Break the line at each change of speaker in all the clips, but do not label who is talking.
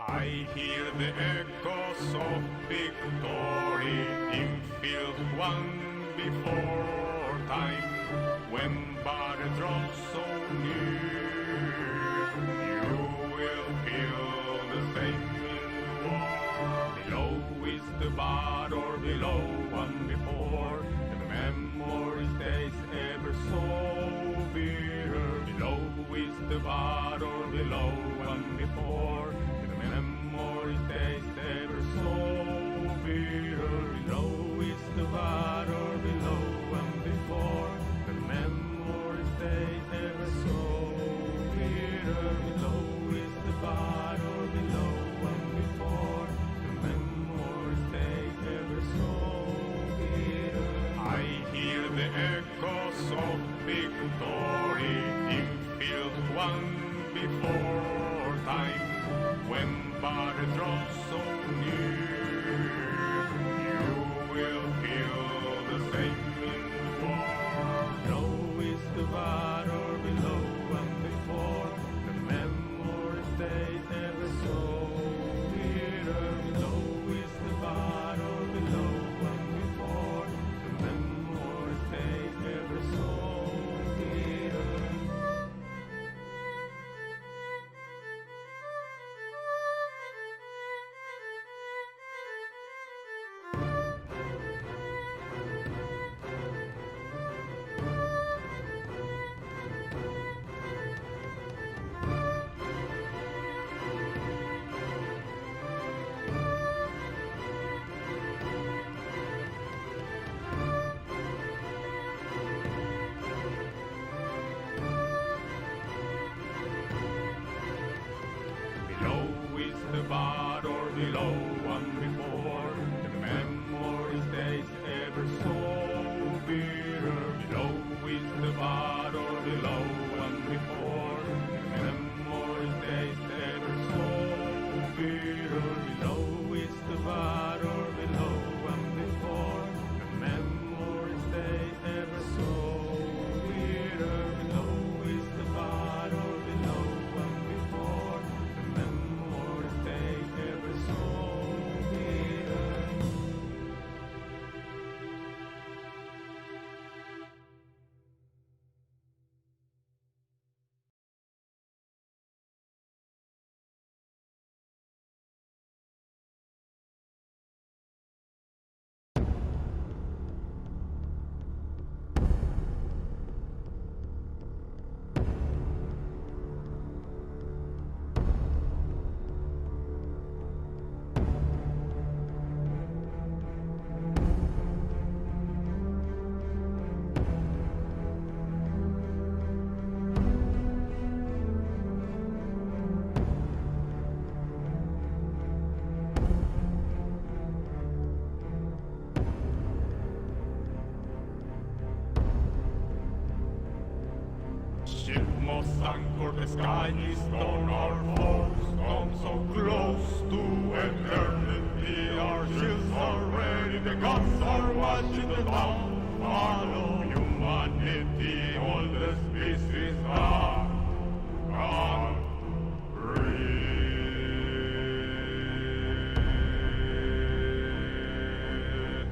I hear the echoes of victory in field won before time. When battle draws so near, you will feel the same in war. Below is the battle, below one before, and the memory stays ever so bitter. Below is the battle, below one before, and the memory stays ever so bitter. Below is the battle, below one before, the memory stays ever so bitter. Below is the battle, below one before, the memory stays ever so bitter. I hear the echoes of victory in field won before time. When battle draws so near, you will feel the same in war. Below is the battle, below one before, the memory stays ever so bitter. Below is the battle, below one before, the memory stays ever so bitter. Below is the battle, below one before, and the memory stays ever so bitter. Below is the battle, below one before, and the memory stays ever so bitter. Below is the battle, below one before, the memory stays ever so bitter. Below is the battle, below one before, the memory stays ever so bitter. Ship must anchor, the sky is on our foes. Come so close to eternity, our shields are ready, the guns are watching the downfall of humanity. All the species are gone.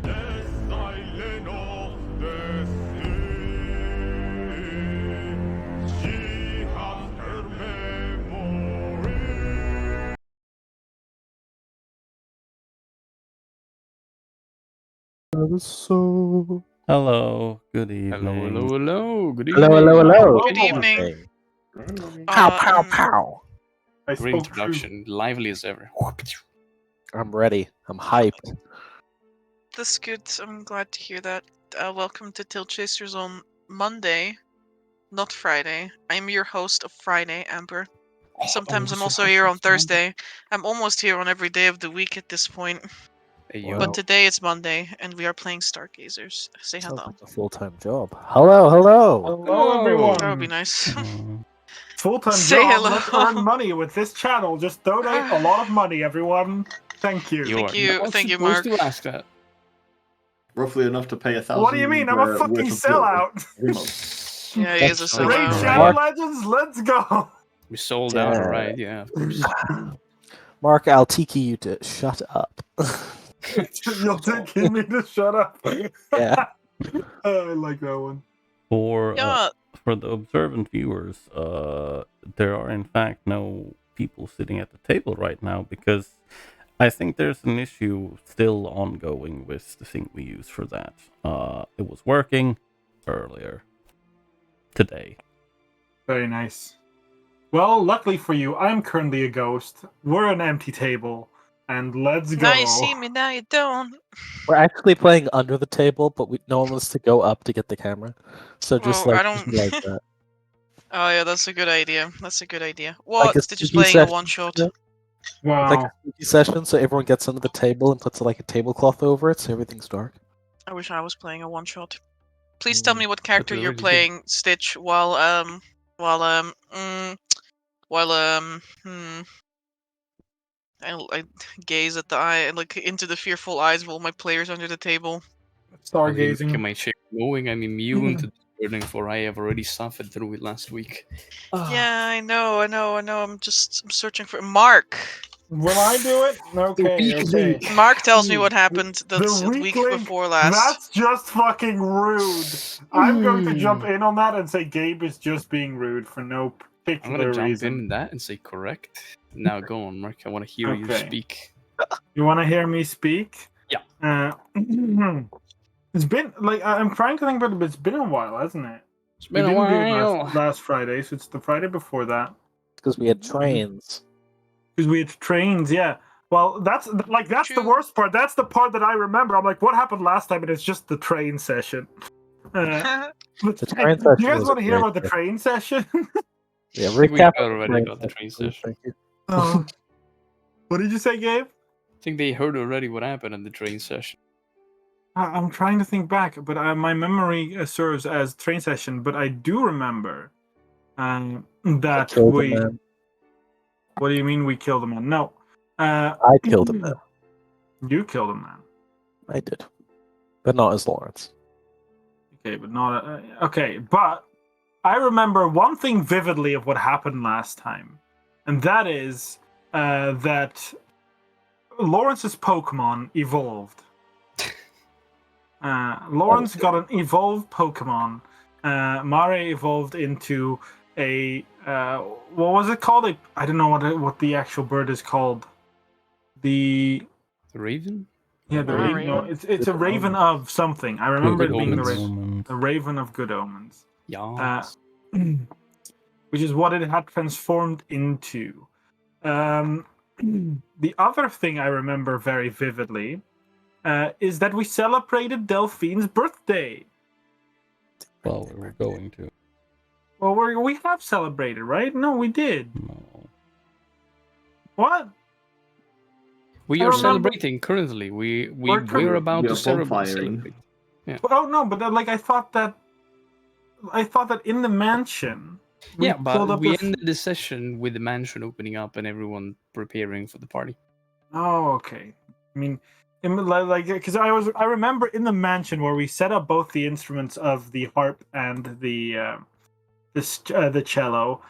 The silence of the sea, she has her memory.
So
Hello, good evening.
Hello. Good evening.
hello.
Good evening.
Pow, pow,
Um,
pow.
I
Great
spoke
introduction. Lively as ever.
I'm ready. I'm hyped.
That's good. I'm glad to hear that. Welcome to TaleChasers on Monday, not Friday. I'm your host of Friday, Amber. Sometimes I'm also here on Thursday. I'm almost here on every day of the week at this point.
Hey, yo.
But today it's Monday, and we are playing Stargazers. Say
Sounds
hello.
like a full-time job. Hello.
Hello, everyone.
That would be nice.
Full-time
Say
job.
hello.
Let's earn money with this channel. Just donate a lot of money, everyone. Thank you.
You
Thank
are
you-
not
thank you,
supposed
Mark.
to ask that.
Roughly enough to pay 1,000.
What do you mean? I'm a fucking
worth of fuel
sellout.
every month.
Yeah, he is a
Raid
Raid
sellout.
Shadow Legends, let's go.
We sold out,
Yeah.
alright? Yeah, of course.
Mark, I'll tiki you to shut up.
You'll take me to shut up.
Yeah.
I like that one.
Yeah.
For the observant viewers, there are in fact no people sitting at the table right now because I think there's an issue still ongoing with the thing we use for that. It was working earlier today.
Very nice. Well, luckily for you, I'm currently a ghost. We're an empty table, and let's go.
Now you see me, now you don't.
We're actually playing under the table, but no one wants to go up to get the camera. So just
Well,
like,
I don't-
just like that.
Oh yeah, that's a good idea. That's a good idea.
Like
What?
a
They're just
sneaky
playing a
session,
one shot.
yeah.
Wow.
Like a spooky session, so everyone gets under the table and puts like a tablecloth over it, so everything's dark.
I wish I was playing a one shot. Please tell me what character
we
you're
already did.
playing, Stitch, while I gaze at the eye and look into the fearful eyes of all my players under the table.
Stargazing.
Look at my chair going. I'm immune to this burning, for I have already suffered through it last week.
Yeah, I know. I'm searching for Mark.
Will I do it? Okay,
weak
okay.
link.
Mark tells me what happened the
weak
week
link,
before last.
That's just fucking rude. I'm going to jump in on that and say Gabe is just being rude for no
I'm
particular
gonna jump
reason.
in that and say correct. Now go on, Mark. I want to hear you
Okay.
speak.
You want to hear me speak?
Yeah.
It's been like I'm trying to think about it, but it's been a while, hasn't it?
It's been a
we didn't do it
while.
last Friday, so it's the Friday before that.
Because we had trains.
Because we had trains, yeah. Well, that's the
True.
worst part. That's the part that I remember. I'm like, what happened last time? And it's just the train session. But
The train
do
session
you guys
was
want to hear
great,
about the
yeah.
train session?
Yeah,
think we
recap
heard already about the train
please,
session.
Thank you.
Oh. What did you say, Gabe?
I think they heard already what happened in the train session.
I'm trying to think back, but my memory serves as train session. But I do remember that
Killed a
we.
man.
What do you mean we killed a man? No.
I killed a man.
You killed a man.
I did. But not as Lawrence.
Okay, but not okay. But I remember one thing vividly of what happened last time, and that is that Lawrence's Pokemon evolved. Lawrence got an evolved Pokemon. Mare evolved into a what was it called? I don't know what the actual bird is called. The
Raven?
yeah, the
Oh,
raven.
raven.
No, it's a raven of something. I remember
Good
it being
omens.
the raven of good omens.
Yeah.
Which is what it had transformed into. The other thing I remember very vividly is that we celebrated Delphine's birthday.
Well, we were going to.
Well, we have celebrated, right? No, we did.
No.
What?
We
I
are
remember-
celebrating currently. We're about
We
to
are bonfiring.
celebrate.
Oh no, but like I thought that in the mansion. we
Yeah,
pulled
but
up
we
a-
ended the session with the mansion opening up and everyone preparing for the party.
Oh, okay. I mean, like because I remember in the mansion where we set up both the instruments of the harp and the cello,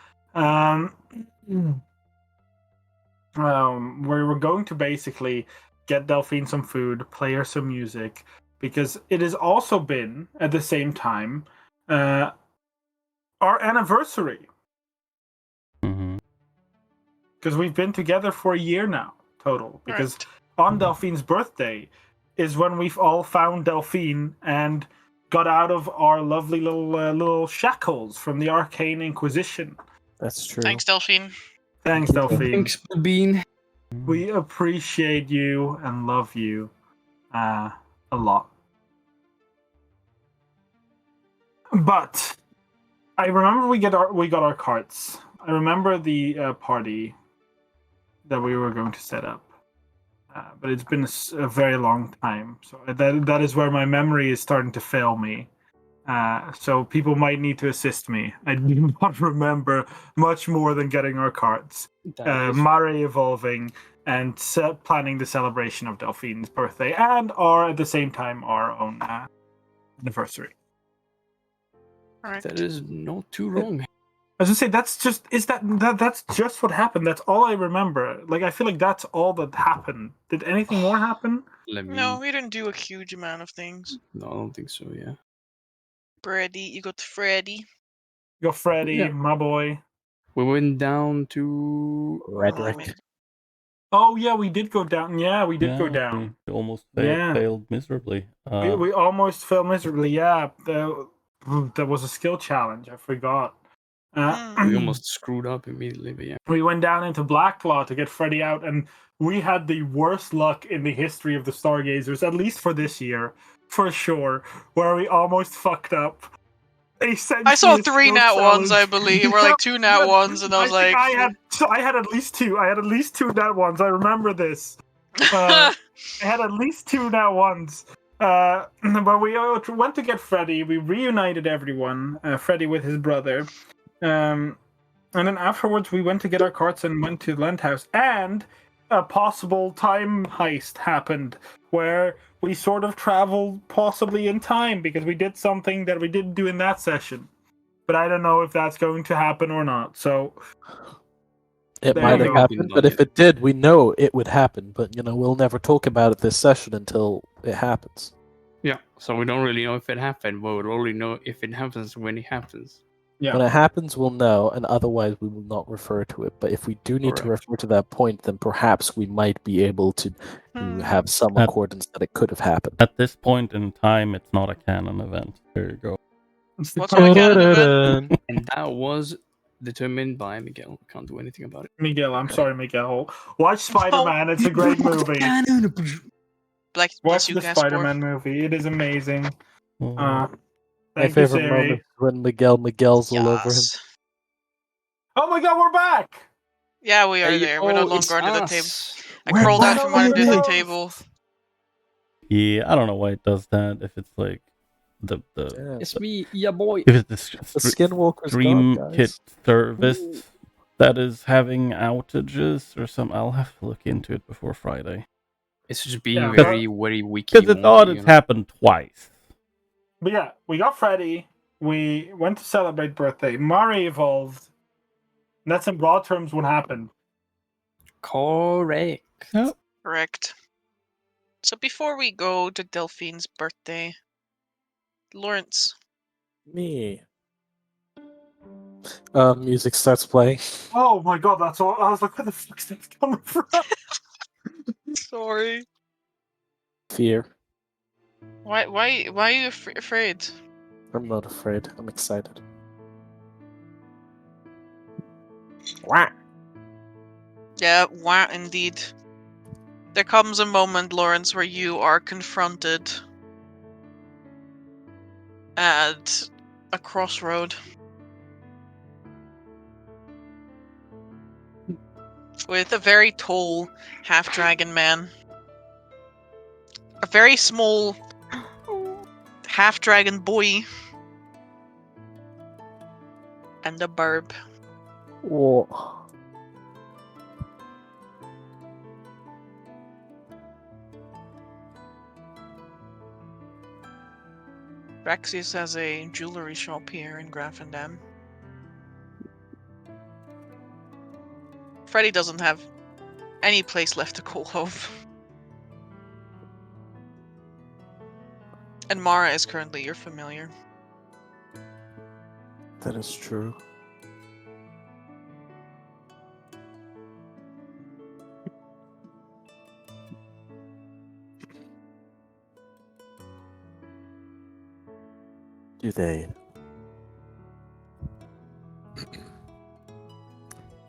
where we're going to basically get Delphine some food, play her some music, because it has also been at the same time our anniversary,
Mm-hmm.
because we've been together for a year now total. Because on Delphine's birthday is when we've all found Delphine and got out of our lovely little shackles from the Arcane Inquisition.
That's true.
Thanks, Delphine.
Thanks, Delphine.
Thanks, Bean.
We appreciate you and love you a lot. But I remember we got our carts. I remember the party that we were going to set up. But it's been a very long time, so that is where my memory is starting to fail me. So people might need to assist me. I do not remember much more than getting our carts, Mare evolving, and planning the celebration of Delphine's birthday, and at the same time our own anniversary.
Alright.
That is not too wrong.
was gonna say that's just what happened. That's all I remember. Like I feel like that's all that happened. Did anything more happen?
Let me.
No, we didn't do a huge amount of things.
No, I don't think so. Yeah.
Freddy, you got Freddy.
Go Freddy,
Yeah.
my boy.
We went down to.
Rhetoric.
Oh yeah, we did go down. Yeah, we did go down.
We almost
Yeah.
failed miserably.
We almost fell miserably. Yeah, there was a skill challenge. I forgot.
We almost screwed up immediately, but yeah.
We went down into Blacklaw to get Freddy out, and we had the worst luck in the history of the Stargazers, at least for this year, for sure, where we almost fucked up.
I saw 3 nat ones, I believe, or like 2 nat ones, and I was like,
I had at least 2. I had at least 2 nat ones. I remember this. I had at least 2 nat ones. But we went to get Freddy. We reunited everyone. Freddy with his brother. And then afterwards, we went to get our carts and went to the Lent House. And a possible time heist happened where we sort of traveled possibly in time because we did something that we didn't do in that session. But I don't know if that's going to happen or not. So
It
There
might
you
have
go.
happened, but if it did, we know it would happen. But we'll never talk about it this session until it happens.
Yeah, so we don't really know if it happened, but we'll only know if it happens when it happens.
Yeah.
When it happens, we'll know, and otherwise we will not refer to it. But if we do need to
Correct.
refer to that point, then perhaps we might be able to have some
At-
accordance that it could have happened.
At this point in time, it's not a canon event. There you go.
What's our canon event?
And that was determined by Miguel. Can't do anything about it.
Miguel, I'm sorry, Miguel. Watch Spider-Man. It's a great movie.
Bless
Watch
you,
the
Gaspar.
Spider-Man movie. It is amazing.
My
Thank you,
favorite
Siri.
moment is when Miguel's all over him.
Yes.
Oh my god, we're back!
Yeah, we are
Hey,
there. We're no
it's
longer under the table.
us.
I
We're
crawled out
back
from
on
under
the
the
host.
table.
Yeah, I don't know why it does that. If it's like the
Yeah.
It's me, yeah boy.
if it's
The Skinwalker's
Stream
gone,
Kit
guys.
service that is having outages or something. I'll have to look into it before Friday.
It's just being
Yeah.
very, very wiki.
Because it's audits happened twice.
But yeah, we got Freddy. We went to celebrate birthday. Mari evolved. And that's in broad terms what happened.
Correct.
Yep.
Correct. So before we go to Delphine's birthday, Lawrence,
Me. Music starts playing.
Oh my god, that's all. I was like, where the fuck's that coming from?
sorry.
Fear.
Why are you afraid?
I'm not afraid. I'm excited. Wah.
Yeah, wah, indeed. There comes a moment, Lawrence, where you are confronted at a crossroad with a very tall half-dragon man, a very small half-dragon boy, and a burb.
Whoa.
Raxius has a jewelry shop here in Graffendam. Freddy doesn't have any place left to call home. And Mara is currently your familiar.
That is true. Do they?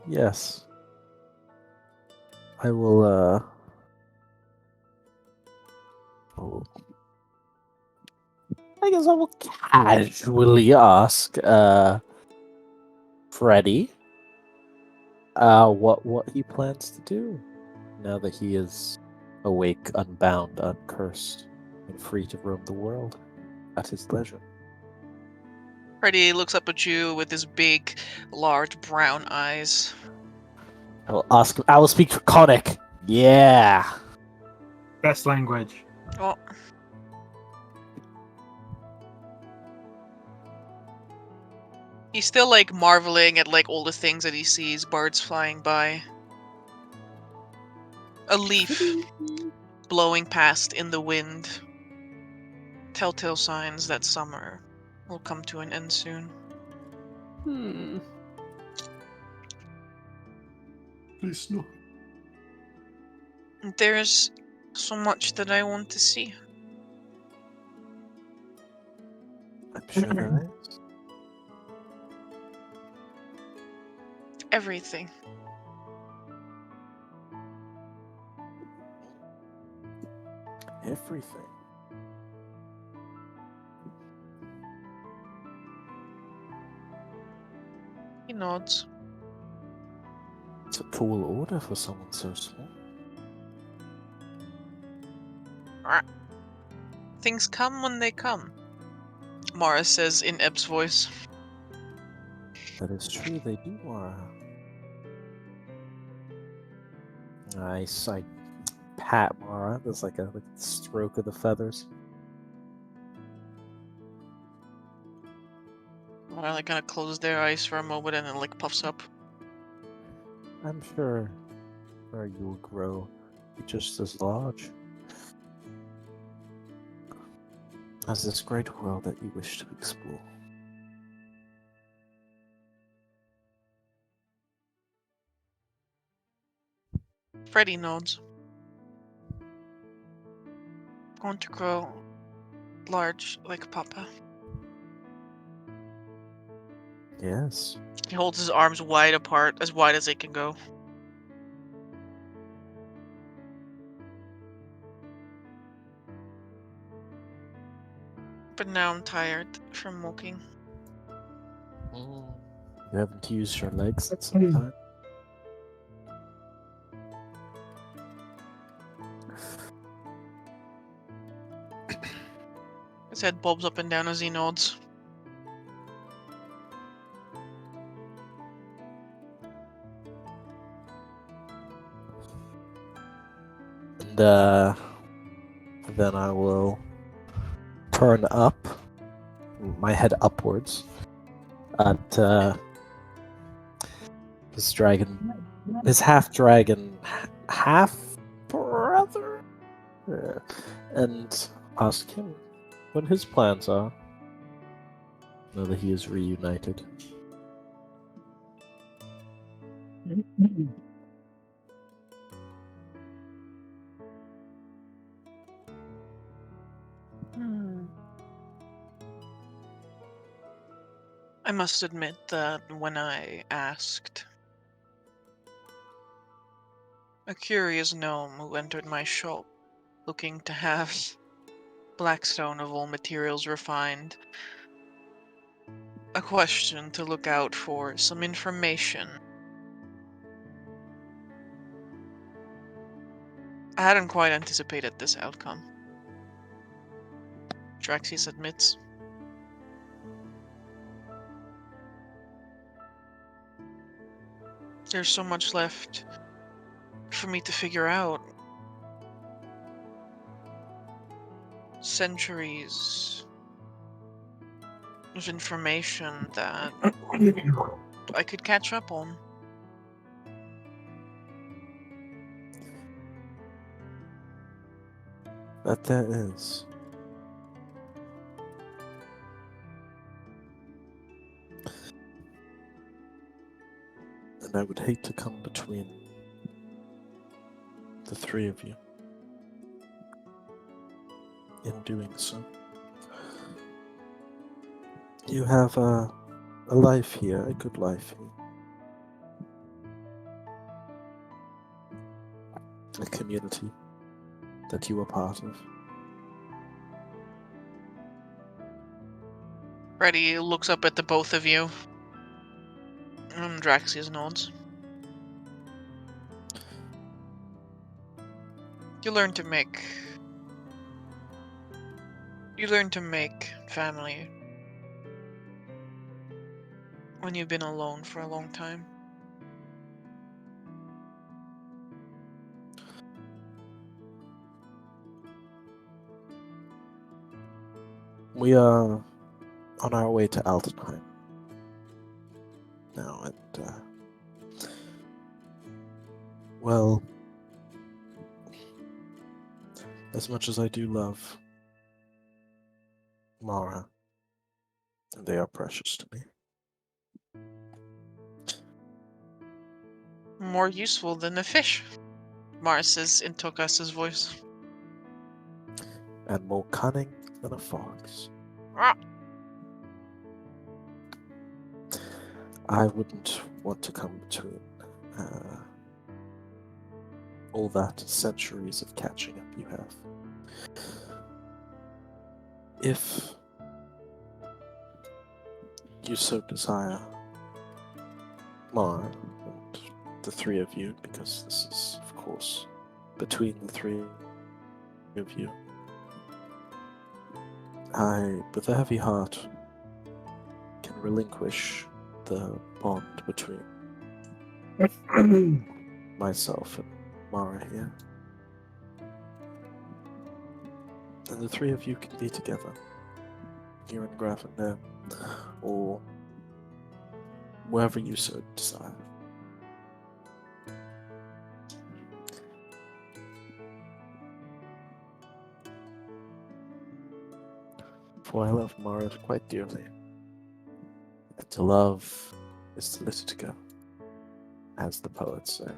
Yes. I will, I guess I will casually ask, Freddy, what he plans to do now that he is awake, unbound, uncursed, and free to roam the world at his leisure.
Freddy looks up at you with his big, large brown eyes.
I will ask him. I will speak Draconic. Yeah.
Best language.
Oh. He's still like marveling at like all the things that he sees, birds flying by. A leaf blowing past in the wind. Telltale signs that summer will come to an end soon.
Please no.
There's so much that I want to see.
I'm sure there is.
Everything.
Everything.
He nods.
It's a tall order for someone so small.
Things come when they come, Mara says in Eb's voice.
That is true, they do are. Nice. I pat Mara. There's like a stroke of the feathers.
Mara like kind of closes their eyes for a moment and then like puffs up.
I'm sure you will grow just as large as this great world that you wish to explore.
Freddy nods. Want to grow large like Papa.
Yes.
He holds his arms wide apart, as wide as they can go. But now I'm tired from walking.
You haven't used your legs in some time.
His head bobs up and down as he nods.
And then I will turn up, my head upwards, at his half dragon, half brother, and ask him what his plans are now that he is reunited.
I must admit that when I asked, a curious gnome who entered my shop looking to have blackstone of all materials refined, a question to look out for, some information. I hadn't quite anticipated this outcome. Draxis admits. There's so much left for me to figure out. Centuries of information that I could catch up on.
That there is. And I would hate to come between the three of you in doing so. You have a life here, a good life here. A community that you are part of.
Freddy looks up at the both of you. And Draxis nods. You learn to make family when you've been alone for a long time.
We are on our way to Altenheim. now, and well, as much as I do love Mara, and they are precious to me.
More useful than a fish, Mars says in Tokas's voice.
And more cunning than a fox.
Ah.
I wouldn't want to come between all that centuries of catching up you have. If you so desire, Mar, and the three of you, because this is, of course, between the three of you, I, with a heavy heart, can relinquish the bond between myself and Mara here. And the three of you can be together, here in Grafendale, or wherever you so desire. For I love Mara quite dearly, and to love is to let it go, as the poets say.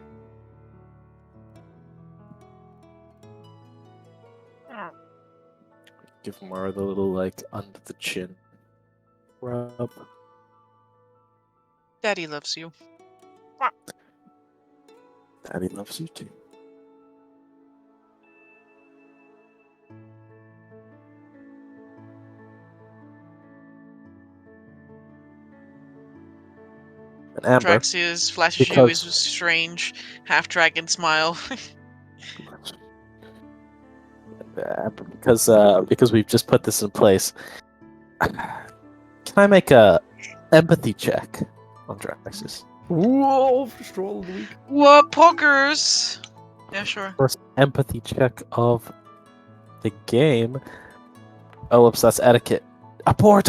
Give Mara the little, like, under the chin rub.
Daddy loves you.
Daddy loves you too. And Amber,
Draxius flashes you his
because
strange half-dragon smile.
because we've just put this in place, can I make a empathy check on Draxus?
Whoa, first roll of the week.
What poggers? Yeah, sure.
First empathy check of the game. Oh, whoops, that's etiquette. Abort!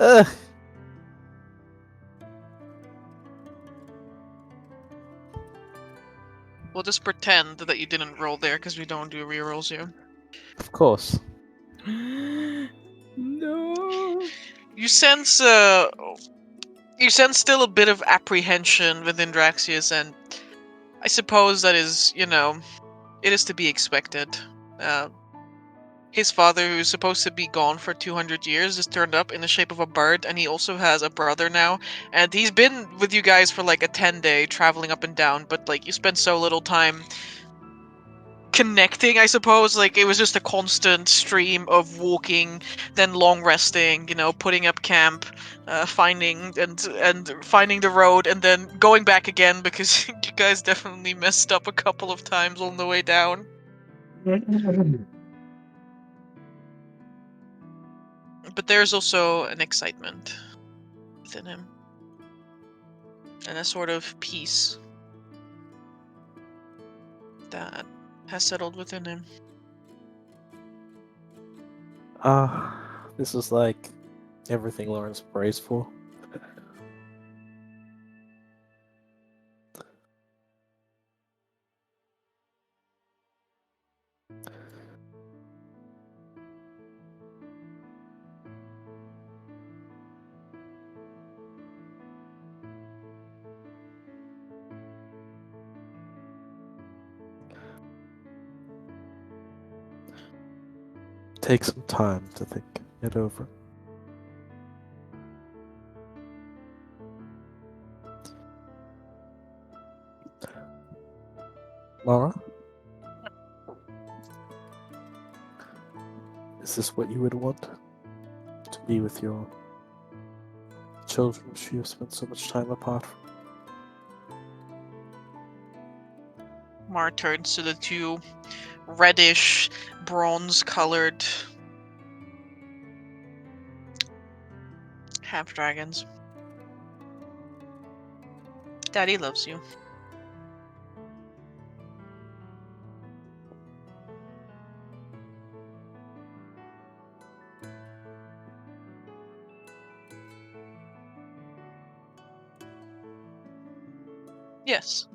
Ugh.
We'll just pretend that you didn't roll there because we don't do rerolls here.
Of course.
No.
You sense still a bit of apprehension within Draxius, and I suppose that is, it is to be expected. His father, who's supposed to be gone for 200 years, is turned up in the shape of a bird, and he also has a brother now. And he's been with you guys for like a 10-day, traveling up and down, but like you spent so little time connecting, I suppose. Like it was just a constant stream of walking, then long resting, putting up camp, finding and finding the road, and then going back again because you guys definitely messed up a couple of times on the way down. But there's also an excitement within him, and a sort of peace that has settled within him.
This is like everything Lawrence prays for. Take some time to think it over. Mara? Is this what you would want? To be with your children which you have spent so much time apart from?
Mar turns to the two reddish, bronze-colored half-dragons. Daddy loves you. Yes.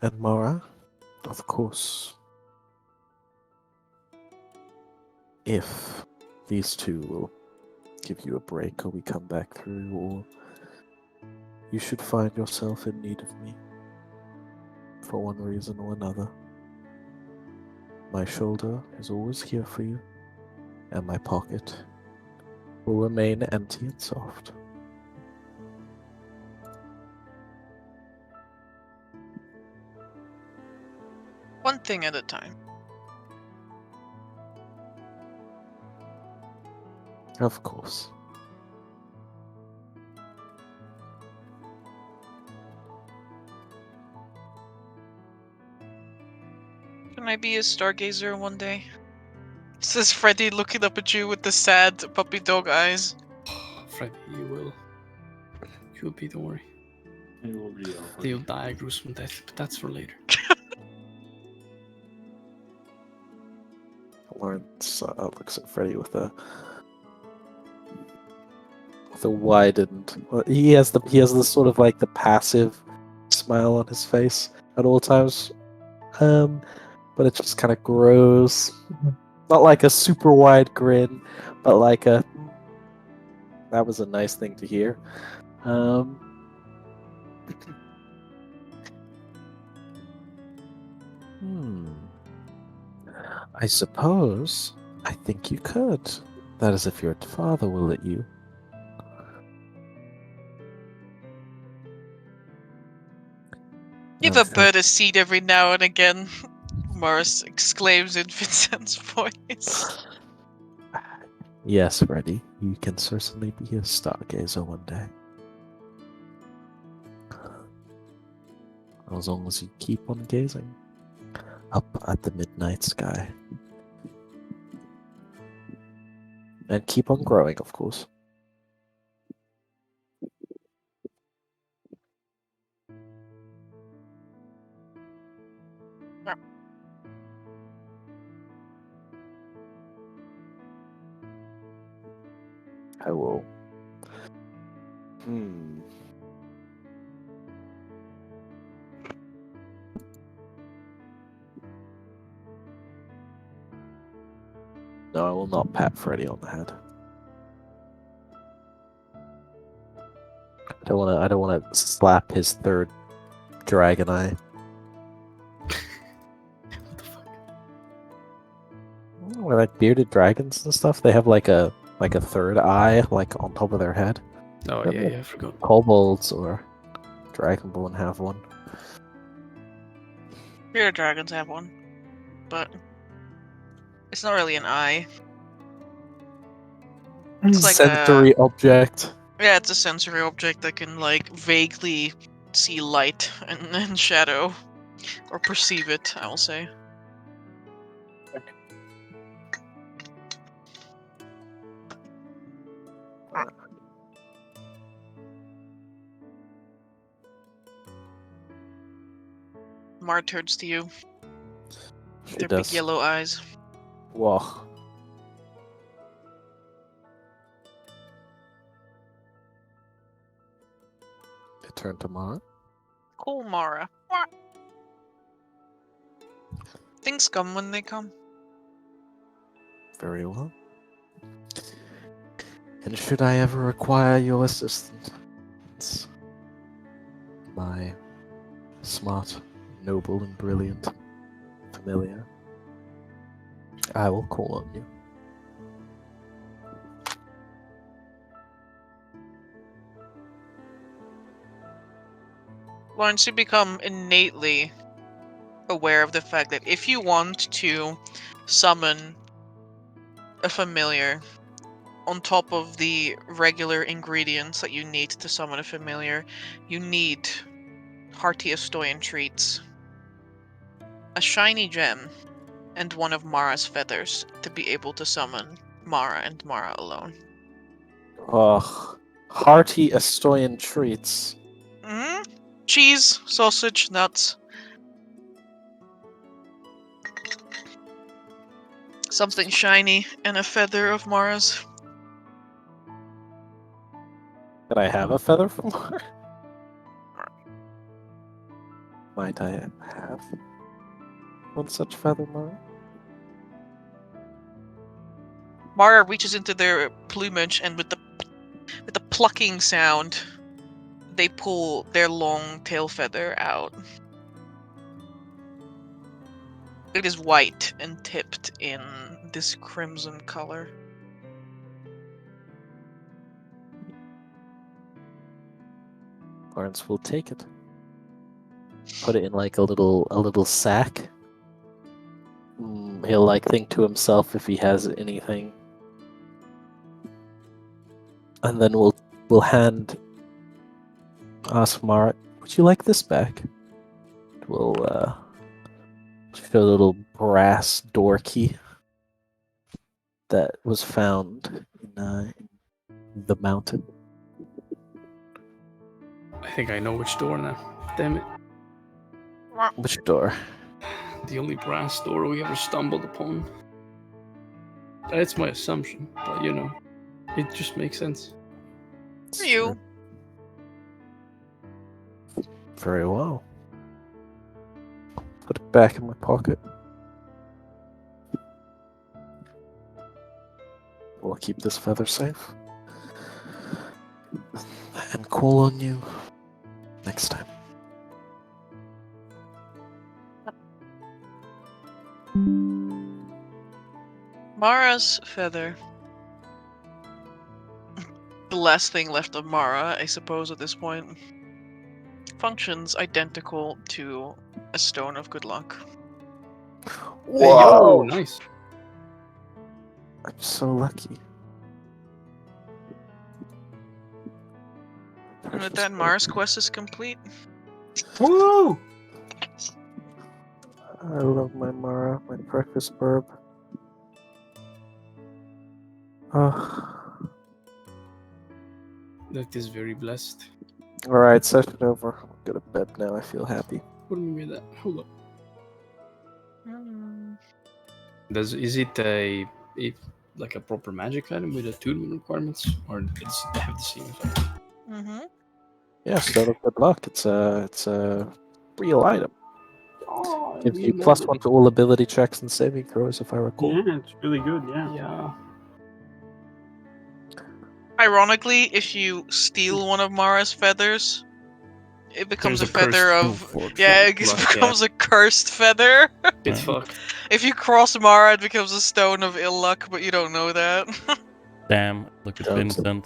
And Mara, of course, if these two will give you a break or we come back through, or you should find yourself in need of me for one reason or another, my shoulder is always here for you, and my pocket will remain empty and soft.
One thing at a time.
Of course.
Can I be a stargazer one day? Says Freddy, looking up at you with the sad puppy dog eyes.
Freddy, you will. You will be, don't worry.
It will be over.
They'll die a gruesome death, but that's for later.
Lawrence looks at Freddy with a widened. Well, he has the sort of like the passive smile on his face at all times, but it just kind of grows. Not like a super wide grin, but like a. That was a nice thing to hear. I suppose. I think you could. That is, if your father will let you.
Give a bird a seed every now and again, Morris exclaims in Vincent's voice.
Yes, Freddy, you can certainly be a stargazer one day. As long as you keep on gazing up at the midnight sky. And keep on growing, of course. I will. No, I will not pat Freddy on the head. I don't wanna slap his third dragon eye.
What the fuck?
We're like bearded dragons and stuff. They have like a third eye, like on top of their head.
Oh, yeah, I forgot.
Kobolds or Dragonborn have one.
Bearded dragons have one, but it's not really an eye. It's like
sensory object.
Yeah, it's a sensory object that can like vaguely see light and shadow, or perceive it, I will say. Mar turns to you.
She
Their
does.
big yellow eyes.
Whoa. They turn to Mara.
Cool, Mara. Things come when they come.
Very well. And should I ever require your assistance, my smart, noble, and brilliant familiar, I will call on you.
Once you become innately aware of the fact that if you want to summon a familiar on top of the regular ingredients that you need to summon a familiar, you need hearty Estoyan treats, a shiny gem, and one of Mara's feathers to be able to summon Mara and Mara alone.
Ugh. Hearty Estoyan treats.
Hmm? cheese, sausage, nuts. Something shiny and a feather of Mara's.
Can I have a feather from her? Might I have one such feather, Mara?
Mara reaches into their plumage and with the plucking sound, they pull their long tail feather out. It is white and tipped in this crimson color.
Barnes will take it. Put it in like a little sack. He'll like think to himself if he has anything. And then we'll ask Mara, would you like this back? We'll show a little brass door key that was found in the mountain.
I think I know which door now. Damn it.
Which door?
The only brass door we ever stumbled upon. That's my assumption, but you know, it just makes sense.
It's
You.
true. Very well. Put it back in my pocket. We'll keep this feather safe. And call on you next time.
Mara's feather. The last thing left of Mara, I suppose, at this point. Functions identical to a stone of good luck.
Hey, yo, nice.
I'm so lucky.
And with that, Mara's quest is complete.
Woo!
I love my Mara, my breakfast burb.
That is very blessed.
Alright, session over. I'll go to bed now. I feel happy.
What do you mean by that? Hold up.
Mm.
Is it a like a proper magic item with attunement requirements, or does it have the same effect?
Mm-hmm.
Yeah, start of good luck. It's a real item.
Oh,
Gives you +1 to all ability checks and saving throws, if I recall.
Yeah, it's really good, yeah.
Yeah.
Ironically, if you steal one of Mara's feathers, it becomes
There's
a
a cursed
feather
Oh,
of...
fortune.
Yeah, it
Luck,
becomes a cursed feather.
Bit
Yeah.
fucked.
If you cross Mara, it becomes a stone of ill luck, but you don't know that.
Damn, look at
Don't.
Vincent.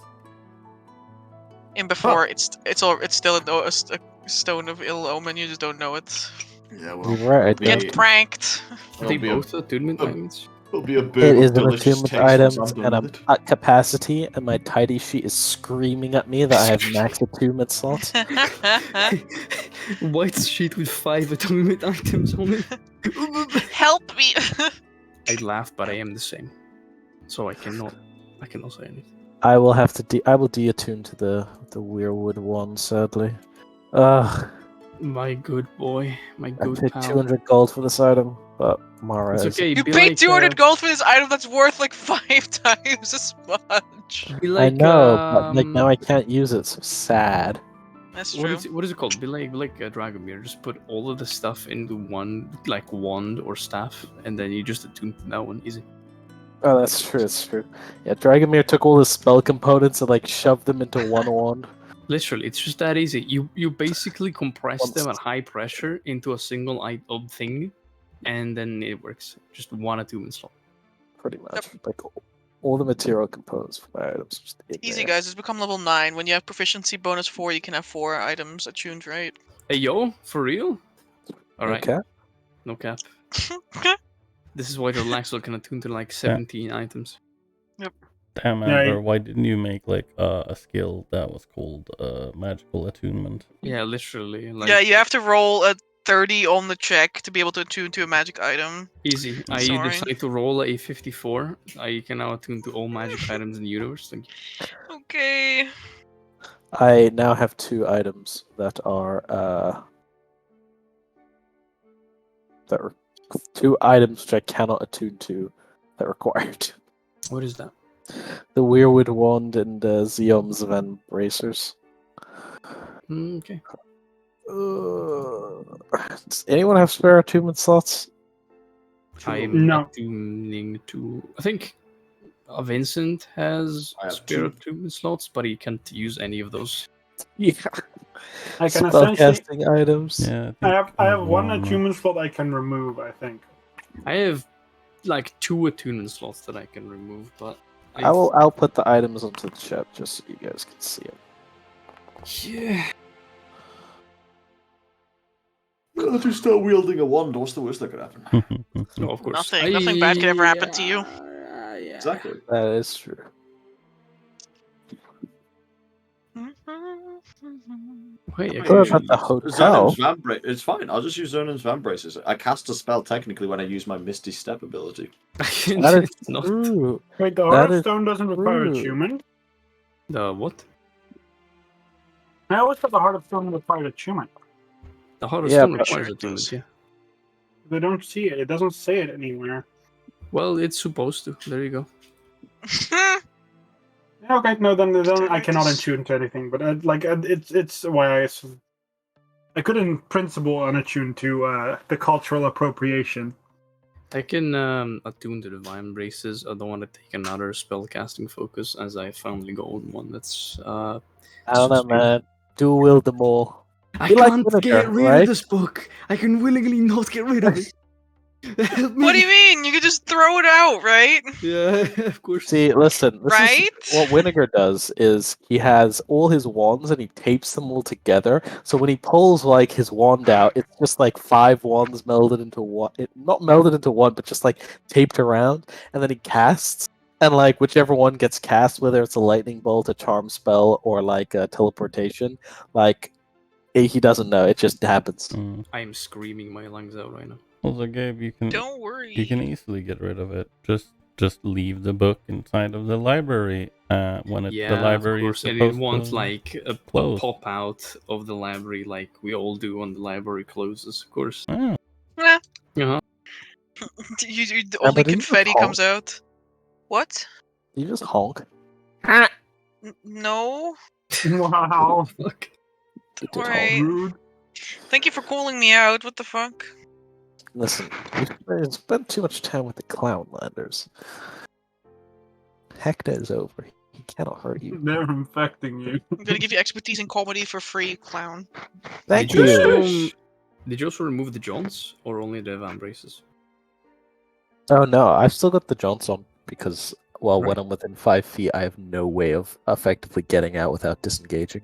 And before, it's still a stone of ill omen, you just don't know it.
Yeah, well,
You're right, I
it'll
Get
be,
don't.
pranked.
Are they
it'll be a,
both attunement
a-
items?
it'll be a
It
boom
is
of
an
delicious
attunement
taste
item,
once I'm
and
done
I'm
with it.
at capacity, and my tidy sheet is screaming at me that I have max attunement slots.
White sheet with 5 attunement items on it.
Help me!
I laugh, but I am the same, so I cannot say anything.
I will have to I will de-attune to the weirwood one, sadly. Ugh,
My good boy, my
I
good
paid
pal.
200 gold for this item, but Mara
It's
is
okay.
You
be
paid
like,
200 gold for this item that's worth like 5 times as much.
Be
I
like,
know, but like now I can't use it, so sad.
That's
What
true.
is it called? Be like a Dragomir. Just put all of the stuff into one like wand or staff, and then you just attune to that one. Easy.
Oh, that's true, it's true. Yeah, Dragomir took all his spell components and like shoved them into one wand.
Literally, it's just that easy. You basically compress them
Once-
at high pressure into a single item thing, and then it works. Just one attunement slot.
Pretty much. Like all the material components for my items. Just in
Easy,
there.
guys. It's become level 9. When you have proficiency bonus 4, you can have 4 items attuned, right?
Hey yo, for real? All right,
Okay.
no cap. This is why the Laxel can attune to like 17 items.
Damn,
Yeah,
Amber, why didn't you make like a skill that was called magical attunement?
Yeah, literally. Like,
Yeah, you have to roll a 30 on the check to be able to attune to a magic item.
easy. I
Sorry.
decide to roll a 54. I can now attune to all magic items in the universe. Thank you.
Okay.
I now have 2 items that are that 2 items which I cannot attune to that required.
What is that?
The Weirwood Wand and Zeom's Van Bracers.
Okay.
Does anyone have spare attunement slots?
I'm
No.
attuning to. I think Vincent has
I have
spare
2.
attunement slots, but he can't use any of those.
Yeah.
I can essentially.
Spellcasting items.
Yeah,
I have one attunement slot I can remove. I think.
I have like 2 attunement slots that I can remove, but
I'll put the items onto the chat just so you guys can see them.
Yeah.
I'll just start wielding a wand. What's the worst that could happen?
No, of course.
Nothing bad could ever happen to you.
Yeah.
Exactly.
That is true.
Wait,
What about the hotel?
Zonan's Van It's fine. I'll just use Zonan's Van Braces. I cast a spell technically when I use my Misty Step ability.
That is
It's not
true.
Wait, the
That
Horror
is
Stone doesn't require
true.
attunement.
the what?
I always thought the Heart of Stone required attunement.
The Horror
Yeah,
Stone
but-
requires
Sure it
attunement,
does.
yeah.
They don't see it. It doesn't say it anywhere.
Well, it's supposed to. There you go.
Yeah, okay, no, then I cannot
This-
attune to anything. But it's why I could in principle unattune to the cultural appropriation.
I can attune to the Vine Braces. I don't want to take another spellcasting focus, as I finally got one that's
I don't know, man. Dual wield them all.
I
You like
can't
vinegar,
get rid
right?
of this book. I can willingly not get rid of it. Help me.
What do you mean? You could just throw it out, right?
Yeah, of course.
See, listen.
Right?
What Winnegar does is he has all his wands and he tapes them all together. So when he pulls like his wand out, it's just like 5 wands melded into one. Not melded into one, but just like taped around. And then he casts, and like whichever one gets cast, whether it's a lightning bolt, a charm spell, or like a teleportation, like he doesn't know. It just happens.
I am screaming my lungs out right now.
Also, Gabe, you can
Don't worry.
easily get rid of it. Just leave the book inside of the library when the library
of course.
is
And
supposed
it won't
to
like
close.
pop out of the library like we all do when the library closes, of course.
Oh,
Nah.
Uh-huh.
The
Yeah,
only
but he just
confetti comes
honk.
out. What?
You just honk.
No.
Wow,
Fuck.
You did honk.
Alright.
rude.
Thank you for calling me out. What the fuck?
Listen, you spent too much time with the Clownlanders. Hector is over. He cannot hurt you.
They're infecting you.
I'm gonna give you expertise in comedy for free, clown.
Thank
Did you,
you.
did you also remove the Johns or only the Van Braces?
Oh no, I've still got the Johnson because, well, when
Right.
I'm within 5 feet, I have no way of effectively getting out without disengaging.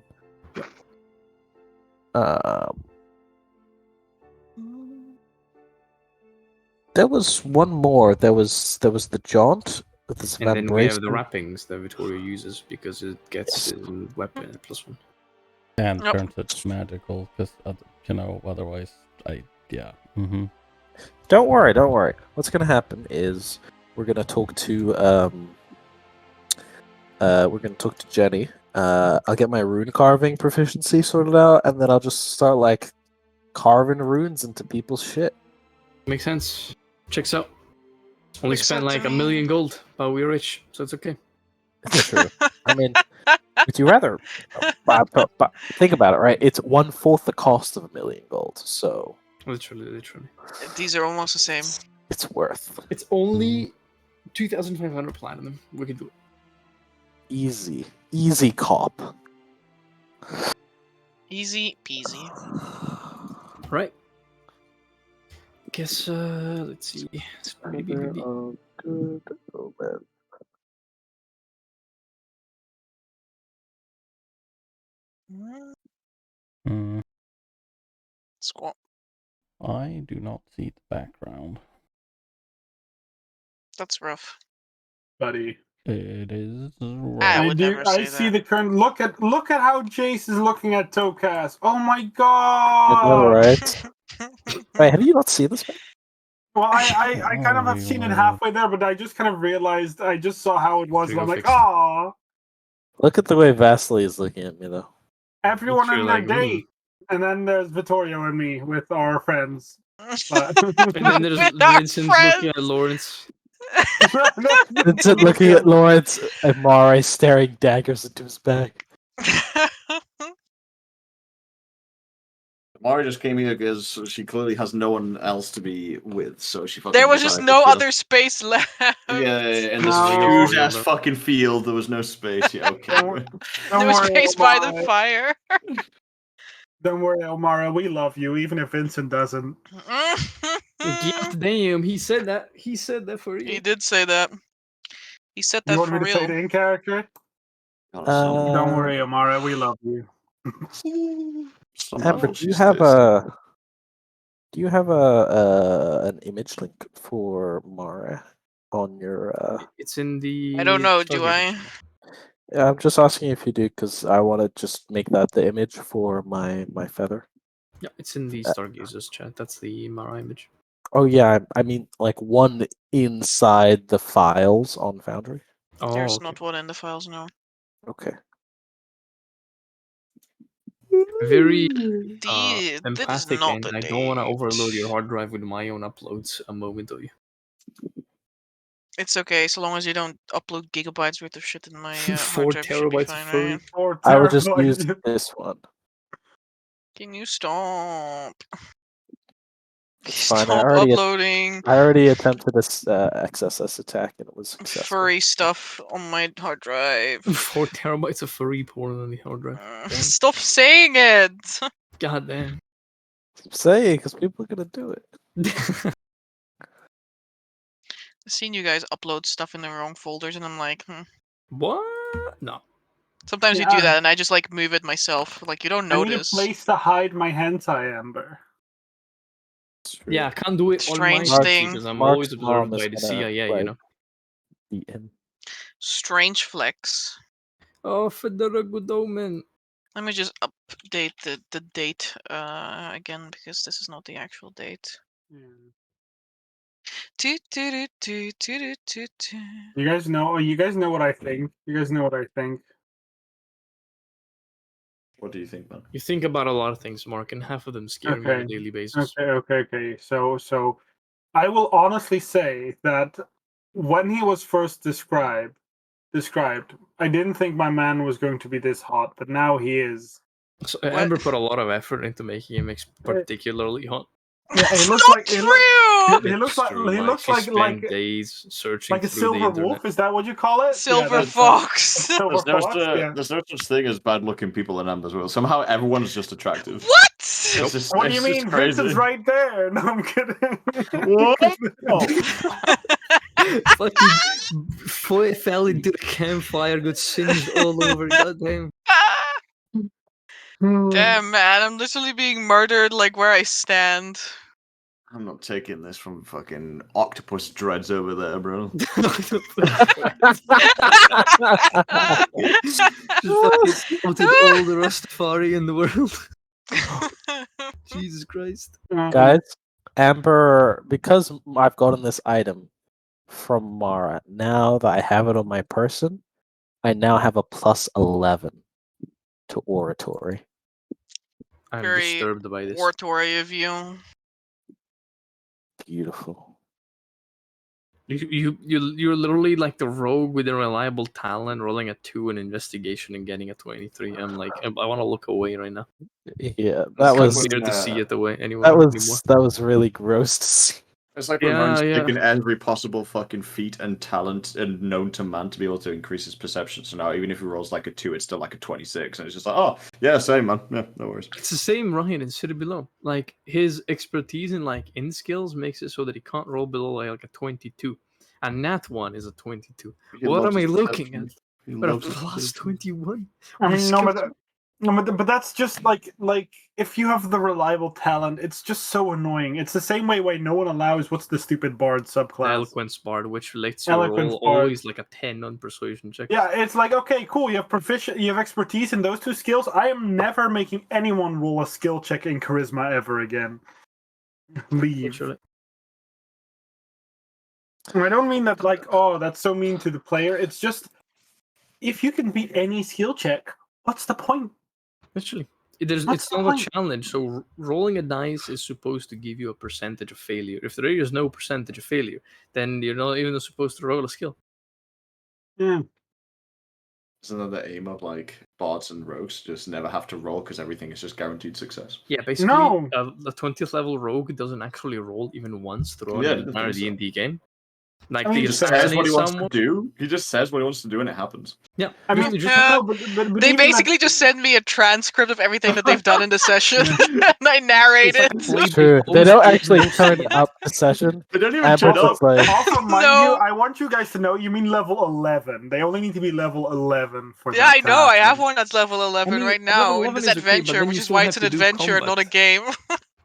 There was one more. There was the Jaunt with this
And
Van
then we have
Brace.
the wrappings that Vittorio uses because it gets weapon +1.
and
Yep.
turns it magical because otherwise yeah.
Don't worry, don't worry. What's gonna happen is we're gonna talk to Jenny. I'll get my rune carving proficiency sorted out, and then I'll just start like carving runes into people's shit.
Makes sense. Checks out. Only
Makes
spent
sense to
like a
me.
million gold, but we're rich, so it's okay.
It's true. I mean, would you rather? But think about it, right? It's 1/4 the cost of 1,000,000 gold, so
Literally.
These are almost the same.
it's worth.
It's only 2,500 platinum. We can do it.
Easy cop.
Easy peasy.
Right. Guess let's see. Maybe.
Oh, good. Oh man.
Mm,
Squat.
I do not see the background.
That's rough.
Buddy.
It is
I
rough.
would never say
I see
that.
the current. Look at how Jace is looking at Tocas. Oh my
I know,
god!
right? Wait, have you not seen this?
Well, I kind of have
Holy
seen it
Lord.
halfway there, but I just kind of realized I just saw how it was, and
Should we
I'm
go
like,
fix it?
ah.
Look at the way Vasily is looking at me, though.
everyone
Looks
and their
like me.
date. And then there's Vittorio and me with our friends. But
And then there's
With our
Vincent looking at
friends.
Lawrence.
Vincent looking at Lawrence, and Mare staring daggers into his back.
Mari just came here because she clearly has no one else to be with, so she fucking.
There was just
decided
no
to kill.
other space left.
Yeah, in this
No.
huge ass fucking field, there was no space. Yeah, okay.
Don't
There was
worry,
space by the
Omara.
fire.
Don't worry, Omara. We love you, even if Vincent doesn't.
God damn, he said that. He said that for
He
you.
did say that. He said
You
that
want
for
me to say
real.
it in character? Don't worry, Omara. We love you.
Amber, do you have a an image link for Mara on your?
It's in the.
I don't know, do
Stargazers
I?
chat.
Yeah, I'm just asking if you do because I want to just make that the image for my feather.
Yeah, it's in the Stargazers chat. That's the Mara image.
Oh yeah, I mean like one inside the files on Foundry.
Oh,
There's
okay.
not one in the files, no.
Okay.
Very
That is
empathic,
not
and
a
I don't want to
date.
overload your hard drive with my own uploads. A moment of you.
It's okay, so long as you don't upload gigabytes worth of shit in my
4
hard drive, should be
terabytes of
fine,
furry.
right?
Or
I will just
terrible
use
idea.
this one.
Can you stop?
It's fine.
Stop uploading
I already attempted this XSS attack and it was successful.
furry stuff on my hard drive.
4 terabytes of furry porn on the hard drive. Damn.
Stop saying it!
God damn.
Say because people are gonna do it.
I've seen you guys upload stuff in the wrong folders, and I'm like,
What? No.
Sometimes you do that, and I just like move it myself. Like you don't
I need a
notice.
place to hide my hentai, Amber.
Yeah, I can't do it on my
Strange
PC
thing.
because I'm
Mark's
always
mom
observed
is
by the
gonna,
CIA, you
like,
know.
Beat him.
Strange flex.
Oh, Fedora good omen.
Let me just update the date again because this is not the actual date.
You guys know what I think. You guys know what I think.
What do you think, man?
You think about a lot of things, Mark, and half of them scare me on a daily basis.
Okay. So I will honestly say that when he was first described, I didn't think my man was going to be this hot, but now he is.
So, Amber put a lot of effort into making him particularly hot.
Yeah, he looks
Not
like
true.
he looks like
True,
he looks
she
like
spent days searching
like a
through the
silver
internet.
wolf. Is that what you call it?
Silver
that's
fox.
Silver fox. Yeah.
There's no such thing as bad-looking people in Amber's world. Somehow everyone's just attractive.
What?
It's just,
What do
it's
you
just
mean?
crazy.
Vincent's right there. No, I'm kidding.
Fucking foot fell into the campfire, got singed all over. Goddamn.
Damn, man, I'm literally being murdered like where I stand.
I'm not taking this from fucking octopus dreads over there, bro.
Just fucking outed all the Rastafari in the world. Jesus Christ.
Guys, Amber, because I've gotten this item from Mara, now that I have it on my person, I now have a plus 11 to oratory.
I'm
Very
disturbed by this.
oratory of you.
Beautiful.
You're literally like the rogue with a reliable talent, rolling a 2 in investigation and getting a 23. I'm like, I want to look away right now.
Yeah,
That's
that
like
was
when,
Scared to see it away anyway.
that
anymore.
was really gross to see.
It's like when
Yeah,
Ron's
yeah.
taken every possible fucking feat and talent and known to man to be able to increase his perception. So now even if he rolls like a 2, it's still like a 26. And it's just like, oh, yeah, same, man. Yeah, no worries.
It's the same Ryan in City Below. Like his expertise in like in skills makes it so that he can't roll below like a 22. And that one is a 22.
He
What
loves
am I
his
looking at?
perception. He
But a
loves his
plus
perception.
21.
I
My
mean, no,
skills-
but that's just like if you have the reliable talent, it's just so annoying. It's the same way no one allows what's the stupid bard subclass.
Eloquence Bard, which lets you
Eloquence
roll
Bard.
always like a 10 on persuasion checks.
Yeah, it's like, okay, cool, you have expertise in those 2 skills. I am never making anyone roll a skill check in charisma ever again. Leave.
Literally.
And I don't mean that like, oh, that's so mean to the player. It's just if you can beat any skill check, what's the point?
Actually,
That's
it's
the
not a
point.
challenge. So rolling a dice is supposed to give you a percentage of failure. If there is no percentage of failure, then you're not even supposed to roll a skill.
Yeah.
Isn't that the aim of like bards and rogues? Just never have to roll because everything is just guaranteed success.
Yeah, basically,
No.
the 20th level rogue doesn't actually roll even once throughout
Yeah, I
the
didn't
entire
think so.
D&D game. Like,
I mean,
they
He just says what
assassinate
he wants to
someone.
do. He just says what he wants to do, and it happens.
Yeah,
I mean,
basically just
Yeah.
no, but
They
even
basically just send me a transcript of everything that they've done in the session,
Yeah.
and I narrate
it's like
it.
a play
True.
by
They don't
post,
actually
no
turn
scene.
up the session.
They don't even
And
turn up.
it's like,
Also, mind
No.
you, I want you guys to know you mean level 11. They only need to be level 11 for
Yeah,
that
I
to
know. I have
happen.
one that's level 11
I mean,
right
a level
now in
11
this
is okay, but
adventure,
then
which
you
is
still
why
have
it's an
to do
adventure and not a
combat.
game.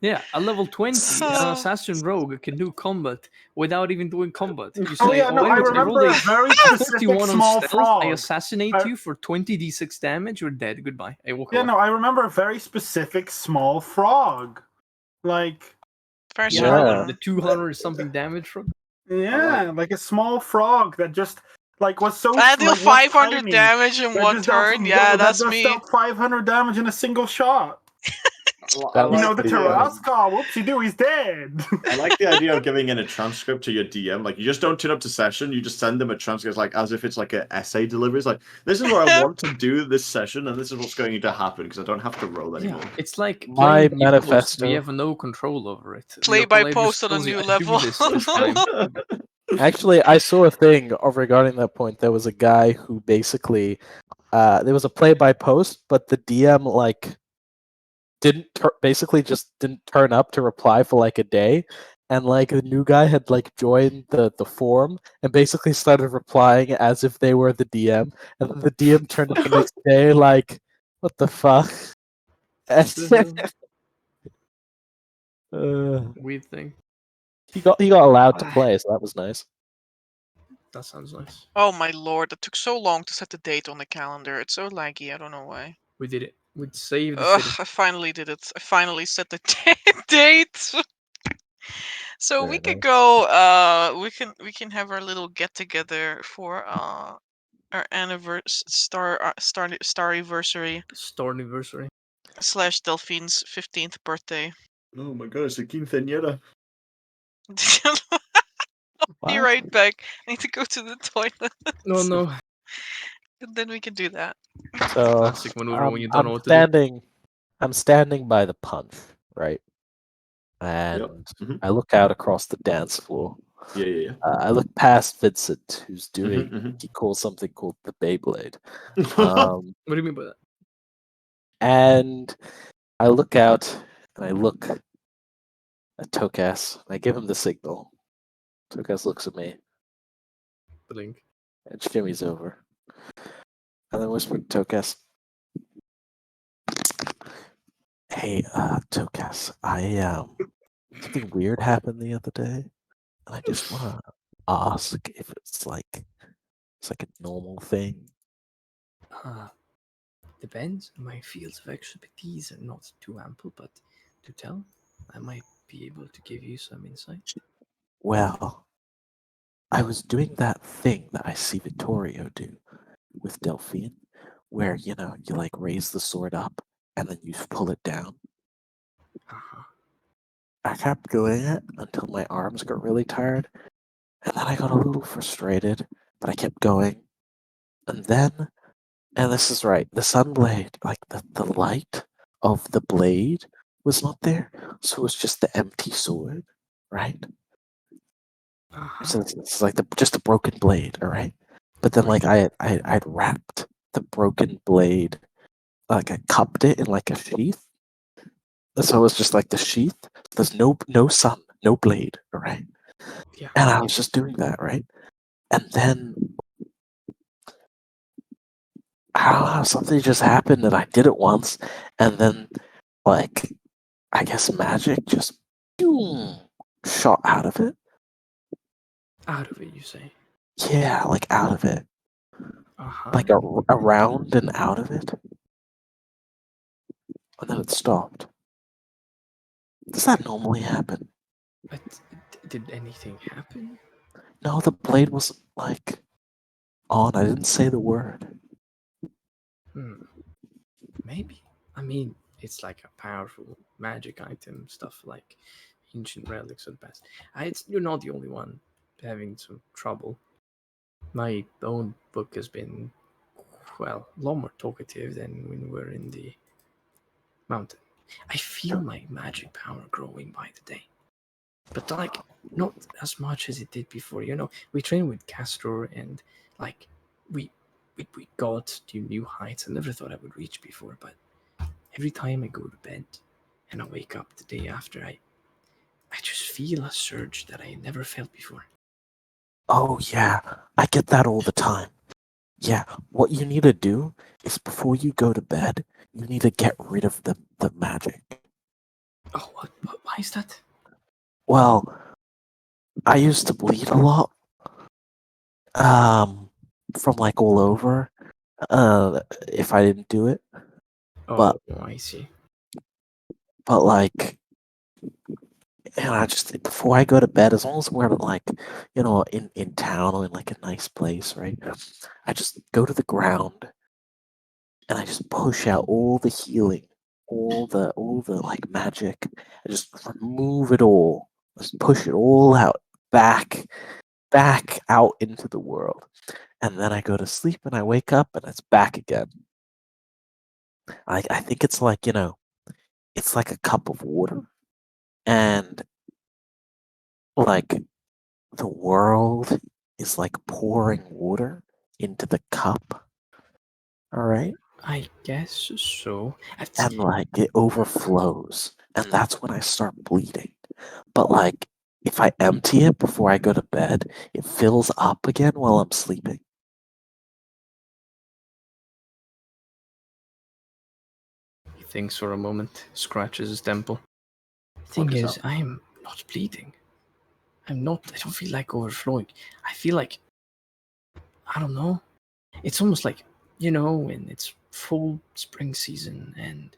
Yeah, a level 20,
So-
an assassin rogue can do combat without even doing combat. You
Oh
say,
yeah, no, I
anyways, I rolled
remember
a
a very specific
51 on
small
stealth,
frog.
I assassinate
I-
you for 20 d6 damage, you're dead, goodbye. I walk
Yeah,
away.
no, I remember a very specific small frog. Like,
Very
Yeah.
strong.
The 200 something damage from.
yeah, like a small frog that just like was so
I deal
like, was
500
tiny,
damage in
that
one
just dealt
turn. Yeah, that's
that just
me.
dealt 500 damage in a single shot.
That
You know,
was
the
pretty
Tarrasque, whoopsie-doo, he's dead.
I like the idea of giving in a transcript to your DM. Like, you just don't turn up to session. You just send them a transcript, like as if it's like an essay delivery. It's like, this is what I want to do this session, and this is what's going to happen because I don't have to roll anymore.
Yeah, it's like
My
playing the post,
manifesto.
We have no control over it.
Play
Your
by
player
post
just
on a
tells you,
new
"I
level."
Do this time.
Actually, I saw a thing regarding that point. There was a guy who basically, there was a play by post, but the DM like basically just didn't turn up to reply for like a day, and like the new guy had like joined the forum and basically started replying as if they were the DM, and then the DM turned up the next day like, what the fuck?
Weird thing.
He got allowed to play, so that was nice.
That sounds nice.
Oh my lord, that took so long to set the date on the calendar. It's so laggy, I don't know why.
We did it. We saved the
Ugh,
city.
I finally did it. I finally set the date. So
Very
we could
nice.
go we can have our little get together for our Stariversary
Starniversary.
/ Delphine's 15th birthday.
Oh my god, it's a quinceañera.
Be
What?
right back. I need to go to the toilet.
No, no.
And then we can do that.
So
Classic maneuver when you don't know what to do.
I'm standing by the punch, right? And
Mhm.
I look out across the dance floor.
Yeah.
I look past Vincent, who's doing
Mhm,
he calls something called the Beyblade.
mhm.
What do you mean by that?
And I look out and I look at Tokas. I give him the signal. Tokas looks at me
Blink.
and shimmies over. And then whisper to Tokas, "Hey, Tokas, something weird happened the other day, and I just wanna ask if it's like a normal thing."
Depends. My fields of expertise are not too ample, but to tell, I might be able to give you some insight.
Well, I was doing that thing that I see Vittorio do with Delphine, where you like raise the sword up and then you pull it down.
Uh-huh.
I kept doing it until my arms got really tired, and then I got a little frustrated, but I kept going. And then, and this is right, the sunblade, like the light of the blade was not there, so it was just the empty sword, right?
Uh-huh.
So it's like just a broken blade, all right. But then, like I'd wrapped the broken blade, like I cupped it in like a sheath. So it was just like the sheath. There's no sun, no blade, all right.
Yeah.
And I was just doing that, right. And then I don't know, something just happened, and I did it once, and then like I guess magic just shot out of it.
Out of it, you say?
Yeah, like out of it.
Uh-huh.
Like around and out of it. And then it stopped. Does that normally happen?
But did anything happen?
No, the blade wasn't like on. I didn't say the word.
Maybe. I mean, it's like a powerful magic item, stuff like ancient relics of the past. You're not the only one having some trouble. My own book has been, well, a lot more talkative than when we're in the mountain. I feel my magic power growing by the day. But like not as much as it did before. We trained with Castor and like we got to new heights I never thought I would reach before, but every time I go to bed and I wake up the day after, I just feel a surge that I never felt before.
Oh, yeah. I get that all the time. Yeah, what you need to do is before you go to bed, you need to get rid of the magic.
Oh, why is that?
Well, I used to bleed a lot. From like all over. If I didn't do it.
Oh, I see.
But like, and I just before I go to bed, as long as we're like, in town or in like a nice place, right? I just go to the ground and I just push out all the healing, all the like magic. I just remove it all. Just push it all out, back out into the world. And then I go to sleep and I wake up and it's back again. I think it's like, it's like a cup of water. And like the world is like pouring water into the cup. All right.
I guess so.
And like it overflows. And that's when I start bleeding. But like if I empty it before I go to bed, it fills up again while I'm sleeping.
He thinks for a moment, scratches his temple. Thing is, I'm not bleeding. I don't feel like overflowing. I feel like, I don't know. It's almost like, when it's full spring season and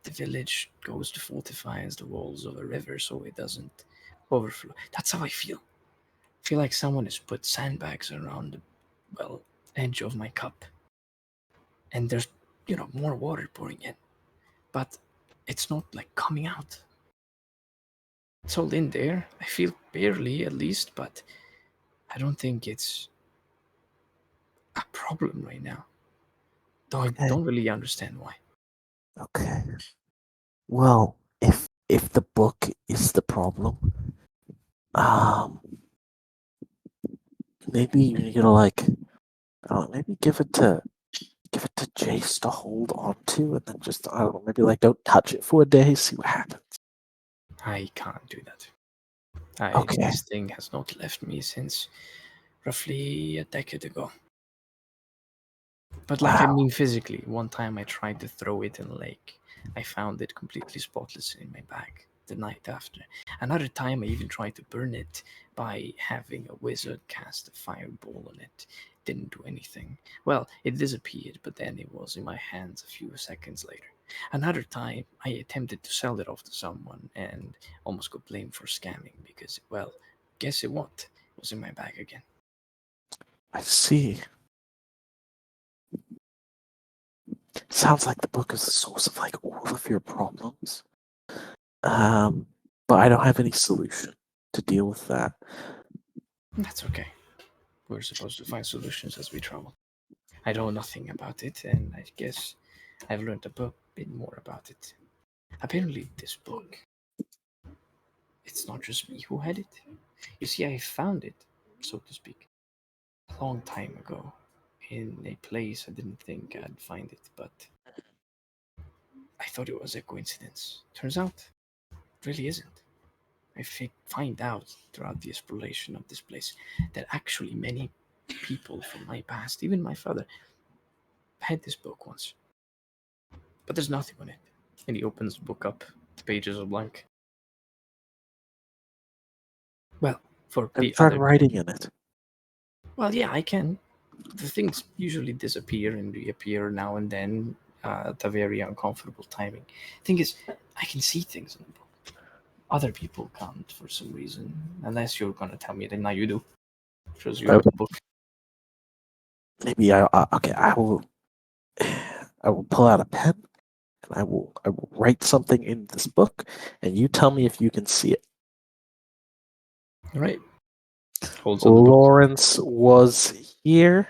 the village goes to fortify the walls of a river so it doesn't overflow. That's how I feel. I feel like someone has put sandbags around the, edge of my cup. And there's, more water pouring in. But it's not like coming out. It's all in there. I feel barely, at least, but I don't think it's a problem right now. Though I don't really understand why.
Okay. Well, if the book is the problem, maybe you need to like, maybe give it to Jace to hold on to, and then just I don't know, maybe like don't touch it for a day, see what happens.
I can't do that.
Okay.
This thing has not left me since roughly a decade ago. But like, I mean physically, one time I tried to throw it in a lake. I found it completely spotless in my bag the night after. Another time I even tried to burn it by having a wizard cast a fireball on it. Didn't do anything. Well, it disappeared, but then it was in my hands a few seconds later. Another time I attempted to sell it off to someone and almost got blamed for scamming because, well, guess what? It was in my bag again.
I see. Sounds like the book is the source of like all of your problems. But I don't have any solution to deal with that.
That's okay. We're supposed to find solutions as we travel. I know nothing about it, and I guess I've learned a bit more about it. Apparently, this book, it's not just me who had it. You see, I found it, so to speak, a long time ago in a place I didn't think I'd find it, but I thought it was a coincidence. Turns out, it really isn't. I find out throughout the exploration of this place that actually many people from my past, even my father, had this book once. But there's nothing on it. And he opens the book up. The pages are blank. Well, for
Have you
the
tried
other...
writing in it?
Well, yeah, I can. The things usually disappear and reappear now and then at a very uncomfortable timing. Thing is, I can see things in the book. Other people can't for some reason. Unless you're going to tell me that now you do. Because you have the book.
Maybe okay. I will pull out a pen I will write something in this book, and you tell me if you can see it.
All right. Holds on the book.
Lawrence was here.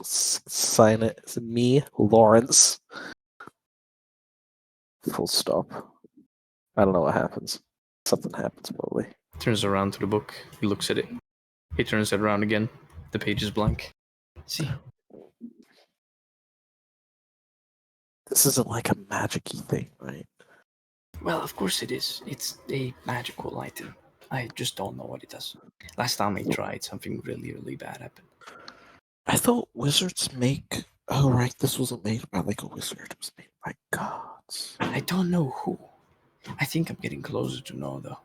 Sign it. It's me, Lawrence. Full stop. I don't know what happens. Something happens probably.
Turns around to the book. He looks at it. He turns it around again. The page is blank. See?
This isn't like a magic-y thing, right?
Well, of course it is. It's a magical item. I just don't know what it does. Last time I tried, something really, really bad happened.
I thought wizards make. Oh, right. This wasn't made by like a wizard. It was made by gods.
I don't know who. I think I'm getting closer to know, though.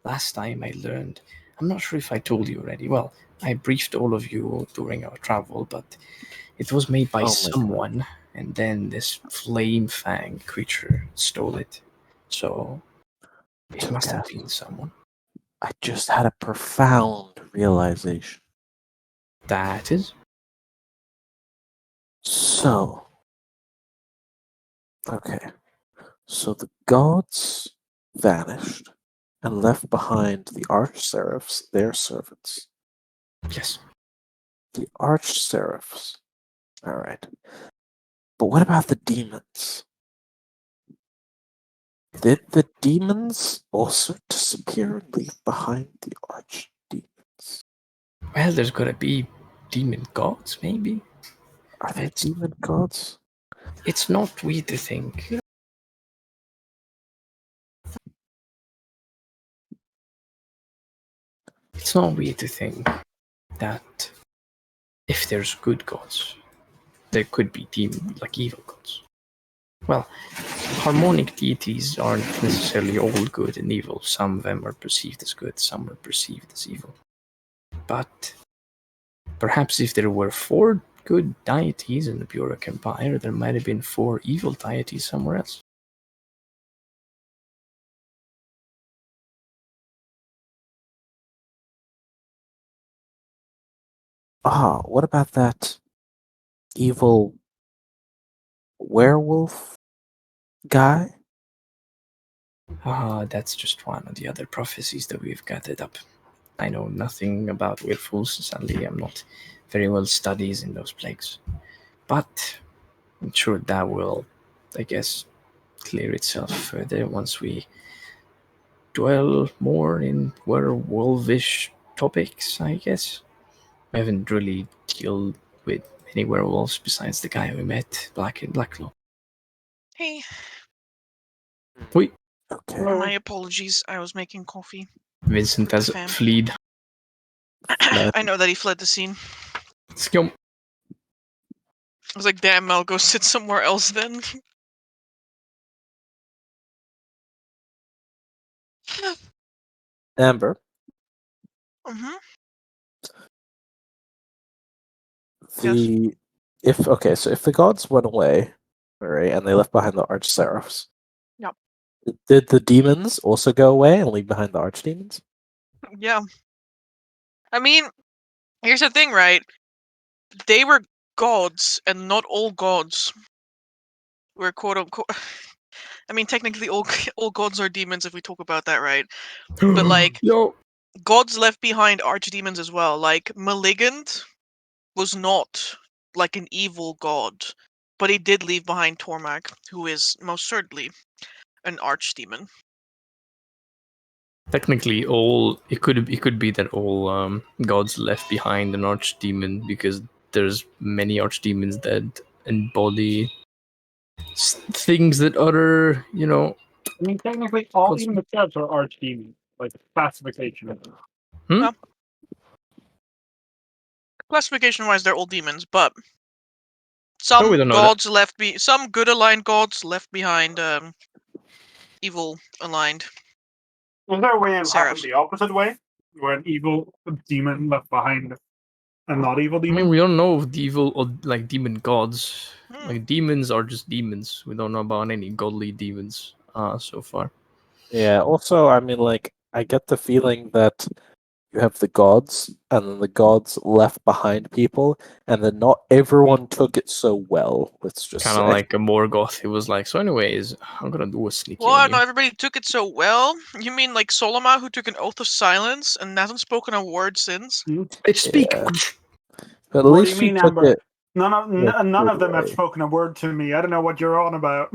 Last time I learned, I'm not sure if I told you already. Well, I briefed all of you during our travel, but it was made by someone, and then this flame fang creature stole it. So it must have been someone.
I just had a profound realization.
That is?
So. Okay. So the gods vanished and left behind the arch-seraphs, their servants.
Yes.
The arch-seraphs. Alright. But what about the demons? Did the demons also disappear and leave behind the archdemons?
Well, there's gotta be demon gods, maybe?
Are there demon gods?
It's not weird to think. It's not weird to think that if there's good gods, there could be evil gods. Well, harmonic deities aren't necessarily all good and evil. Some of them are perceived as good, some are perceived as evil. But perhaps if there were 4 good deities in the Burek Empire, there might have been 4 evil deities somewhere else.
What about that evil werewolf guy?
That's just one of the other prophecies that we've gathered up. I know nothing about werewolves, sadly I'm not very well studied in those plagues. But I'm sure that will, I guess, clear itself further once we dwell more in werewolfish topics, I guess. I haven't really dealt with any werewolves besides the guy we met, Black in Blackclaw.
Hey,
Wait,
Okay.
my apologies. I was making coffee.
Vincent has
Fam.
fled.
I know that he fled the scene.
Scum.
I was like, damn, I'll go sit somewhere else then.
Amber,
Mm-hmm.
if the gods went away, alright, and they left behind the arch-seraphs.
Yep.
Did the demons also go away and leave behind the archdemons?
Yeah. I mean, here's the thing, right? They were gods, and not all gods were quote unquote. I mean, technically, all gods are demons if we talk about that, right? But like, gods left behind archdemons as well. Like, Malignant was not like an evil god, but he did leave behind Tormag, who is most certainly an archdemon.
Technically, it could be that all gods left behind an archdemon because there's many archdemons that embody things that other,
I mean, technically, all even the scouts are archdemons, like classification.
Hmm?
Classification-wise, they're all demons, but some
we don't know
gods left some good aligned gods left behind evil aligned.
Is there a way it
Seraphs.
happened the opposite way, where an evil demon left behind a not evil
I
demon?
mean, we don't know of the evil or like demon gods.
Hmm.
Like demons are just demons. We don't know about any godly demons so far.
Yeah, also, I mean, like, I get the feeling that you have the gods, and then the gods left behind people, and then not everyone took it so well. Let's just
Kind
say.
of like a Morgoth. He was like, so anyways, I'm gonna do a sneaky
Well,
on
not
you.
everybody took it so well. You mean like Solomon, who took an oath of silence and hasn't spoken a word since?
Hey, speak.
Yeah. But at
What do
least
you mean,
took
Amber?
it.
None of them have
way.
spoken a word to me. I don't know what you're on about.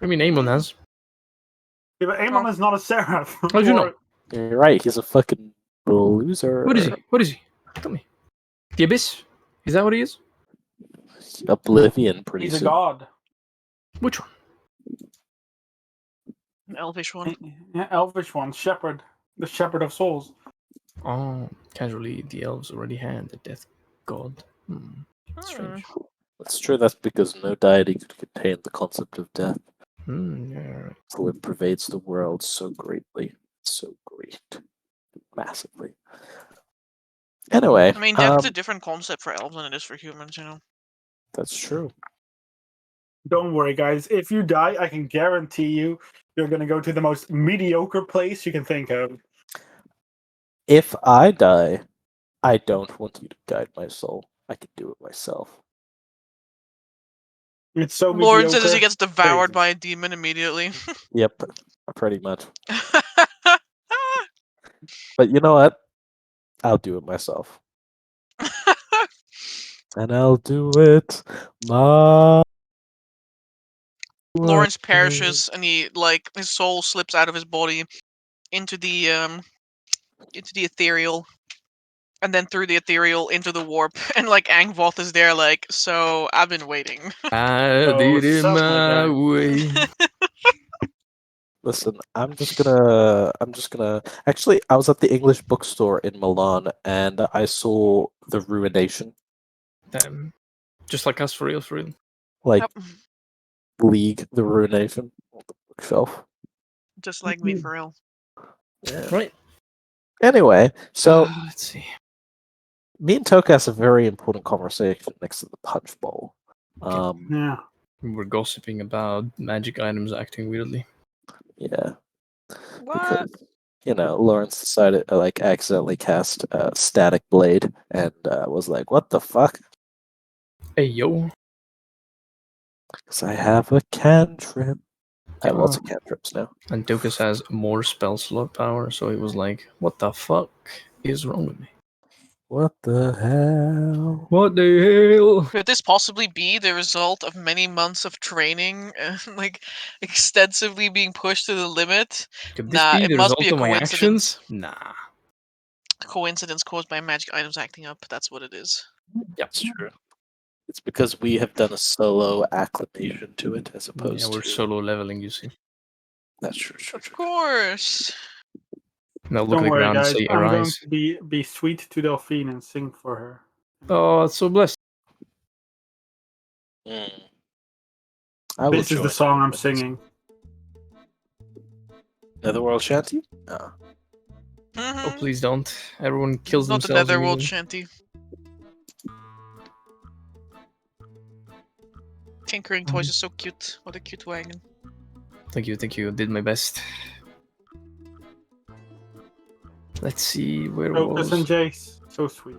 I mean, Aemon has.
Yeah, but Amon
Oh.
is not a seraph.
How'd you know?
You're right. He's a fucking loser.
What is he? What is he? Tell me. The Abyss? Is that what he is?
Oblivion, pretty
He's a
soon.
god.
Which one?
An elvish one.
Yeah, elvish one, shepherd, the shepherd of souls.
Oh, casually, the elves already had the death god. Strange.
That's true. That's because no deity could contain the concept of death.
Yeah, right.
So it pervades the world so greatly, so great, massively. Anyway,
I mean, death's a different concept for elves than it is for humans, you know.
that's true.
Don't worry, guys. If you die, I can guarantee you're going to go to the most mediocre place you can think of.
If I die, I don't want you to guide my soul. I can do it myself.
It's so
Lauren
mediocre.
says as he gets devoured
crazy.
by a demon immediately.
Yep, pretty much. But you know what? I'll do it myself. And I'll do it my
Lawrence
way.
perishes and he his soul slips out of his body into the ethereal, and then through the ethereal into the warp, and Angvoth is there so I've been waiting.
I did it
something
my
like
way.
Listen, I'm just gonna. Actually, I was at the English bookstore in Milan, and I saw the Ruination,
Damn. Just like us, for real, for real.
like
Yep.
League, the Ruination on the bookshelf.
Just like me, for real.
Yeah.
Right.
Anyway, so
let's see.
me and Toka has a very important conversation next to the punch bowl.
Yeah.
We're gossiping about magic items acting weirdly.
Yeah,
What?
because Lawrence decided to accidentally cast Static Blade and was like, "What the fuck?"
Hey, yo.
Because I have a cantrip. I have lots
Yeah.
of cantrips now.
And Tokus has more spell slot power, so he was like, what the fuck is wrong with me?
What the hell?
What the hell?
Could this possibly be the result of many months of training and extensively being pushed to the limit?
Could this
Nah,
be
it
the
must be
result
a
of my
coincidence.
actions? Nah.
Coincidence caused by magic items acting up. That's what it is.
That's true. It's because we have done a solo acclimation to it as opposed
Yeah, we're
to.
solo leveling, you see.
That's true.
Of course.
Now look
Don't
like
worry,
around and
guys.
say,
I'm going
arise.
to be sweet to Delphine and sing for her.
Oh, it's so blessed.
I will
This is
join
the song
you
I'm
in
singing.
Netherworld Shanty? No.
Oh, please don't. Everyone kills
Not the
themselves
Netherworld
immediately.
shanty. Tinkering Toys is so cute. What a cute wagon.
Thank you. Did my best. Let's see, where
Focus and
was...
Jace. So sweet.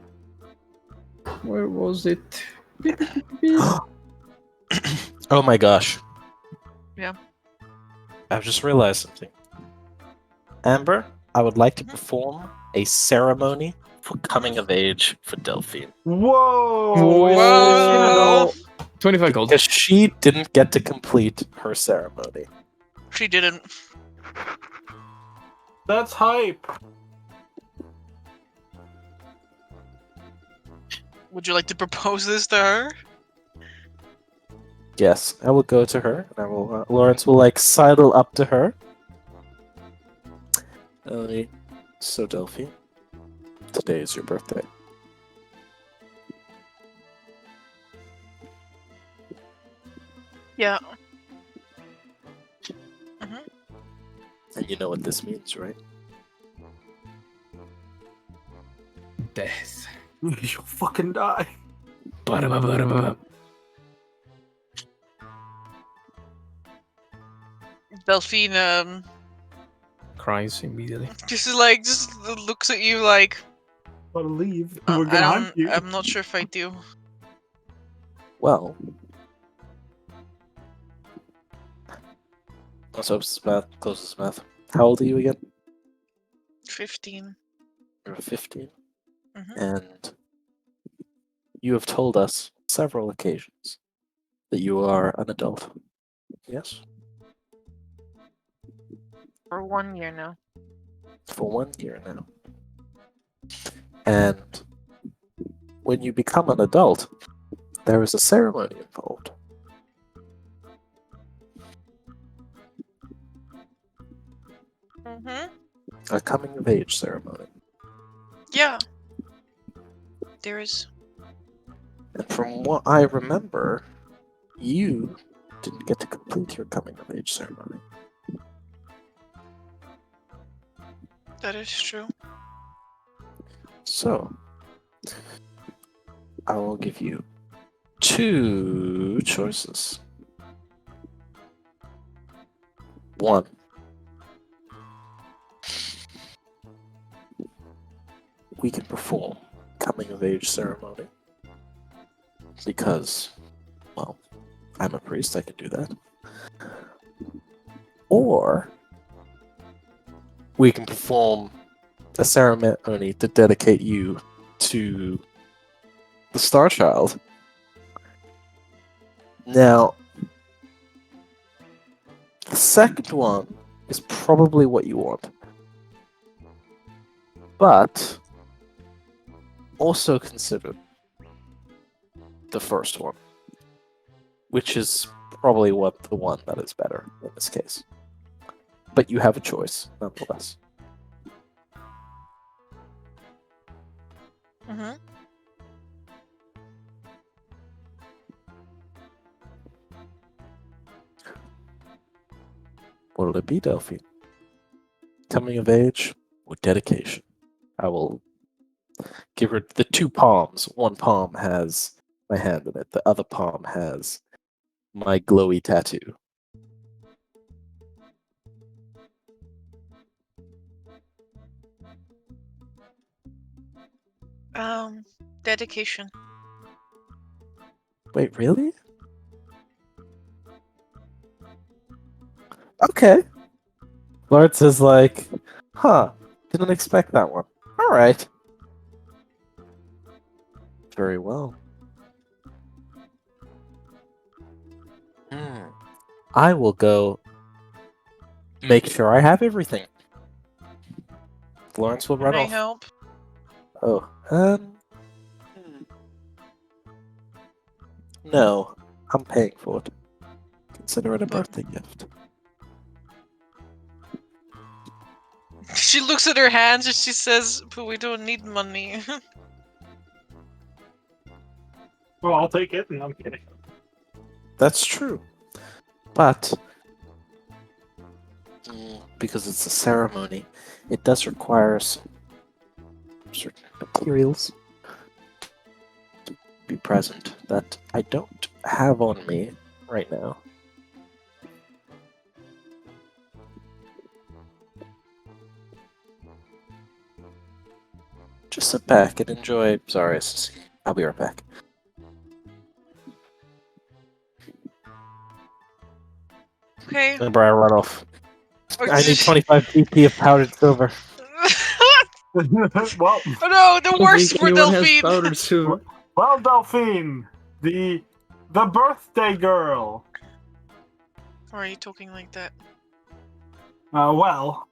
Where was it?
Oh my gosh.
Yeah.
I've just realized something. Amber, I would like to perform a ceremony for coming of age for Delphine.
Whoa!
Whoa!
25 gold.
Because she didn't get to complete her ceremony.
She didn't.
That's hype.
Would you like to propose this to her?
Yes, I will go to her, and I will. Lawrence will sidle up to her. So Delphine, today is your birthday.
Yeah.
And you know what this means, right?
Death.
You'll fucking die.
Ba-da-ba-ba-da-ba.
Delphine,
Cries immediately.
just looks at you
Want to leave? We're
I
gonna hunt you.
I'm not sure if I do.
Well, let's open his mouth, close his mouth. How old are you again?
15.
You're 15.
Mhm.
And you have told us several occasions that you are an adult. Yes?
For 1 year now.
For 1 year now. And when you become an adult, there is a ceremony involved.
Mhm.
A coming of age ceremony.
Yeah. There is.
And from what I remember, you didn't get to complete your coming of age ceremony.
That is true.
So, I will give you 2 choices. 1. We can perform coming of age ceremony. Because, well, I'm a priest, I can do that. Or we can perform a ceremony to dedicate you to the Star Child. Now, the second one is probably what you want. But also consider the first one, which is probably the one that is better in this case. But you have a choice, nonetheless.
Mhm.
What'll it be, Delphine? Coming of age or dedication? I will give her the 2 palms. One palm has my hand in it. The other palm has my glowy tattoo.
Dedication.
Wait, really? Okay. Lawrence is like, huh, didn't expect that one. Alright. Very well. I will go make sure I have everything. Lawrence will run
Can I
off.
help?
Oh, no, I'm paying for it. Consider it a
But-
birthday gift.
She looks at her hands and she says, "But we don't need money."
Well, I'll take it. No, I'm kidding.
That's true. But, because it's a ceremony, it does require some certain materials to be present that I don't have on me right now. Just sit back and enjoy Zarius. I'll be right back.
Okay.
Remember, I run off. I need 25 PP of powdered silver.
Well,
Oh no, the
I don't
worst
think
for
anyone has
Delphine.
powdered silver.
well, Delphine, the birthday girl.
Why are you talking like that?
Well,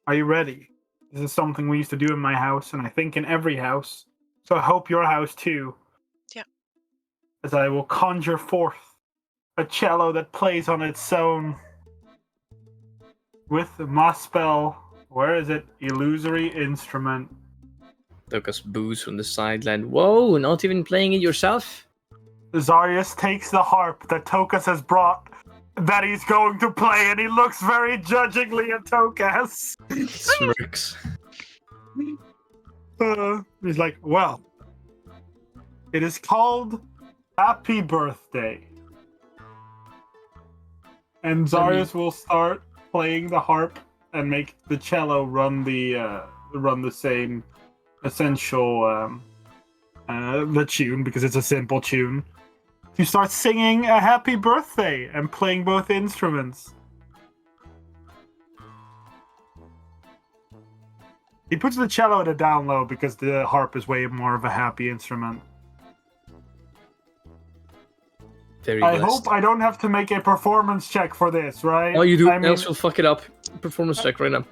are you ready? This is something we used to do in my house, and I think in every house. So I hope your house too.
Yeah.
As I will conjure forth a cello that plays on its own with my spell. Where is it? Illusory instrument.
Lucas boos from the sideline. Whoa, not even playing it yourself?
Zarius takes the harp that Tokas has brought that he's going to play, and he looks very judgingly at Tokas.
Smirks.
He's like, well, it is called Happy Birthday. And Zarius will start playing the harp and make the cello run the same essential the tune, because it's a simple tune. You start singing a happy birthday and playing both instruments. He puts the cello at a down low because the harp is way more of a happy instrument.
Very
I
blessed.
hope I don't have to make a performance check for this, right?
Oh, you do.
I mean,
Else you'll fuck it up. Performance check right now.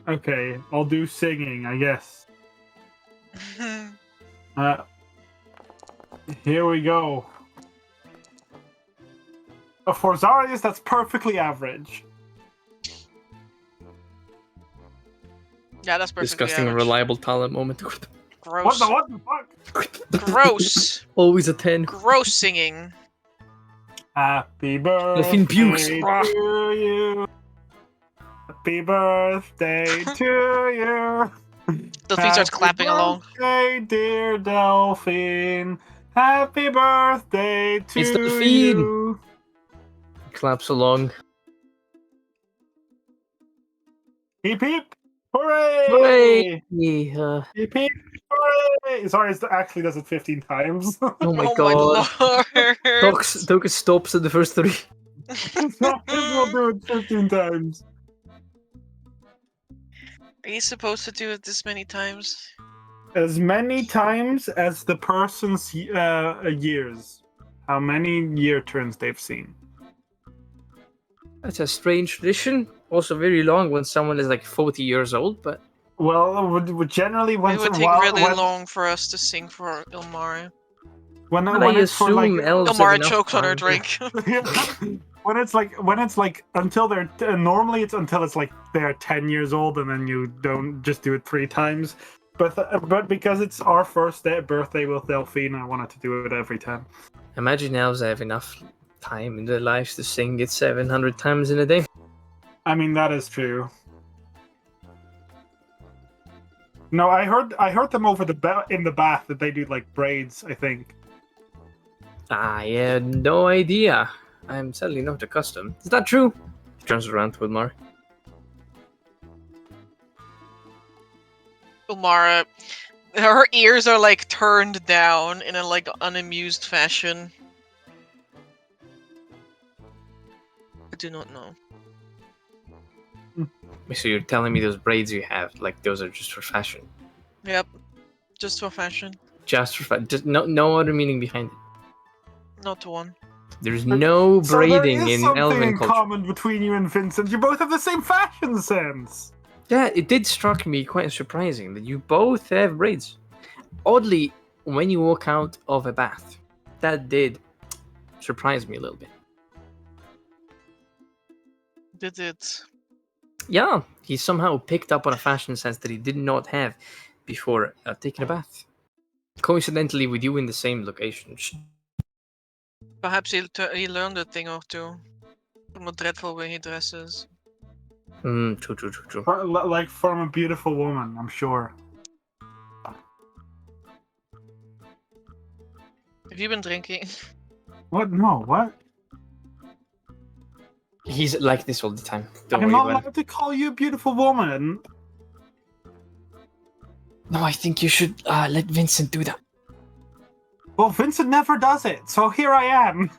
okay, I'll do singing, I guess. Here we go. For Zarius, that's perfectly average.
Yeah, that's perfectly
Disgusting and
average.
reliable talent moment.
Gross.
What the fuck?
Gross.
Always a 10.
Gross singing.
Happy birthday
Delphine pukes.
to you. Happy birthday to you.
Delphine starts clapping along.
Happy birthday, dear Delphine. Happy birthday to
It's Delphine.
you.
Claps along.
Hip hip. Hooray!
Hooray!
Hip hip. Hooray! Sorry, it actually does it 15 times.
Oh my
Oh
god.
my lord.
Doka stops at the first 3.
We'll do it 15 times.
Are you supposed to do it this many times?
As many times as the person's years. How many year turns they've seen.
That's a strange tradition. Also very long when someone is like 40 years old, but...
Well, would generally when
It would take really long for us to sing for Ilmari.
When
I
it's for like
assume elves have
Ilmari
enough
chokes on her
time.
drink.
when it's like until they're normally it's until it's like they're 10 years old, and then you don't just do it 3 times. But because it's our first birthday with Delphine, I wanted to do it every time.
Imagine elves have enough time in their lives to sing it 700 times in a day.
I mean, that is true. No, I heard them over in the bath that they do like braids, I think.
I had no idea. I'm sadly not accustomed. Is that true? He turns around to Ilmari.
Ilmara, her ears are like turned down in a like unamused fashion. I do not know.
So you're telling me those braids you have, like those are just for fashion?
Yep, just for fashion.
Just for fashion? Just no other meaning behind it?
Not one.
There's no
So there
braiding
is
in
something
elven
in
culture.
common between you and Vincent. You both have the same fashion sense.
Yeah, it did struck me quite surprising that you both have braids. Oddly, when you walk out of a bath, that did surprise me a little bit.
Did it?
Yeah, he somehow picked up on a fashion sense that he did not have before taking a bath. Coincidentally, with you in the same location.
Perhaps he learned a thing or two from the dreadful way he dresses.
True.
Like from a beautiful woman, I'm sure.
Have you been drinking?
What? No, what?
He's like this all the time. Don't
I'm
worry
not
about it.
allowed to call you a beautiful woman.
No, I think you should let Vincent do that.
Well, Vincent never does it, so here I am.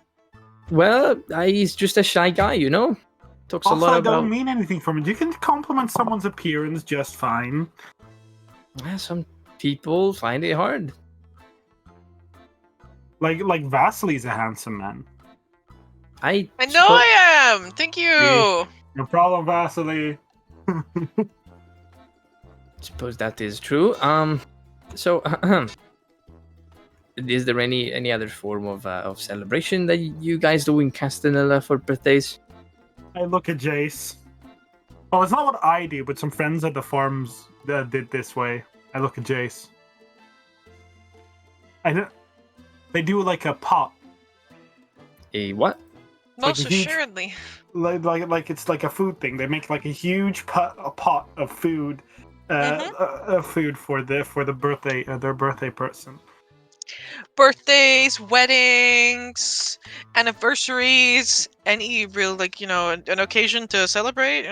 Well, he's just a shy guy, you know? Talks
Also,
a lot
I
about...
don't mean anything from it. You can compliment someone's appearance just fine.
Yeah, some people find it hard.
Like Vasily's a handsome man.
I
know I am! Thank you!
No problem, Vasily.
suppose that is true. So, is there any other form of celebration that you guys do in Castanella for birthdays?
I look at Jace. Well, it's not what I do, but some friends at the farms did this way. I look at Jace. They do like a pot.
A what?
Most
like a huge-
assuredly.
Like it's like a food thing. They make like a huge pot of food, food for the birthday their birthday person.
Birthdays, weddings, anniversaries, any real, like, an occasion to celebrate,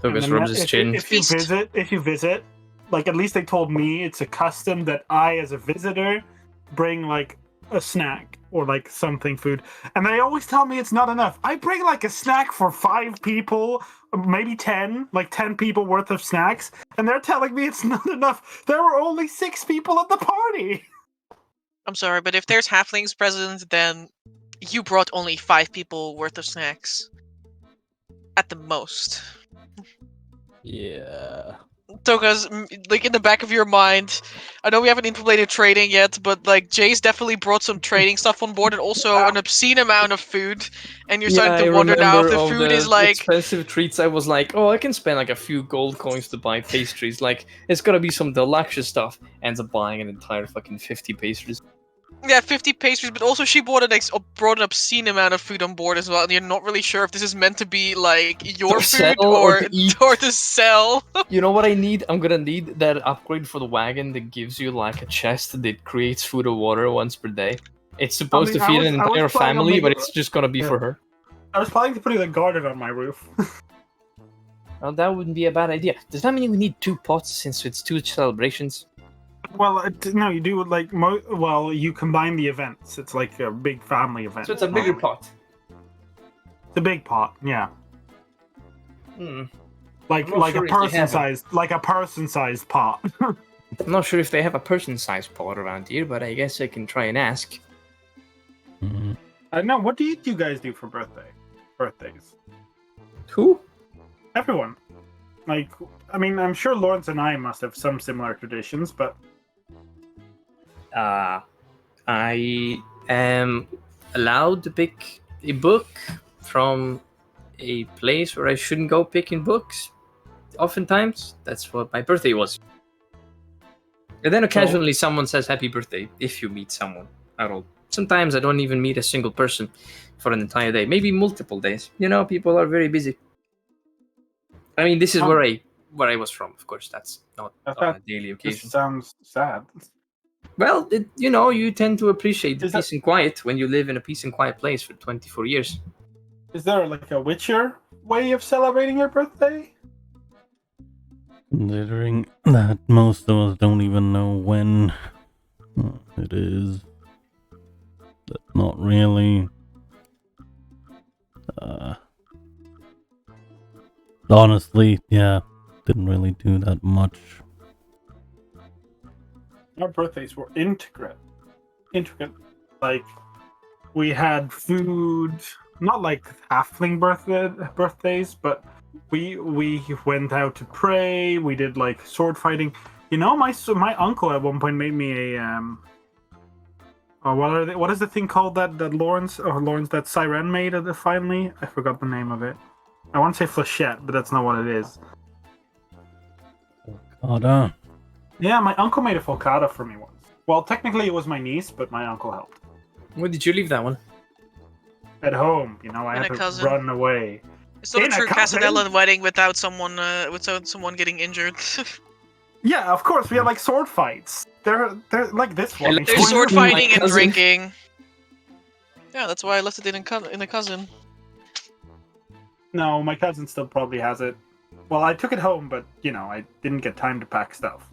Lucas
And
rubs his chin.
if you visit, like at least they told me it's a custom that I, as a visitor, bring like a snack or like something food, and they always tell me it's not enough. I bring like a snack for 5 people, maybe 10, like 10 people worth of snacks, and they're telling me it's not enough. There were only 6 people at the party.
I'm sorry, but if there's halflings present, then you brought only 5 people worth of snacks. At the most.
Yeah.
Toka's, like, in the back of your mind, I know we haven't implemented trading yet, but, like, Jay's definitely brought some trading stuff on board and also an obscene amount of food, and you're starting to wonder now if the food is, like...
expensive treats. I was like, oh, I can spend like a few gold coins to buy pastries. Like, it's gotta be some deluxe stuff. Ends up buying an entire fucking 50 pastries.
Yeah, 50 pastries, but also she brought an obscene amount of food on board as well, and you're not really sure if this is meant to be, like, your
To
food
sell or to eat.
or to sell.
You know what I need? I'm gonna need that upgrade for the wagon that gives you like a chest that creates food or water once per day. It's supposed to feed an entire family, but it's just gonna be for her.
I was planning to put a garden on my roof.
Well, that wouldn't be a bad idea. Does that mean we need 2 pots since it's 2 celebrations?
Well, no, you do like you combine the events. It's like a big family event.
So it's a bigger pot.
It's a big pot, yeah.
Hmm.
Like a person-sized pot.
I'm not sure if they have a person-sized pot around here, but I guess I can try and ask.
I know. What do you guys do for birthdays?
Who?
Everyone. Like, I mean, I'm sure Lawrence and I must have some similar traditions, but
I am allowed to pick a book from a place where I shouldn't go picking books. Oftentimes, that's what my birthday was. And then occasionally someone says happy birthday if you meet someone at all. Sometimes I don't even meet a single person for an entire day, maybe multiple days. You know, people are very busy. I mean, this is where I was from, of course. That's not on a daily occasion.
This sounds sad.
Well, you tend to appreciate the peace and quiet when you live in a peace and quiet place for 24 years.
Is there like a Witcher way of celebrating your birthday?
Considering that most of us don't even know when it is. That's not really. Honestly, yeah, didn't really do that much.
Our birthdays were intricate. Like, we had food, not like halfling birthdays, but we went out to pray. We did like sword fighting. You know, my uncle at one point made me a what is the thing called that Lawrence that Siren made finally? I forgot the name of it. I want to say flechette, but that's not what it is.
Folcata.
Yeah, my uncle made a folcata for me once. Well, technically it was my niece, but my uncle helped.
Where did you leave that one?
At home, I had to run away.
It's not a true Casadella wedding without someone getting injured.
Yeah, of course, we had like sword fights. They're like this one.
There's sword fighting and drinking. Yeah, that's why I left it in a cousin.
No, my cousin still probably has it. Well, I took it home, but I didn't get time to pack stuff.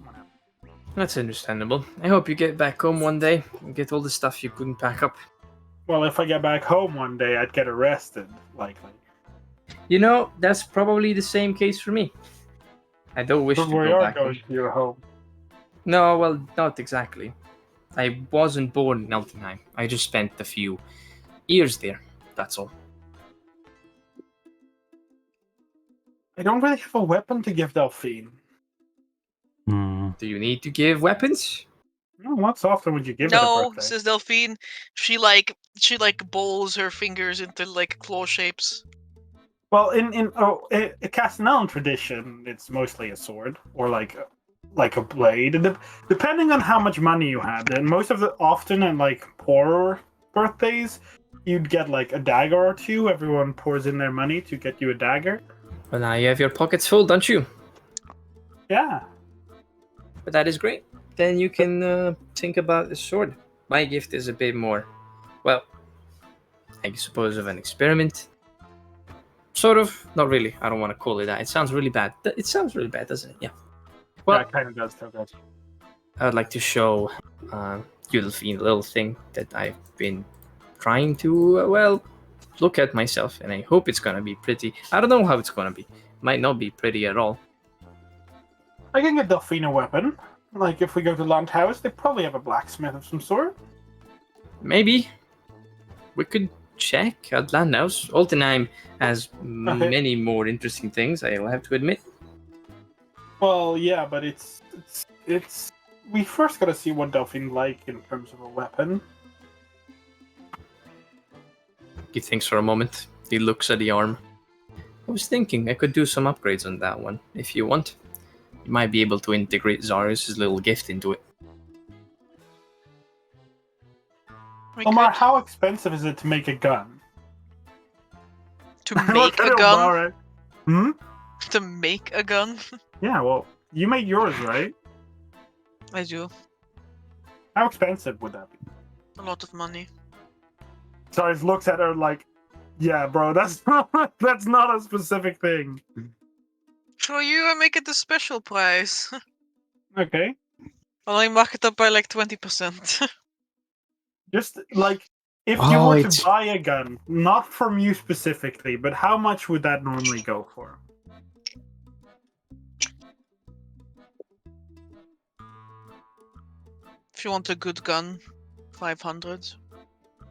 That's understandable. I hope you get back home one day and get all the stuff you couldn't pack up.
Well, if I get back home one day, I'd get arrested, likely.
That's probably the same case for me. I don't wish to go back home.
To your home.
No, well, not exactly. I wasn't born in Eltenheim. I just spent a few years there. That's all.
I don't really have a weapon to give Delphine.
Do you need to give weapons?
No, what often would you give it a
No,
birthday?
says Delphine. She bowls her fingers into like claw shapes.
Well, in Castanelan tradition, it's mostly a sword or like a blade. Depending on how much money you had, and often in like poorer birthdays, you'd get like a dagger or two. Everyone pours in their money to get you a dagger.
Well, now you have your pockets full, don't you?
Yeah.
But that is great. Then you can think about the sword. My gift is a bit more, well, I suppose of an experiment. Sort of. Not really. I don't want to call it that. It sounds really bad. It sounds really bad, doesn't it? Yeah. Well,
Yeah, it kind of does, guys.
I'd like to show you the little thing that I've been trying to, look at myself, and I hope it's gonna be pretty. I don't know how it's gonna be. Might not be pretty at all.
I can get Delphine a weapon. Like, if we go to Land House, they probably have a blacksmith of some sort.
Maybe. We could check at Landhouse. Altenheim has many more interesting things, I'll have to admit.
Well, yeah, but it's... We first gotta see what Delphine like in terms of a weapon.
He thinks for a moment. He looks at the arm. I was thinking I could do some upgrades on that one, if you want. You might be able to integrate Zarius' little gift into it.
Omar, how expensive is it to make a gun?
To make a gun?
Right? Hmm?
To make a gun?
Yeah, well, you made yours, right?
I do.
How expensive would that be?
A lot of money.
So he looks at her like, yeah, bro, that's not a specific thing.
For you, I make it a special price.
Okay.
I'll only mark it up by like 20%.
Just like, if you were to buy a gun, not from you specifically, but how much would that normally go for?
If you want a good gun, 500.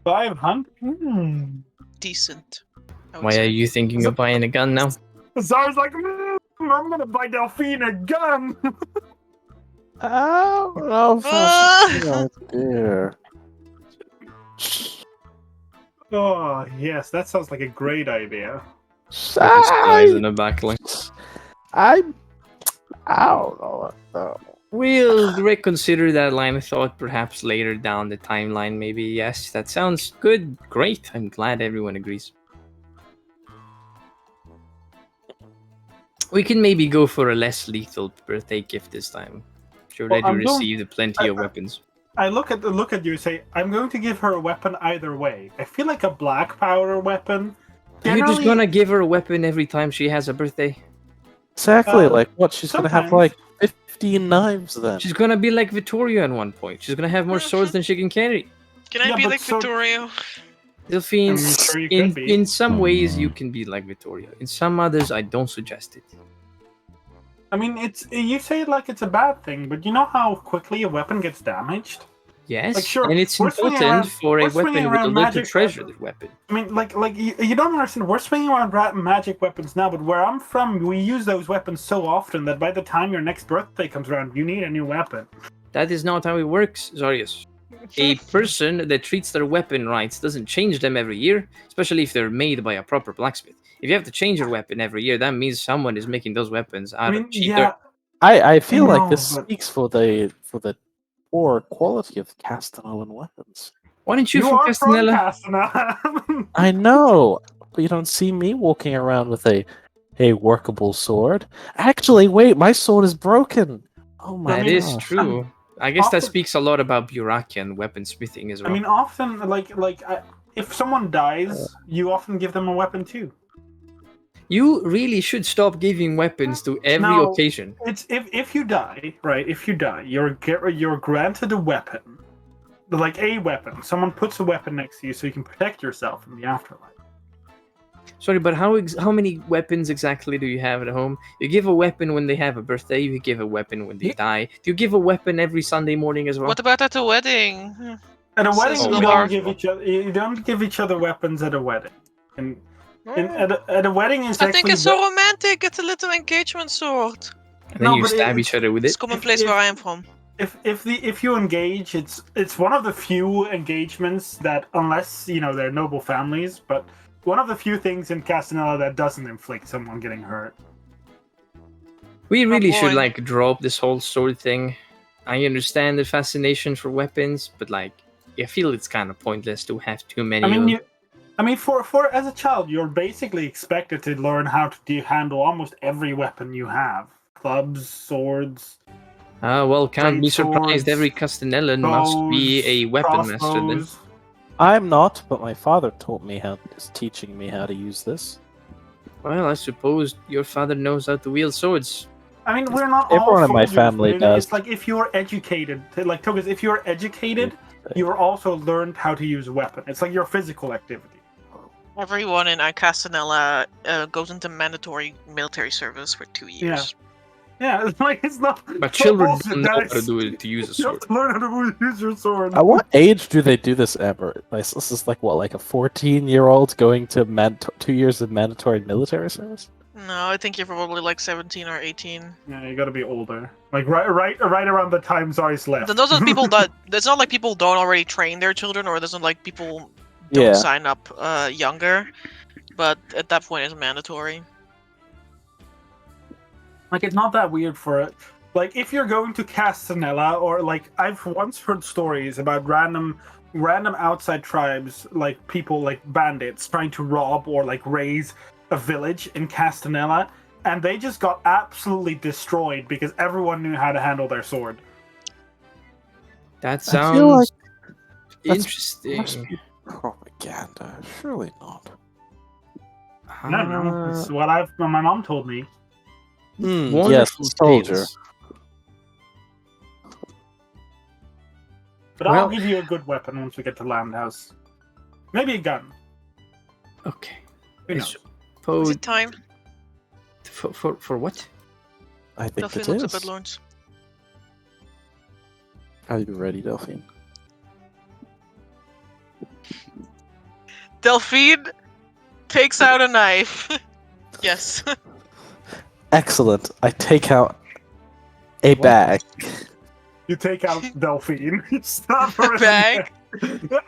500?
Decent.
Why are you thinking of buying a gun now?
Zara's like, I'm gonna buy Delphine a gun!
I don't know if that's a good idea.
Oh, yes, that sounds like a great idea.
Guys in the backline.
I don't know.
We'll reconsider that line of thought perhaps later down the timeline, maybe. Yes, that sounds good. Great. I'm glad everyone agrees. We can maybe go for a less lethal birthday gift this time. She already received plenty of weapons.
I look at you and say, I'm going to give her a weapon either way. I feel like a black powder weapon.
You're just gonna give her a weapon every time she has a birthday?
Exactly, like what? She's
sometimes.
gonna have like 15 knives then.
She's gonna be like Vittorio at one point. She's gonna have more swords than she can carry.
Can I be like Vittorio?
Delphine,
sure you could be.
in some ways you can be like Vittorio. In some others, I don't suggest it.
I mean, you say it like it's a bad thing, but you know how quickly a weapon gets damaged?
Yes,
like, sure,
and it's important for a weapon with a little treasure. That weapon.
I mean, like you don't understand. We're swinging around magic weapons now, but where I'm from, we use those weapons so often that by the time your next birthday comes around, you need a new weapon.
That is not how it works, Zarius. A person that treats their weapon right doesn't change them every year, especially if they're made by a proper blacksmith. If you have to change your weapon every year, that means someone is making those weapons out of cheap dirt.
I feel like this speaks for the poor quality of Castanelan weapons.
Why don't you from Castanella?
I know, but you don't see me walking around with a workable sword. Actually, wait, my sword is broken. Oh my!
That is true. I guess that speaks a lot about Burakian weaponsmithing as well.
I mean, often, if someone dies, you often give them a weapon too.
You really should stop giving weapons to every occasion.
It's if you die, right? If you die, you're granted a weapon, like a weapon. Someone puts a weapon next to you so you can protect yourself in the afterlife.
Sorry, but how many weapons exactly do you have at home? You give a weapon when they have a birthday. You give a weapon when they die. Do you give a weapon every Sunday morning as well?
What about at a wedding?
At a wedding, you don't give each other weapons at a wedding. And at a wedding is
I think it's so romantic. It's a little engagement sword.
And then you stab each other with it.
It's a common place where I am from.
If you engage, it's one of the few engagements that, unless they're noble families, but one of the few things in Castanella that doesn't inflict someone getting hurt.
We really should drop this whole sword thing. I understand the fascination for weapons, but I feel it's kind of pointless to have too many.
I mean, for as a child, you're basically expected to learn how to handle almost every weapon you have: clubs, swords.
Can't be surprised.
Swords,
every Castanellan must be a weapon master then.
I'm not, but my father taught me is teaching me how to use this.
Well, I suppose your father knows how to wield swords.
I mean, we're not all
Everyone in my
soldiers,
family
but
does.
it's like if you're educated, like Togus, if you're educated, you're also learned how to use a weapon. It's like your physical activity.
Everyone in Castanella goes into mandatory military service for 2 years.
Yeah, it's like it's not.
But children
bullshit,
don't know how
guys.
to use a
You have
sword.
to learn how to use your sword.
At what age do they do this ever? Like, this is like what, like a 14-year-old going to 2 years of mandatory military service?
No, I think you're probably like 17 or 18.
Yeah, you gotta be older. Like right around the time Zari's left.
Then those are people that it's not like people don't already train their children, or it isn't like people don't
Yeah.
sign up younger. But at that point, it's mandatory.
Like, it's not that weird for it. Like, if you're going to Castanella, or like, I've once heard stories about random outside tribes, like people like bandits trying to rob or like raise a village in Castanella, and they just got absolutely destroyed because everyone knew how to handle their sword.
That
I feel like
sounds
that's-
interesting.
Must be propaganda. Surely not.
No, it's what my mom told me.
Yes,
Wonderful
soldier.
tales.
But I'll
Well-
give you a good weapon once we get to Landhouse. Maybe a gun.
Okay.
Who
I
knows?
Is
suppose
it time?
for what?
I think
Delphine
it
looks
is.
up at Lawrence.
Are you ready, Delphine?
Delphine takes out a knife. Yes.
Excellent. I take out a
What?
bag.
You take out Delphine. Stop her in the
Bag?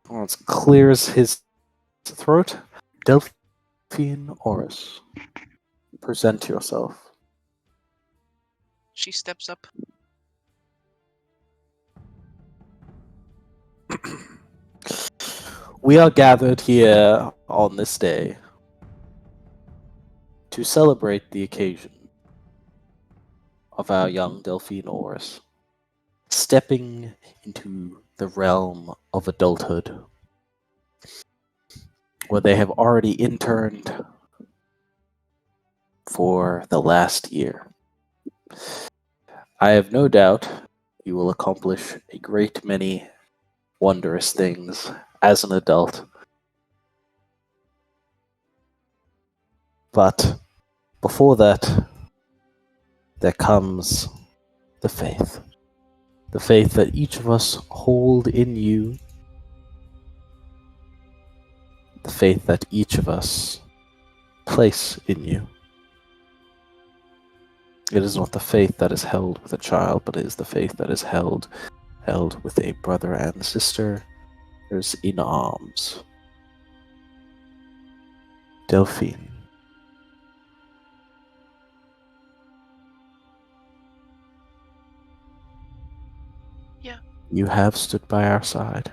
Lawrence clears his throat. Delphine Oris, present yourself.
She steps up.
We are gathered here on this day to celebrate the occasion of our young Delphine Oris stepping into the realm of adulthood, where they have already interned for the last year. I have no doubt you will accomplish a great many wondrous things as an adult. But before that, there comes the faith. The faith that each of us hold in you. The faith that each of us place in you. It is not the faith that is held with a child, but it is the faith that is held with a brother and sister in arms. Delphine.
Yeah.
You have stood by our side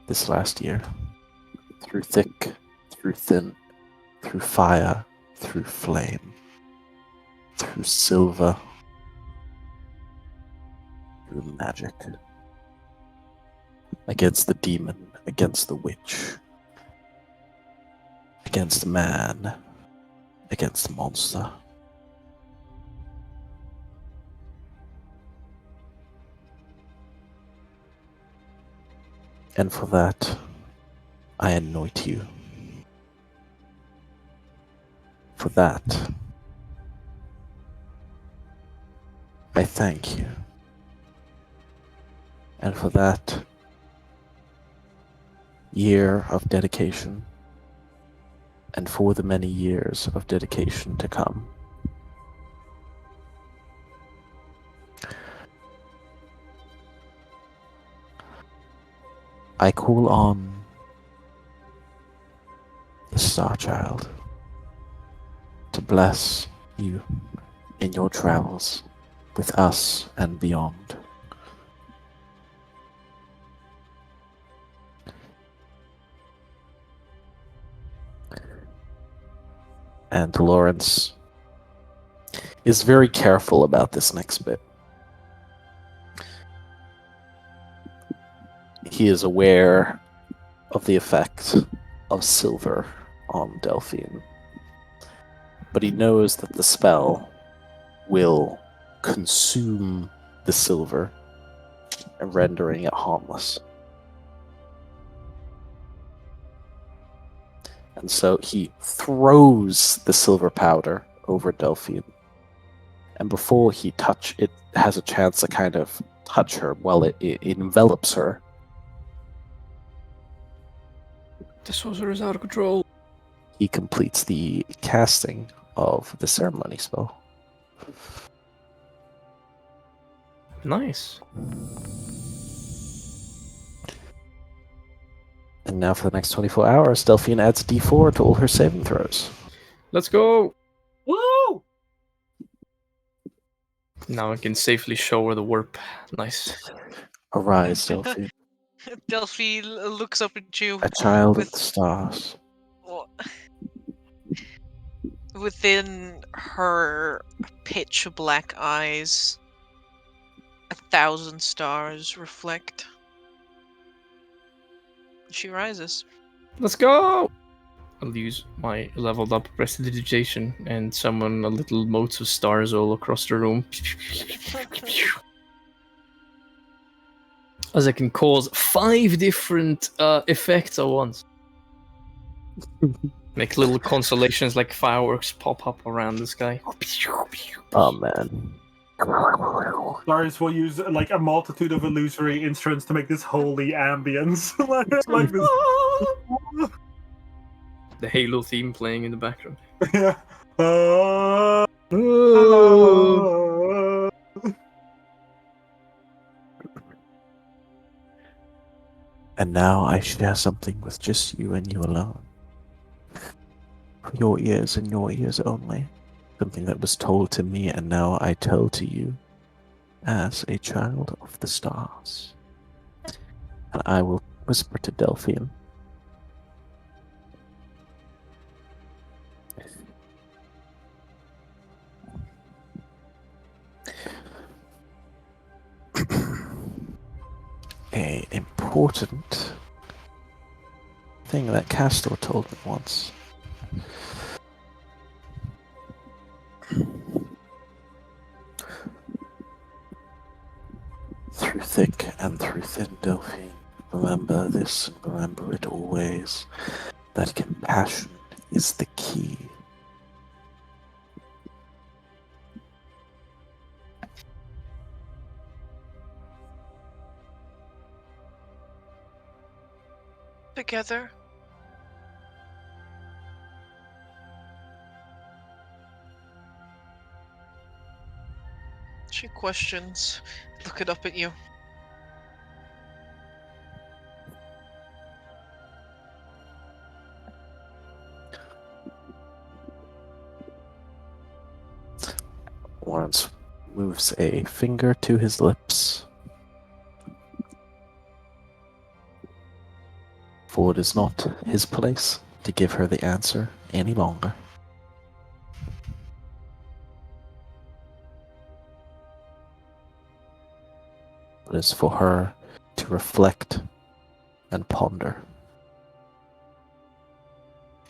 this last year. Through thick, through thin, through fire, through flame, through silver, through magic. Against the demon, against the witch, against the man, against the monster. And for that, I anoint you. For that, I thank you. And for that year of dedication, and for the many years of dedication to come. I call on the Star Child to bless you in your travels with us and beyond. And Lawrence is very careful about this next bit. he is aware of the effect of silver on Delphine. But he knows that the spell will consume the silver, rendering it harmless. And so he throws the silver powder over Delphine. And before he has a chance to kind of touch her, it envelops her.
The sorcerer is out of control.
He completes the casting of the ceremony spell.
Nice.
And now for the next 24 hours, Delphine adds D4 to all her saving throws.
Let's go!
Woo!
Now I can safely show her the warp. Nice.
Arise, Delphine,
Delphi looks up at you
a child of
with
the stars.
within her pitch black eyes. 1,000 stars reflect. She rises.
Let's go! I'll use my leveled up prestidigitation and summon a little motes of stars all across the room. As I can cause 5 different effects at once. Make little constellations like fireworks pop up around the sky.
Oh man.
Darius will use like a multitude of illusory instruments to make this holy ambience. like this.
The Halo theme playing in the background.
Yeah.
And now I share something with just you and you alone. For your ears and your ears only. Something that was told to me and now I tell to you as a child of the stars. And I will whisper to Delphine. A important thing that Castor told me once. Through thick and through thin, Delphine, remember this and remember it always, that compassion is the key.
Together. She questions, looking up at you.
Lawrence moves a finger to his lips. For it is not his place to give her the answer any longer. It is for her to reflect and ponder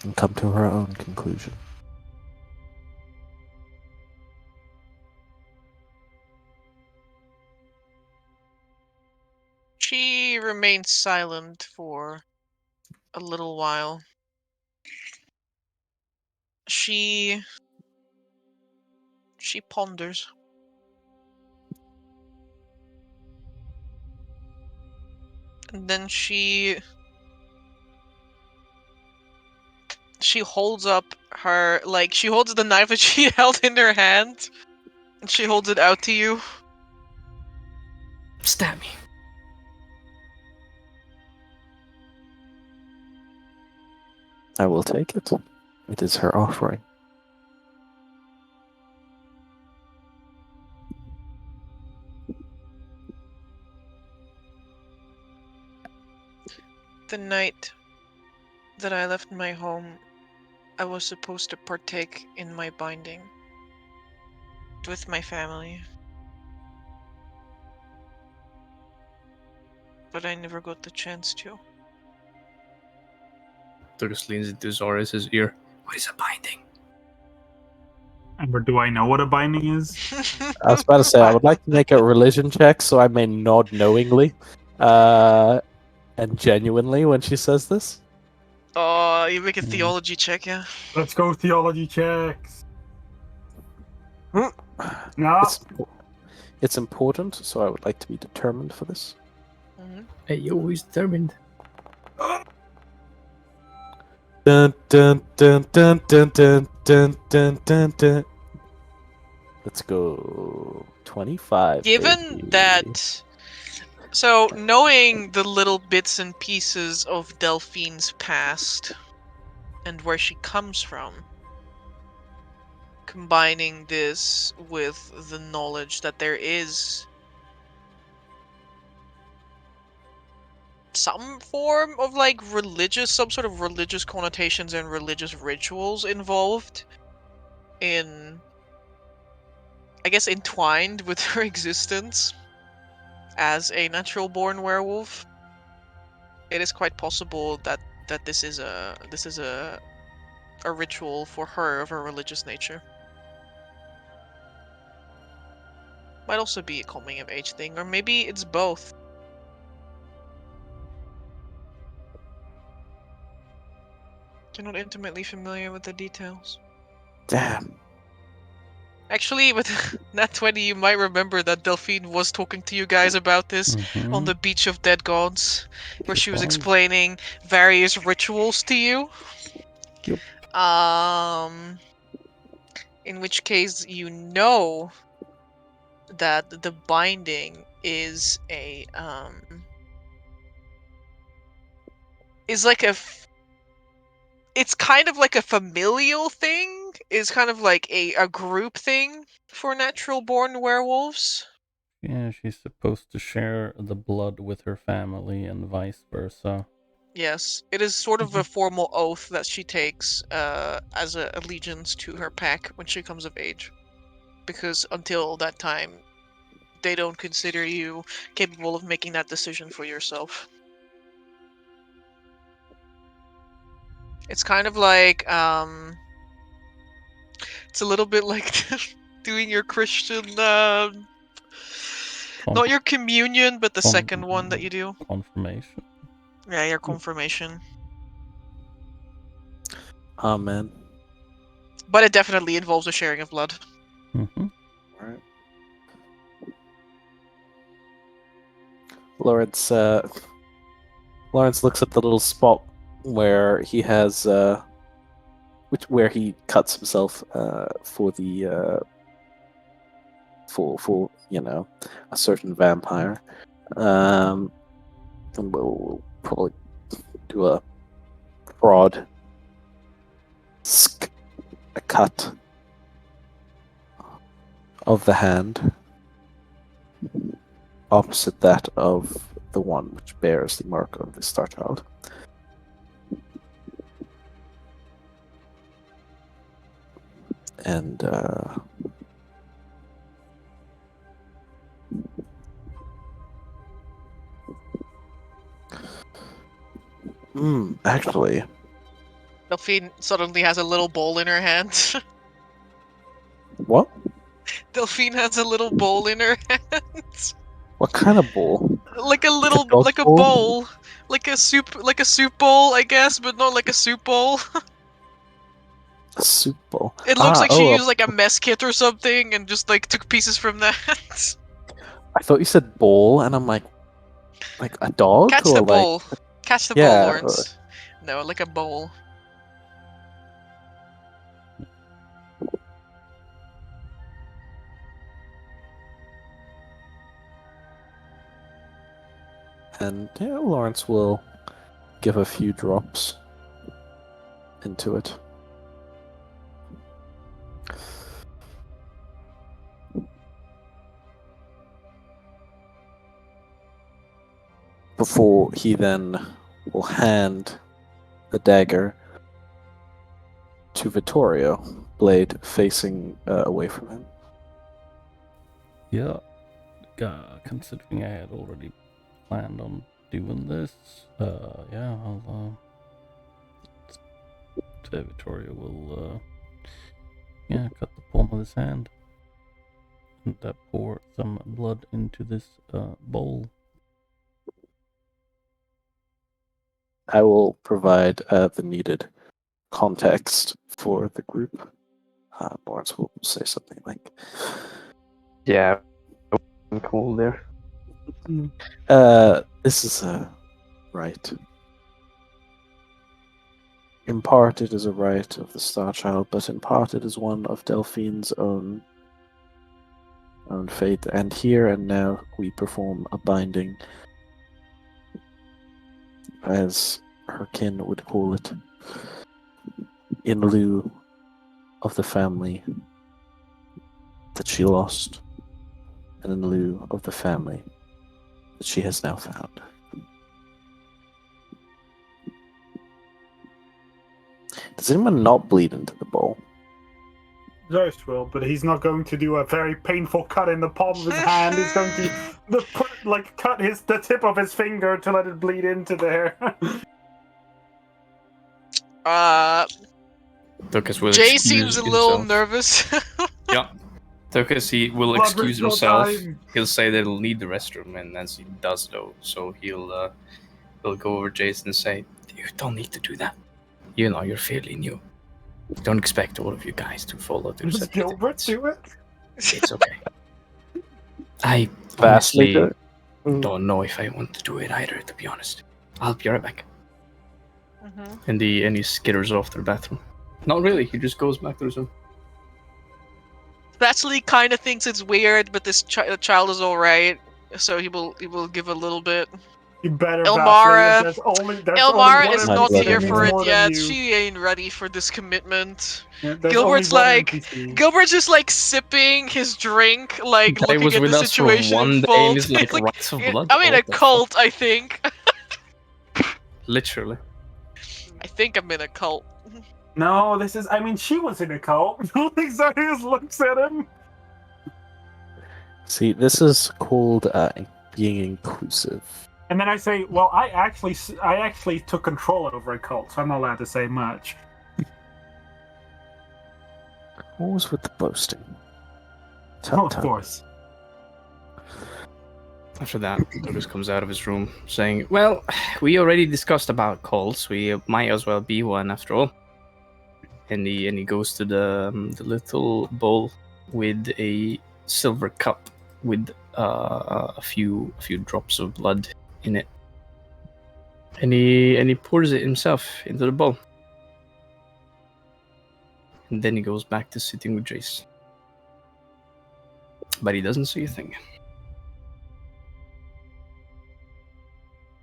and come to her own conclusion.
She remains silent for a little while. She ponders. And then she holds up her, like, she holds the knife that she held in her hand, and she holds it out to you.
Stab me.
I will take it. It is her offering.
The night that I left my home, I was supposed to partake in my binding with my family. but I never got the chance to.
Turgus leans into Zoris's ear. What is a binding?
Amber, do I know what a binding is?
I was about to say, I would like to make a religion check so I may nod knowingly and genuinely when she says this.
Oh, you make a theology check, yeah?
Let's go theology checks.
Hmm.
No.
It's important, so I would like to be determined for this.
Mm-hmm.
Hey, yo, he's determined.
Dun dun dun dun dun dun dun dun dun dun. Let's go 25.
Given
baby.
that, so knowing the little bits and pieces of Delphine's past and where she comes from, combining this with the knowledge that there is some form of like some sort of religious connotations and religious rituals involved in, I guess, entwined with her existence as a natural born werewolf, it is quite possible that this is a ritual for her of a religious nature. Might also be a coming of age thing, or maybe it's both. You're not intimately familiar with the details.
Damn.
Actually, with Nat 20, you might remember that Delphine was talking to you guys about this on the Beach of Dead Gods, where she was explaining various rituals to you.
Yep.
In which case, you know that the binding is a is like it's kind of like a familial thing, is kind of like a group thing for natural born werewolves.
Yeah, she's supposed to share the blood with her family and vice versa.
Yes, it is sort of a formal oath that she takes as an allegiance to her pack when she comes of age. Because until that time, they don't consider you capable of making that decision for yourself. It's kind of like, it's a little bit like doing your Christian, not your communion, but the second one that you do.
Confirmation.
Yeah, your confirmation.
Amen.
But it definitely involves a sharing of blood.
Mm-hmm.
Alright. Lawrence looks at the little spot where he has where he cuts himself for the for a certain vampire. And we'll probably do a broad a cut of the hand opposite that of the one which bears the mark of the Star Child. And actually,
Delphine suddenly has a little bowl in her hand.
what?
Delphine has a little bowl in her hand.
What kind of bowl?
Like a
Like a dog bowl?
bowl. Like a soup bowl, I guess, but not like a soup bowl.
A soup bowl.
It looks like she
oh,
used like a mess kit or something and just like took pieces from that.
I thought you said bowl, and I'm like a dog?
Catch
or
the
like,
bowl. Catch the bowl,
yeah,
Lawrence. No, like a bowl.
and yeah, Lawrence will give a few drops into it. Before he then will hand the dagger to Vittorio, blade facing away from him.
Yeah. Considering I had already planned on doing this, yeah, I'll Vittoria will cut the palm of his hand and pour some blood into this bowl.
I will provide the needed context for the group. Lawrence will say something like,
Yeah, I'm cool there.
this is a rite. In part it is a rite of the Star Child, but in part it is one of Delphine's own fate. And here and now we perform a binding, as her kin would call it, in lieu of the family that she lost, and in lieu of the family that she has now found. Does anyone not bleed into the bowl?
Joyce will, but he's not going to do a very painful cut in the palm of his hand. He's going to cut the tip of his finger to let it bleed into there.
Jay seems a little nervous.
Yeah. Tokus, he will
Blood
excuse
ritual
himself.
time.
He'll say that he'll need the restroom, and as he does though, so he'll go over Jason and say, "You don't need to do that. You know, you're fairly new. Don't expect all of you guys to follow the
Does
set.
Gilbert do it?
It's okay. I
Vastly
honestly
good.
don't know if I want to do it either, to be honest. I'll be right back."
Mhm.
And he skitters off to the bathroom. Not really. He just goes back to his room.
Vasily kind of thinks it's weird, but this child is all right, so he will give a little bit.
You better.
Elmara-
There's only
Elmara
one
is
I'm
not
NPC
blood
here
that
for
needs
it
more than
yet.
you.
She ain't ready for this commitment.
Yeah, there's
Gilbert's
only one
like,
NPC.
Gilbert's just like sipping his drink, like
Guy
looking
was
at
with
the
us for
situation
one
in
day
full.
and he's like,
It's like,
rights of blood?
I'm in a
What the fuck?
cult, I think.
Literally.
I think I'm in a cult.
No, this is. I mean, she was in a cult. Xarius looks at him.
See, this is called being inclusive.
And then I say, "Well, I actually took control over a cult, so I'm not allowed to say much."
What was with the boasting?
Oh, of course.
After that, Douglas comes out of his room saying, "Well, we already discussed about cults. We might as well be one after all." And he goes to the little bowl with a silver cup with a few drops of blood in it. And he pours it himself into the bowl. And then he goes back to sitting with Jace. But he doesn't say a thing.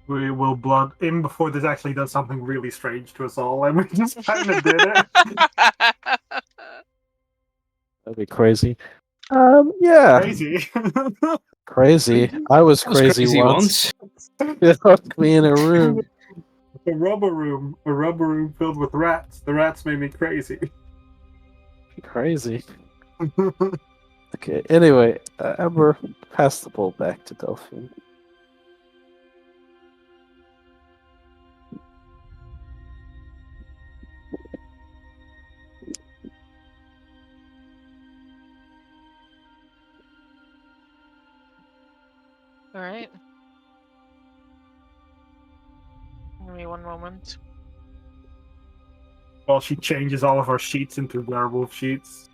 We will blood in before this actually does something really strange to us all, and we just kind of did it.
That'd be crazy. Yeah.
Crazy.
Crazy. I was
I was
crazy once. You locked me in a room.
A rubber room filled with rats. The rats made me crazy.
Crazy. Okay, anyway, Amber, pass the ball back to Delphine.
All right. Give me one moment.
Well, she changes all of our sheets into werewolf sheets.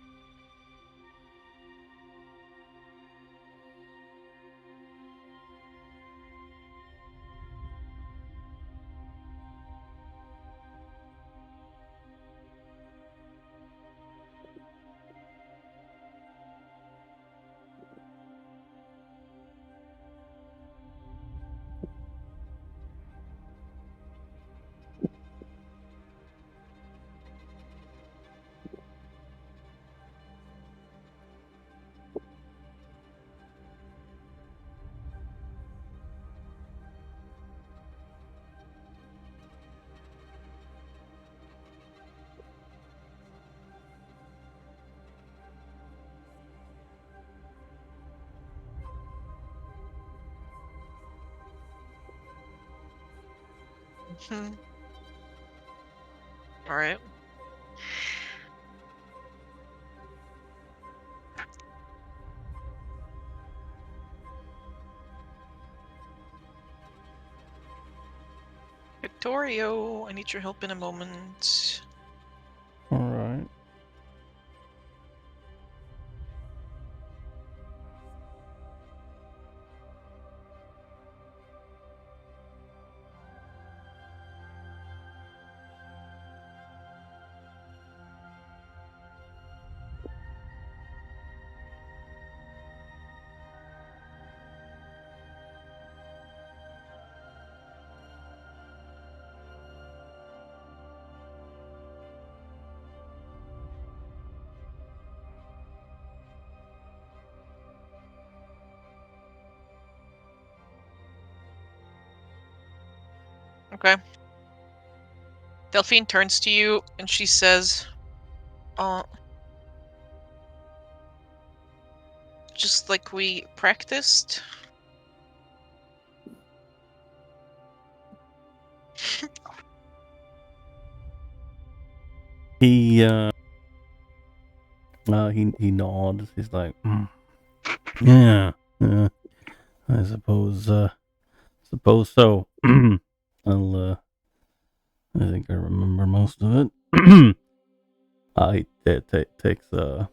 All right. Victorio, I need your help in a moment.
Alright.
Okay. Delphine turns to you and she says, just like we practiced.
He nods. He's like, yeah, I suppose so. I'll I think I remember most of it. He takes a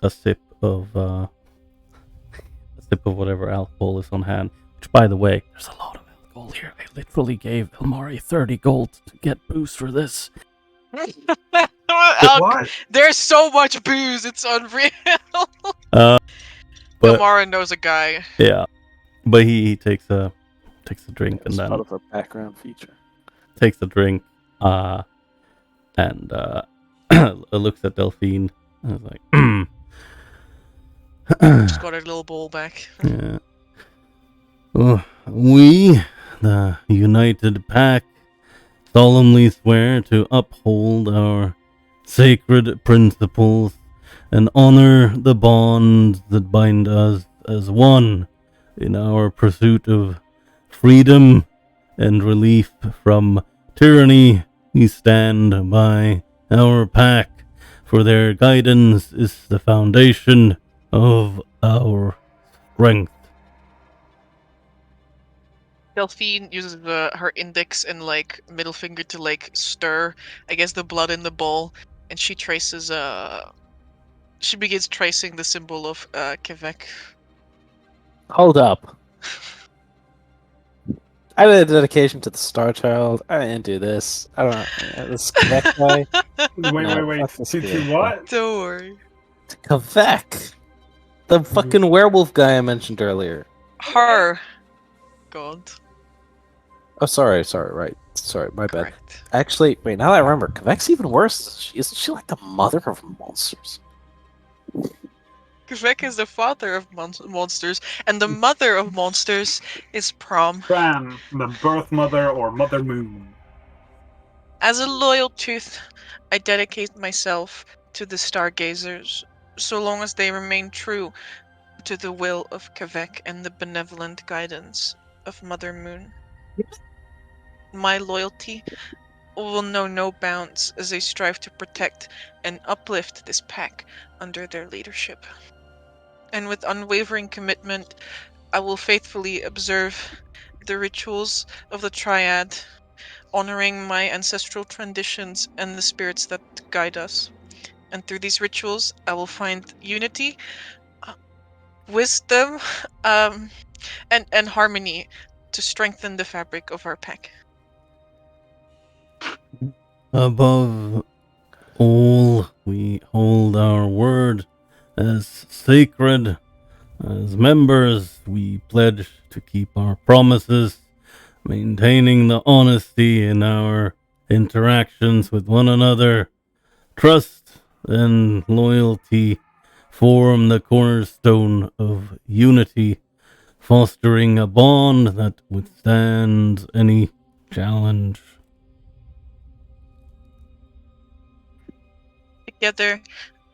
sip of whatever alcohol is on hand. Which, by the way, there's a lot of alcohol here. I literally gave Elmari 30 gold to get booze for this.
What?
There's so much booze, it's unreal.
But
Gamara knows a guy.
yeah, but he takes a drink
It's
and
part
then
of a background feature.
takes a drink, and looks at Delphine. And is like,
Just got a little bowl back.
yeah. We, the United Pack, solemnly swear to uphold our sacred principles and honor the bonds that bind us as one in our pursuit of freedom and relief from tyranny. We stand by our pack, for their guidance is the foundation of our strength.
Delphine uses her index and middle finger to stir, I guess, the blood in the bowl, and she traces she begins tracing the symbol of Quebec.
Hold up. I did a dedication to the Star Child. I didn't do this. I don't know. This Quebec guy.
Wait.
fuck this
To
Quebec guy.
what?
Don't worry.
Quebec. The fucking werewolf guy I mentioned earlier.
Her. God.
Oh, sorry, right. Sorry, my bad.
Correct.
Actually, wait, now that I remember, Quebec's even worse. Isn't she like the mother of monsters?
Quebec is the father of monsters, and the mother of monsters is Prom.
Fran, the birth mother or Mother Moon.
As a loyal tooth, I dedicate myself to the Stargazers, so long as they remain true to the will of Quebec and the benevolent guidance of Mother Moon. My loyalty will know no bounds as they strive to protect and uplift this pack under their leadership. And with unwavering commitment, I will faithfully observe the rituals of the Triad, honoring my ancestral traditions and the spirits that guide us. And through these rituals, I will find unity, wisdom, and harmony to strengthen the fabric of our pack.
Above all, we hold our word as sacred. As members, we pledge to keep our promises, maintaining the honesty in our interactions with one another. Trust and loyalty form the cornerstone of unity, fostering a bond that withstands any challenge.
Together,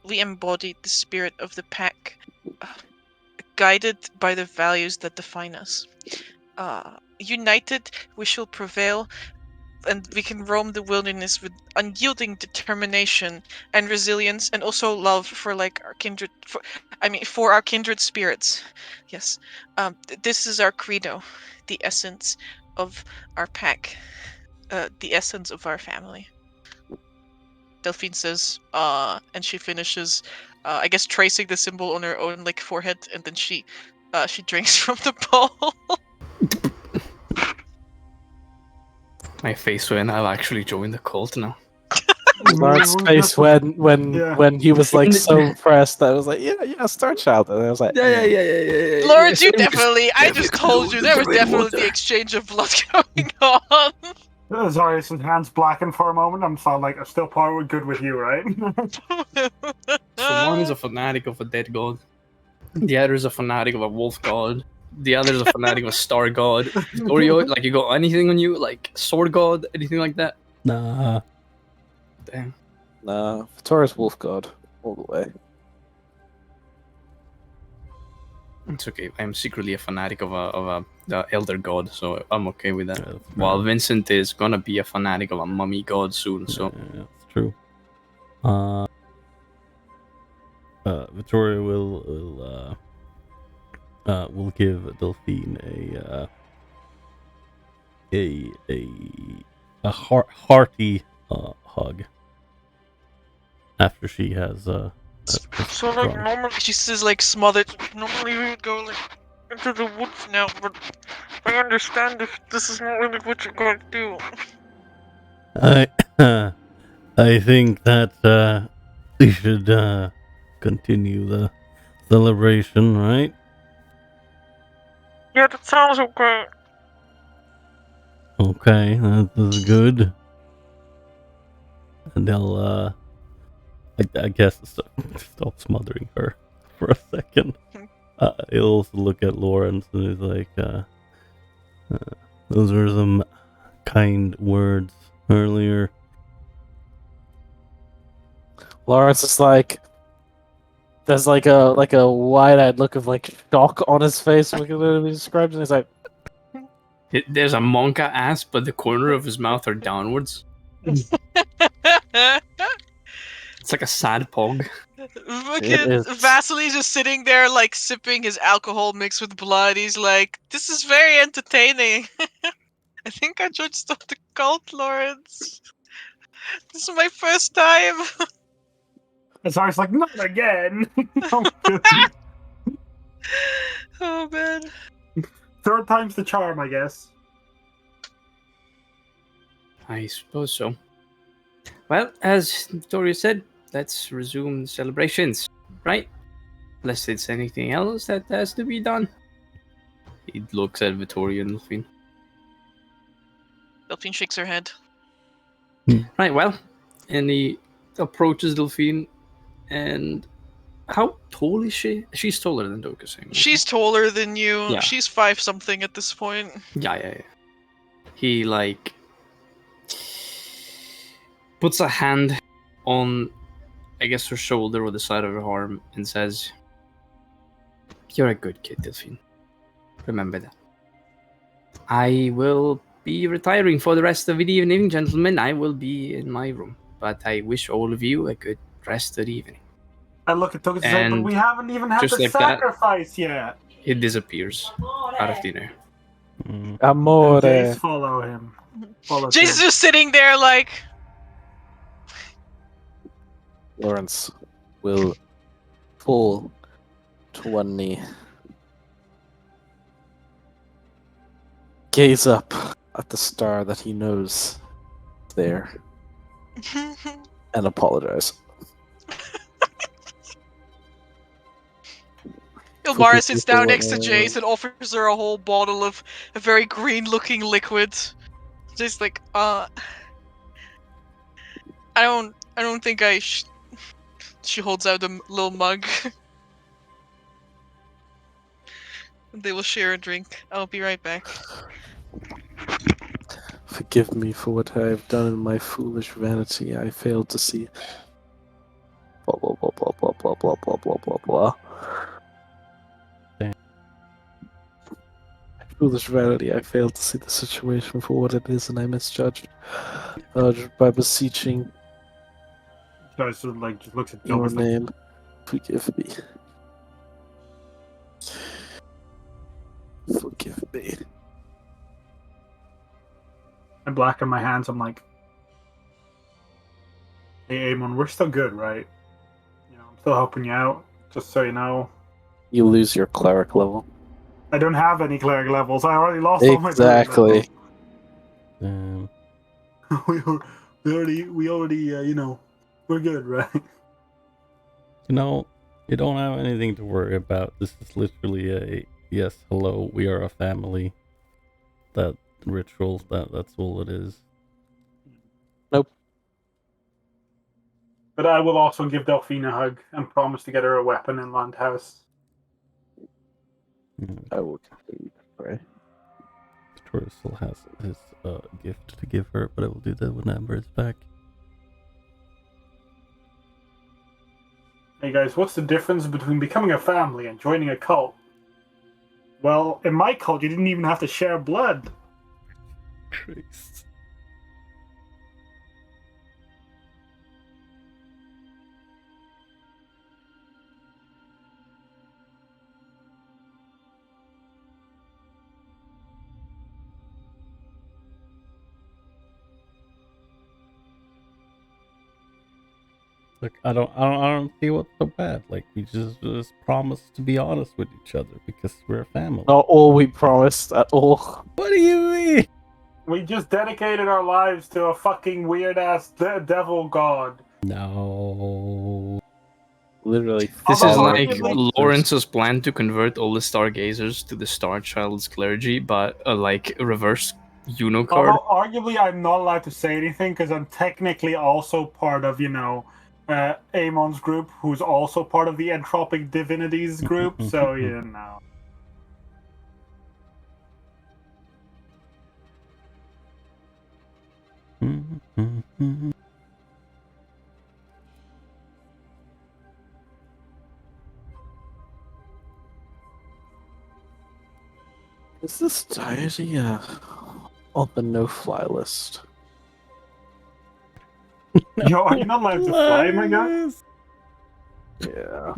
we embody the spirit of the pack, guided by the values that define us. United, we shall prevail, and we can roam the wilderness with unyielding determination and resilience, and also love for like our kindred. For our kindred spirits. Yes, this is our credo, the essence of our pack, the essence of our family. Delphine says, and she finishes, I guess, tracing the symbol on her own like forehead, and then she drinks from the bowl.
My face when I've actually joined the cult now.
Lawrence's
We
face
just- Yeah.
when he was like so impressed. I was like, yeah, Star Child, and I was like,
Yeah.
Lawrence, you definitely. I just told you there was definitely the exchange of blood going on.
Sorry, his hands blackened for a moment. I'm still part good with you, right?
So one is a fanatic of a dead god. The other is a fanatic of a wolf god. The other is a fanatic of a star god. Oreo, like you got anything on you? Like sword god? Anything like that?
Nah.
Damn.
nah, Taurus Wolf God, all the way.
It's okay. I'm secretly a fanatic of the elder god, so I'm okay with that.
Yeah, that's
While
fair.
Vincent is gonna be a fanatic of a mummy god soon, so
Yeah, that's true. Victoria will give Delphine a hearty hug after she has
So like
drunk.
normally she says like smothered. Normally we would go like into the woods now, but I understand if this is not really what you're going to do.
I think that we should continue the celebration, right?
Yeah, that sounds okay.
Okay, that is good. And they'll I guess stop smothering her for a second. He'll also look at Lawrence and he's like, those were some kind words earlier.
Lawrence is like, there's like a wide-eyed look of like shock on his face when he describes it. He's like,
there's a monka ass, but the corner of his mouth are downwards. It's like a sad pog.
Fucking
is.
Vasily's just sitting there, like sipping his alcohol mixed with blood. He's like, "This is very entertaining." I think I judged off the cult, Lawrence. This is my first time.
And Sarah's like, not again.
Oh man.
Third time's the charm, I guess.
I suppose so. Well, as Victoria said, let's resume celebrations, right? Unless it's anything else that has to be done. He looks at Victoria and Delphine.
Delphine shakes her head.
Right, well, and he approaches Delphine, and how tall is she? She's taller than Dokus.
She's taller than you.
Yeah.
She's 5 something at this point.
Yeah. He like puts a hand on, I guess, her shoulder or the side of her arm and says, "You're a good kid, Delphine. Remember that. I will be retiring for the rest of the evening, gentlemen. I will be in my room, but I wish all of you a good rest of the evening."
I look at Tokus and say, but
And
we haven't even had
just
the
like that-
sacrifice yet.
He disappears out of thin air.
Amore.
Jace follow him. Follows
Jason's
him.
just sitting there like,
Lawrence will fall to one knee. Gaze up at the star that he knows is there and apologize.
Ilmara sits down next to Jace and offers her a whole bottle of a very green-looking liquid. Just like, I don't think I. She holds out a little mug. They will share a drink. I'll be right back.
Forgive me for what I have done in my foolish vanity. I failed to see. Blah blah blah blah blah blah blah blah blah blah blah. foolish vanity, I failed to see the situation for what it is, and I misjudged. By beseeching
So I sort of like just looks at
your
Dilbus like,
name, forgive me. Forgive me.
I blacken my hands. I'm like, hey, Amon, we're still good, right? You know, I'm still helping you out, just so you know.
You lose your cleric level.
I don't have any cleric levels. I already lost all my
Exactly.
Um,
cleric levels. we already, you know, we're good, right?
you know, you don't have anything to worry about. This is literally a yes, hello, we are a family. That rituals, that's all it is.
Nope.
But I will also give Delphine a hug and promise to get her a weapon in Landhouse.
I will continue to pray.
Victoria still has his gift to give her, but I will do that when Amber is back.
Hey guys, what's the difference between becoming a family and joining a cult? Well, in my cult, you didn't even have to share blood.
Christ. Like I don't see what's so bad. Like we just promised to be honest with each other because we're a family.
Not all we promised at all.
What do you mean?
We just dedicated our lives to a fucking weird-ass devil god.
No.
Literally.
This is
Although
like
arguably-
Lawrence's plan to convert all the Stargazers to the Star Child's clergy, but like a reverse Uno card.
Although arguably I'm not allowed to say anything because I'm technically also part of, you know, Amon's group, who's also part of the Entropic Divinities group, so you know.
Is this deity on the no-fly list?
Yo, are you not allowed to fly, my guy?
Yeah.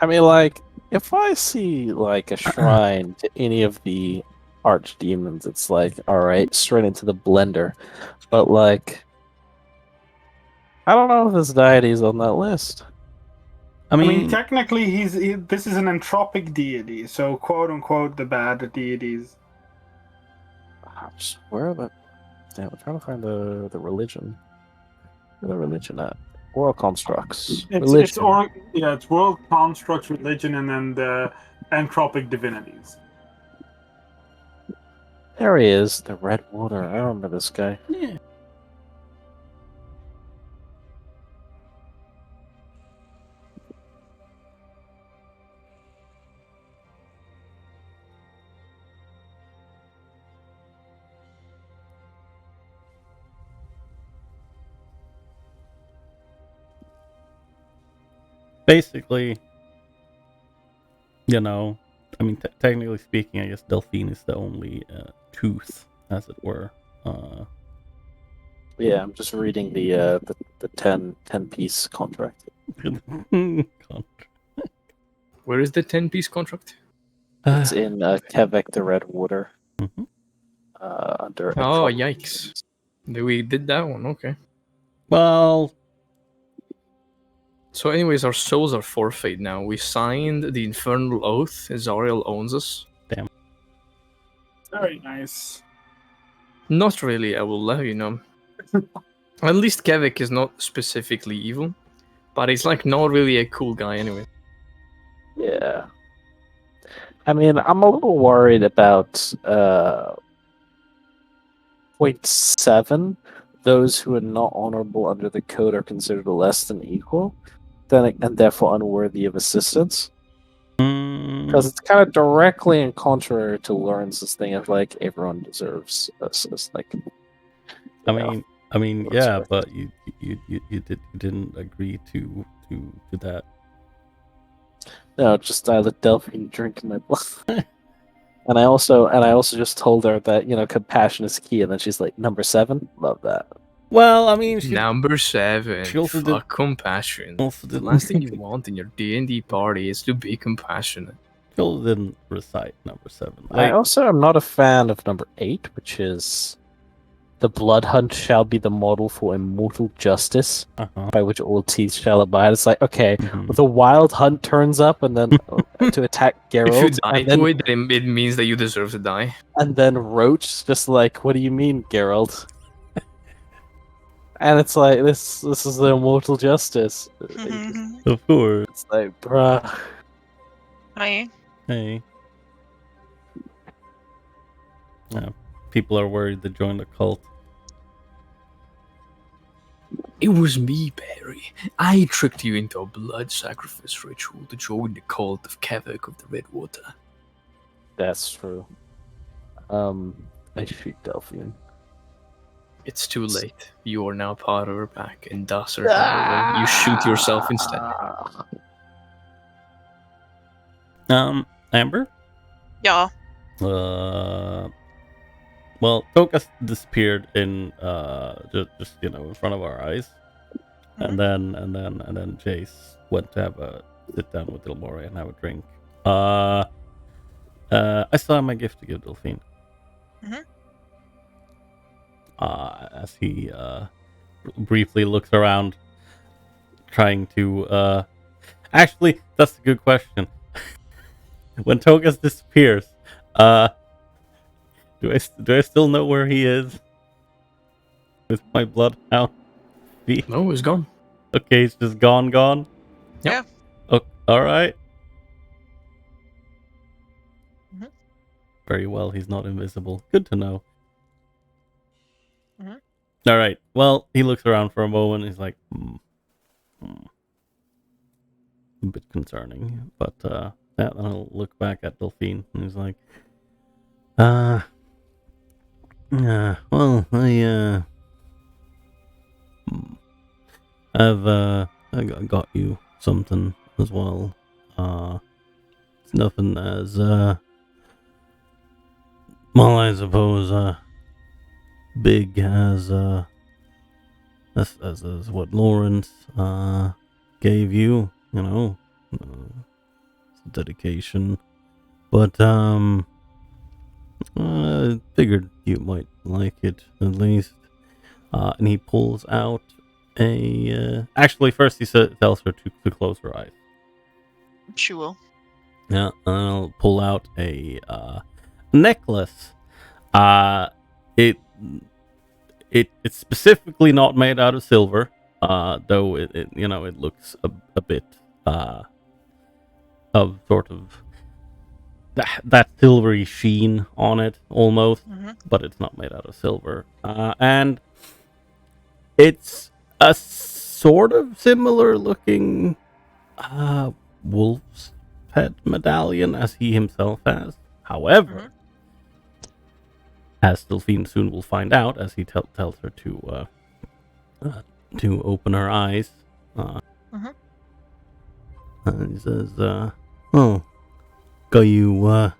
I mean, like, if I see, like, a shrine to any of the archdemons, it's like, alright, straight into the blender. But, like, I don't know if this deity is on that list.
I
I
mean,
mean, technically, this is an entropic deity, so quote-unquote the bad deities.
Where are the... Damn, I'm trying to find the religion. Where the religion at? Oral constructs.
It's world constructs, religion, and then the entropic divinities.
There he is, the red water. I remember this guy.
yeah. Basically, you know, I mean, technically speaking, I guess Delphine is the only tooth, as it were.
Yeah, I'm just reading the 10 piece contract.
Where is the 10-piece contract?
It's in Quebec, the red water.
Mhm.
Under.
Oh, yikes. We did that one, okay.
Well,
So anyways, our souls are forfeit now. We signed the Infernal Oath. Azariel owns us.
Very nice.
Not really, I will let you know. At least Kevik is not specifically evil, but he's like not really a cool guy anyway.
Yeah. I mean, I'm a little worried about point 7. Those who are not honorable under the code are considered less than equal, and therefore unworthy of assistance. Because it's kind of directly in contrary to Lawrence's thing of like everyone deserves assist. Like,
I mean,
What's
yeah,
that?
but you didn't agree to that.
no, just I let Delphine drink my blood. And I also just told her that, compassion is key, and then she's like, number 7? Love that.
Well, I mean,
Number 7.
she also did-
Fuck compassion.
also
The
did-
last thing you want in your D&D party is to be compassionate.
She also didn't recite number 7.
I also am not a fan of number 8, which is the blood hunt shall be the model for immortal justice, by which all teeth shall abide. It's like, okay, the wild hunt turns up and then to attack Geralt.
If you die
and then,
to it, then it means that you deserve to die.
and then Roach just like, what do you mean, Geralt? And it's like, this is the immortal justice.
Of course.
It's like, bruh.
Hi.
Hey. Yeah, people are worried to join the cult.
It was me, Barry. I tricked you into a blood sacrifice ritual to join the cult of Kavak of the Redwater.
That's true. I shoot Delphine.
It's too late. You are now part of her pack, and thus you shoot yourself instead.
Amber?
Yeah.
Well, Tokas disappeared in just in front of our eyes, and then Jace went to have a sit down with Ilmori and have a drink. I still have my gift to give Delphine. As he briefly looks around, trying to. Actually, that's a good question. When Togas disappears, do I still know where he is? With my bloodhound feet?
No, he's gone.
Okay, he's just gone.
Yeah.
Oh, all right. Very well, he's not invisible. Good to know. All right. Well, he looks around for a moment. He's like, a bit concerning, but then I'll look back at Delphine, and he's like, well, I got you something as well. It's nothing as well, I suppose big as what Lawrence gave you, dedication, but figured you might like it at least. And he pulls out actually first he tells her to close her eyes.
She will.
Yeah, and I'll pull out a necklace. It's specifically not made out of silver, though it looks a bit of sort of that silvery sheen on it almost, but it's not made out of silver. And it's a sort of similar looking wolf's head medallion as he himself has. However, as Delphine soon will find out, as he tells her to open her eyes, and he says, "Oh, got you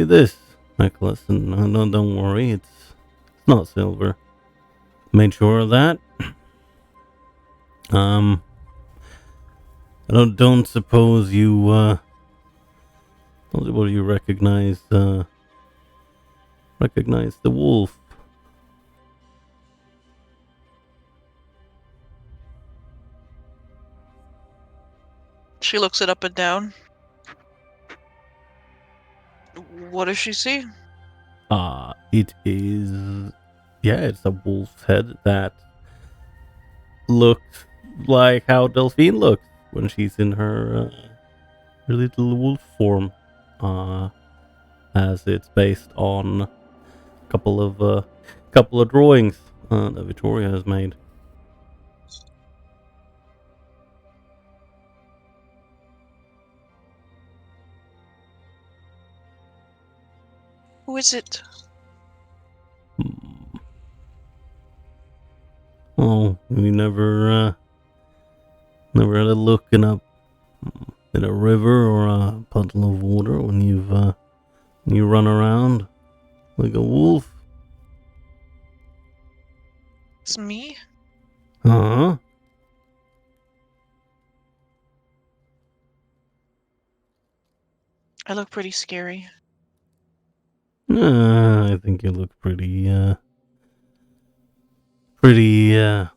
this necklace, and don't worry, it's not silver. Made sure of that. I don't suppose you recognize the wolf."
She looks it up and down. What does she see?
It is, it's a wolf's head that looks like how Delphine looks when she's in her little wolf form. As it's based on a couple of drawings that Victoria has made.
Who is it?
Oh, you never had a looking up in a river or a puddle of water when you've You run around like a wolf.
It's me?
Huh?
I look pretty scary.
I think you look pretty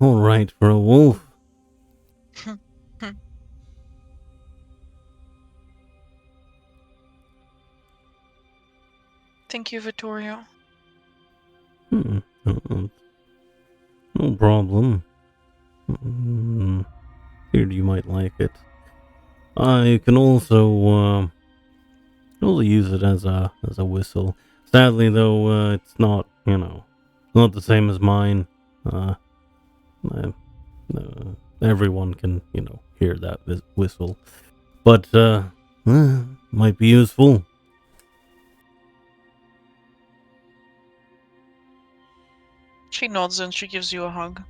alright for a wolf.
Thank you, Vittorio.
No problem. Here, you might like it. You can also use it as a whistle. Sadly, though, it's not not the same as mine. Uh, everyone can hear that whistle, but might be useful.
She nods and she gives you a hug.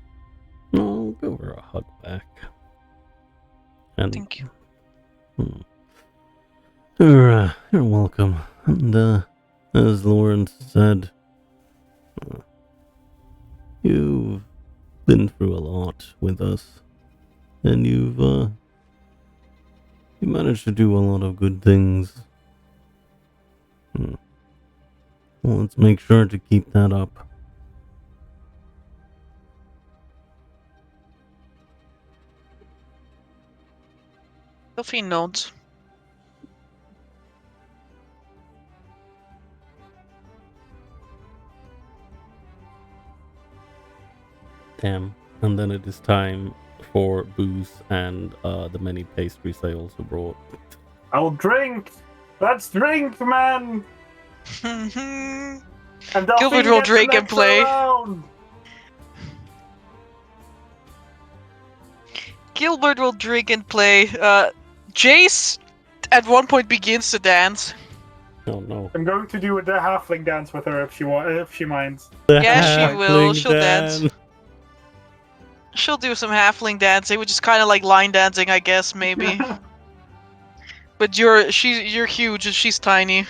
I'll give her a hug back. And
Thank you.
You're welcome. And as Lawrence said, you've been through a lot with us, and you managed to do a lot of good things. Well, let's make sure to keep that up.
Delphine nods.
Damn. And then it is time for booze and the many pastries I also brought.
I'll drink. Let's drink, man. And
Gilbert will drink and play.
Round.
Gilbert will drink and play. Jace at one point begins to dance.
Oh no.
I'm going to do the halfling dance with her if she minds.
Yeah, she will. She'll dance. She'll do some halfling dancing, which is kind of like line dancing, I guess, maybe. But you're huge and she's tiny.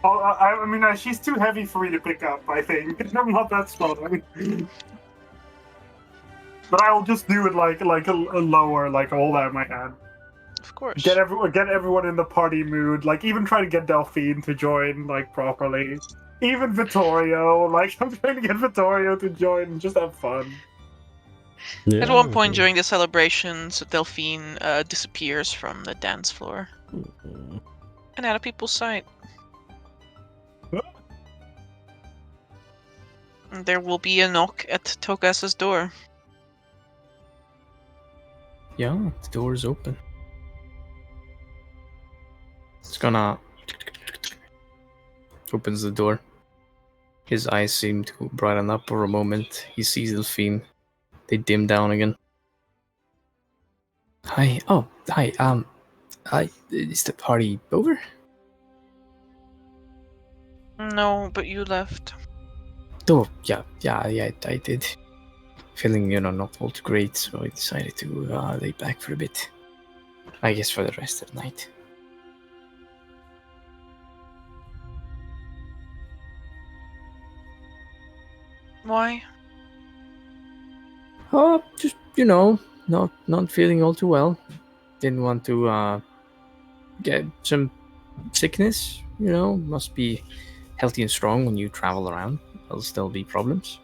Oh, I mean, she's too heavy for me to pick up, I think. I'm not that strong. But I will just do it like a lower, like hold out my hand.
Of course.
Get everyone in the party mood. Like even try to get Delphine to join like properly. Even Vittorio. Like I'm trying to get Vittorio to join and just have fun.
Yeah.
At one point during the celebrations, Delphine disappears from the dance floor. And out of people's sight. And there will be a knock at Togas's door.
Yeah, the door is open. It's gonna... Opens the door. His eyes seem to brighten up for a moment. He sees Delphine. They dim down again. Hi. Oh, hi. Hi. Is the party over?
No, but you left.
Oh, yeah, I did. Feeling, not all too great, so I decided to lay back for a bit. I guess for the rest of the night.
Why?
Oh, just, not feeling all too well. Didn't want to get some sickness, must be healthy and strong when you travel around. There'll still be problems.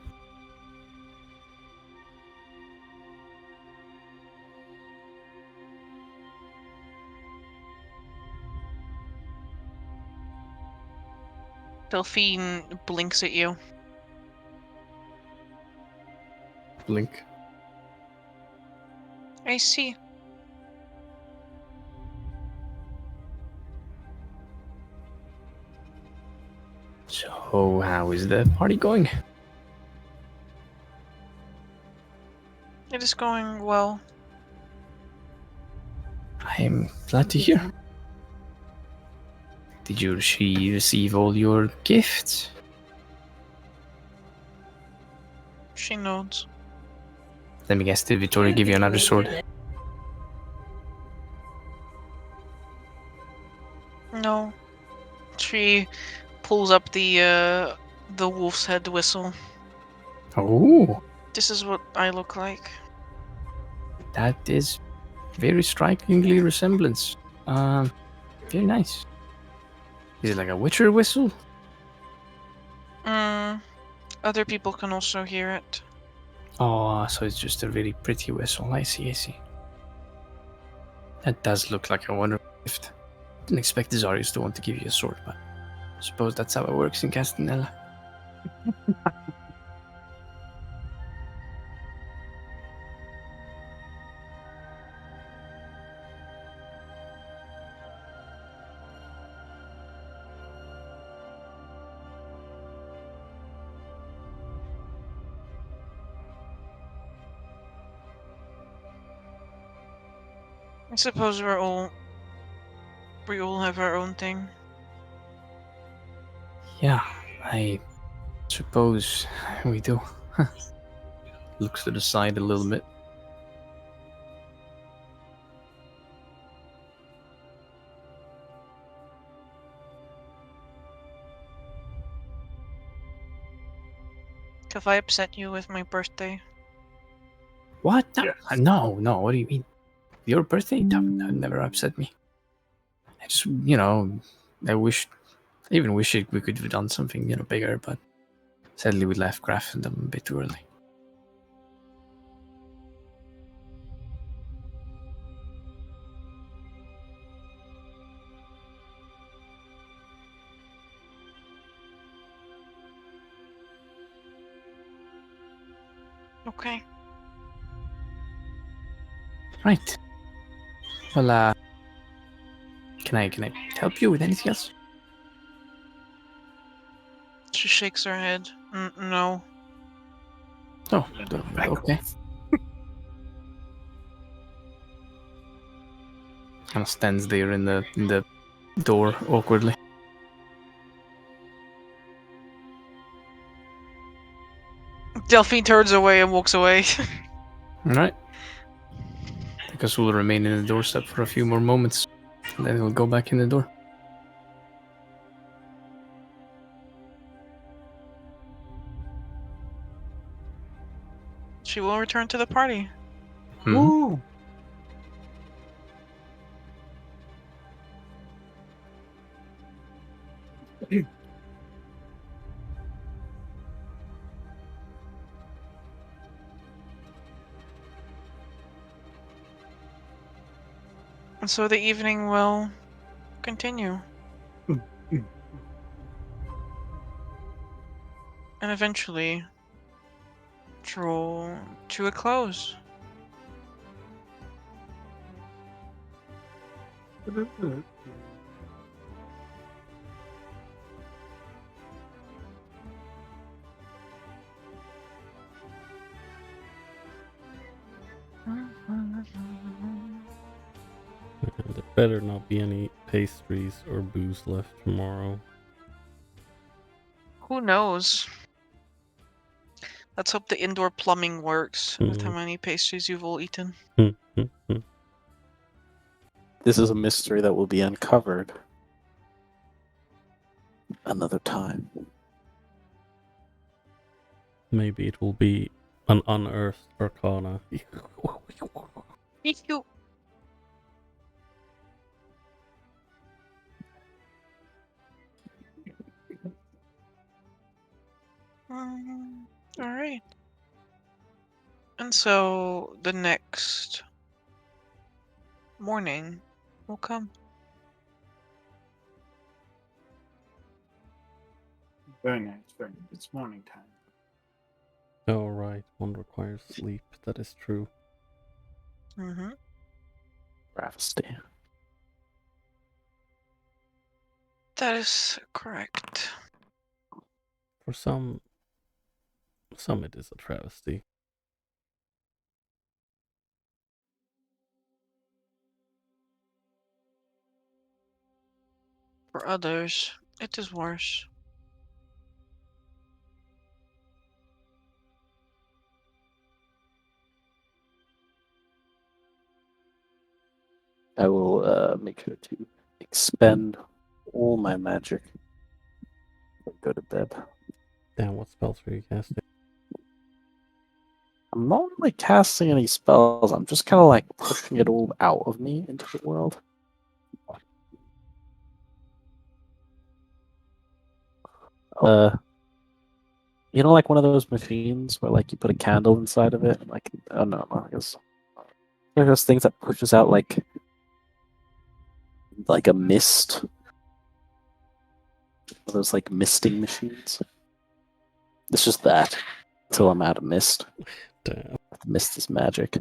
Delphine blinks at you.
Blink.
I see.
So, how is the party going?
It is going well.
I'm glad to hear. Did you receive all your gifts?
She nods.
Let me guess, did Vittoria give you another sword?
No. She pulls up the wolf's head whistle.
Oh,
This is what I look like.
that is very strikingly resemblance. Very nice. Is it like a Witcher whistle?
Other people can also hear it.
Oh, so it's just a very pretty whistle. I see, I see. That does look like a wonderful gift. Didn't expect the Zarius to want to give you a sword, but I suppose that's how it works in Castanella.
I suppose we all have our own thing.
Yeah, I suppose we do. Looks to the side a little bit.
Have I upset you with my birthday?
What? No,
Yes.
no. What do you mean? Your birthday? That never upset me. I just, I even wish we could have done something, bigger, but sadly we left Grafendom a bit too early.
Okay.
Right. Well, can I help you with anything else?
She shakes her head. No.
Oh, okay. Kind of stands there in the door awkwardly.
Delphine turns away and walks away.
All right. I guess we'll remain in the doorstep for a few more moments, and then we'll go back in the door.
She will return to the party.
Mhm.
Woo!
And so the evening will continue. And eventually draw to a close.
There better not be any pastries or booze left tomorrow.
Who knows? Let's hope the indoor plumbing works with how many pastries you've all eaten.
This is a mystery that will be uncovered another time.
Maybe it will be an unearthed Arkhona.
Alright. And so the next morning will come.
Very nice, very nice. It's morning time.
Oh, right. One requires sleep. That is true.
Mm-hmm.
Travesty.
That is correct.
For some it is a travesty.
For others, it is worse.
I will make sure to expend all my magic Go to bed.
Damn, what spells were you casting?
I'm not really casting any spells. I'm just kind of like pushing it all out of me into the world. You know, like one of those machines where like you put a candle inside of it, and like oh no, I guess there are those things that pushes out like a mist. Those like misting machines. It's just that until I'm out of mist.
Damn.
Mist is magic.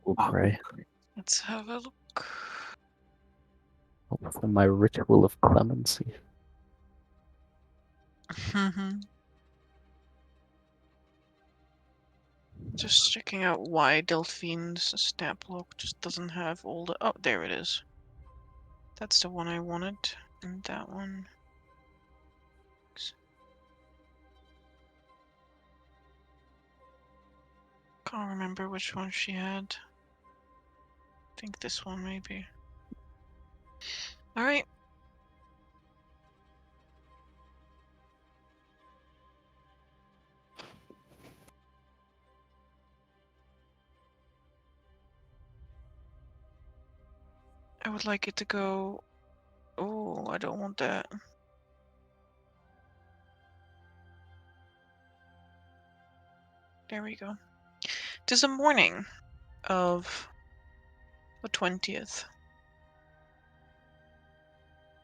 We'll pray
Let's have a look.
for my ritual of clemency.
Just checking out why Delphine's stat block just doesn't have all the. Oh, there it is. That's the one I wanted, and that one. Can't remember which one she had. I think this one maybe. Alright. I would like it to go. Oh, I don't want that. There we go. It is the morning of the 20th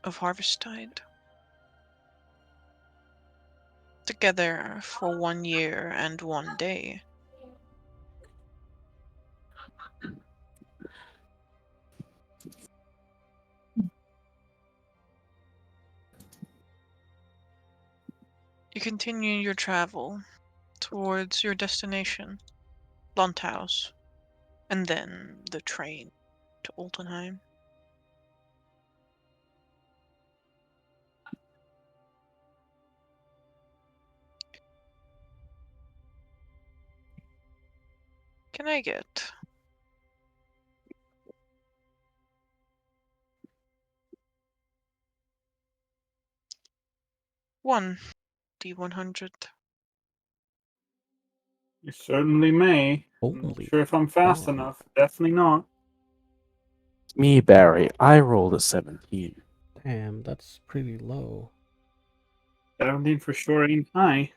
of Harvesttide. Together for 1 year and 1 day. You continue your travel towards your destination, Lundhouse, and then the train to Altenheim. Can I get one D100?
You certainly may. I'm not
Holy
sure if I'm fast
fuck.
enough. Definitely not.
Me, Barry. I rolled a 17.
Damn, that's pretty low.
17 for sure ain't high.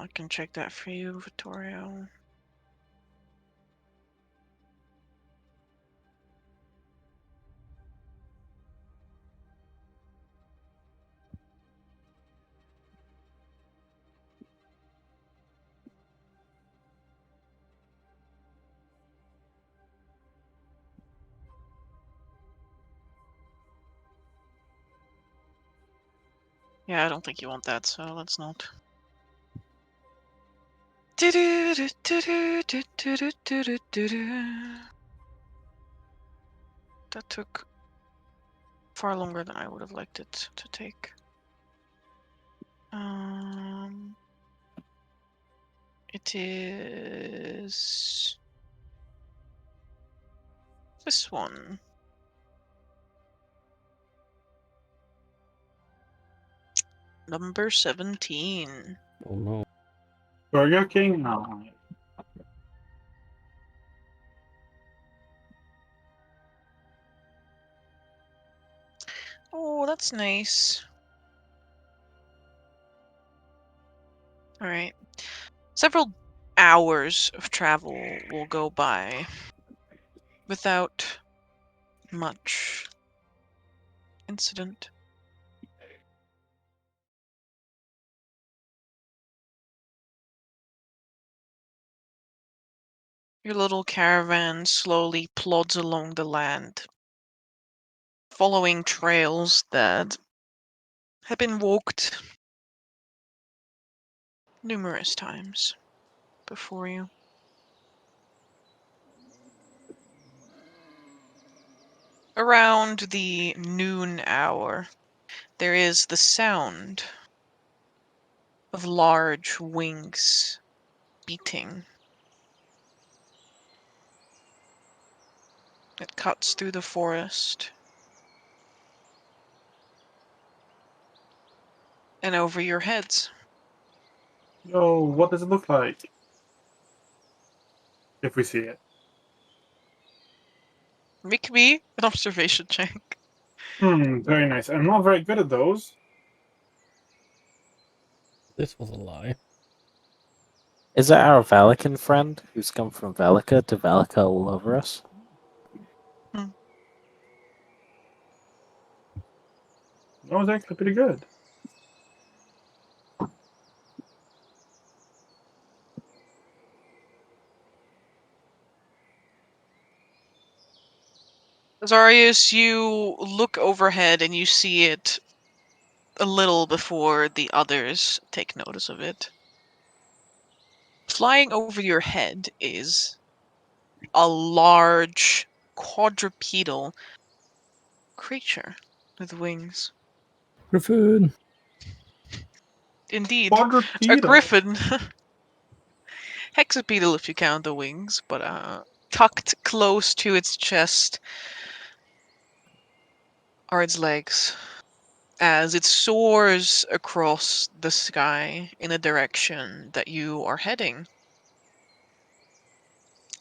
I can check that for you, Vittorio. Yeah, I don't think you want that, so let's not. That took far longer than I would have liked it to take. It is this one. Number 17.
Oh no.
Burger King? No.
Oh, that's nice. Alright. Several hours of travel will go by without much incident. Your little caravan slowly plods along the land, following trails that have been walked numerous times before you. Around the noon hour, there is the sound of large wings beating. It cuts through the forest and over your heads.
Yo, what does it look like? If we see it.
Make me an observation check.
Very nice. I'm not very good at those.
This was a lie.
Is that our Valican friend who's come from Valica to Valica all over us?
That was actually pretty good.
Azarius, you look overhead and you see it a little before the others take notice of it. Flying over your head is a large quadrupedal creature with wings.
Griffin.
Indeed, a
Quadrupedal.
griffin. Hexapedal if you count the wings, but tucked close to its chest are its legs, as it soars across the sky in a direction that you are heading.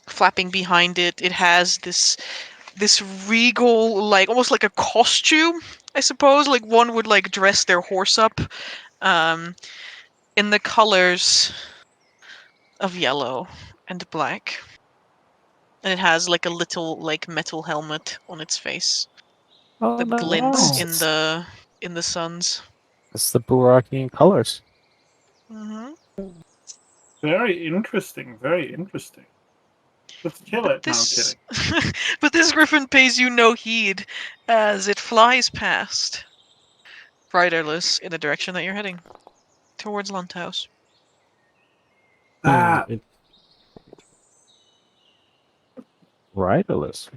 Flapping behind it, it has this regal, like almost like a costume, I suppose, like one would like dress their horse up, in the colors of yellow and black. And it has like a little like metal helmet on its face
Oh
that
no,
glints
Oh.
in the suns.
it's the Burakian colors.
Hmm.
Very interesting. Very interesting. Let's kill it. No, I'm
This,
kidding.
but this griffin pays you no heed as it flies past, riderless, in the direction that you're heading, towards Lunthouse.
Ah,
It's
Riderless.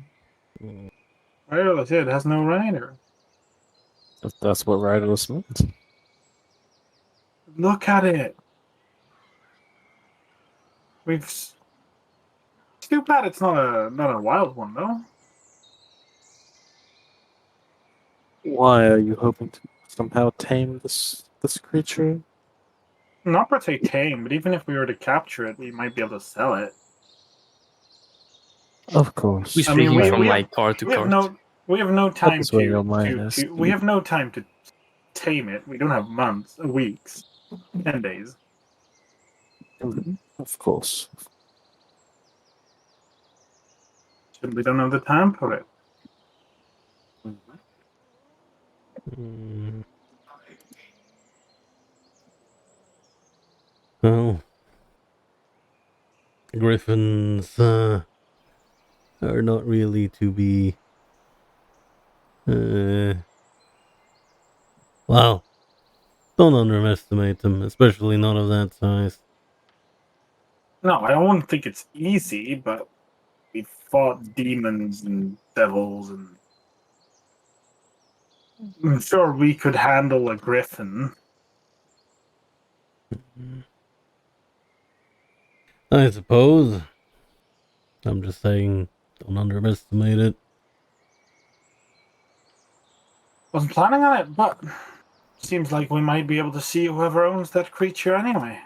riderless. Yeah, it has no rider.
That's what riderless means.
Look at it. It's too bad it's not a wild one though.
Why are you hoping to somehow tame this creature?
Not per se tame, but even if we were to capture it, we might be able to sell it.
Of course.
We're
I mean,
speaking from
we have,
like cart to
we have
cart.
no time
is where your mind is.
we have no time to tame it. We don't have months, weeks, 10 days.
Of course.
Simply don't have the time for it.
mm, well, griffins are not really to be. Well, don't underestimate them, especially not of that size.
No, I don't think it's easy, but we fought demons and devils, and I'm sure we could handle a griffin.
I suppose. I'm just saying, don't underestimate it.
Wasn't planning on it, but seems like we might be able to see whoever owns that creature anyway.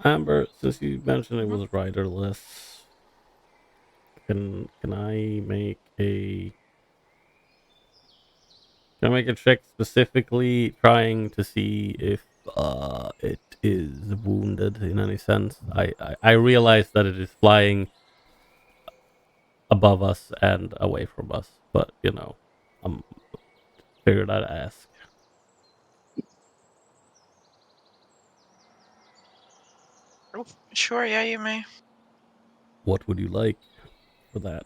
Amber, since you mentioned it was riderless, can I make a Can I make a check specifically trying to see if it is wounded in any sense? I realize that it is flying above us and away from us, but I'm figured I'd ask.
Oh, sure, yeah, you may.
What would you like for that?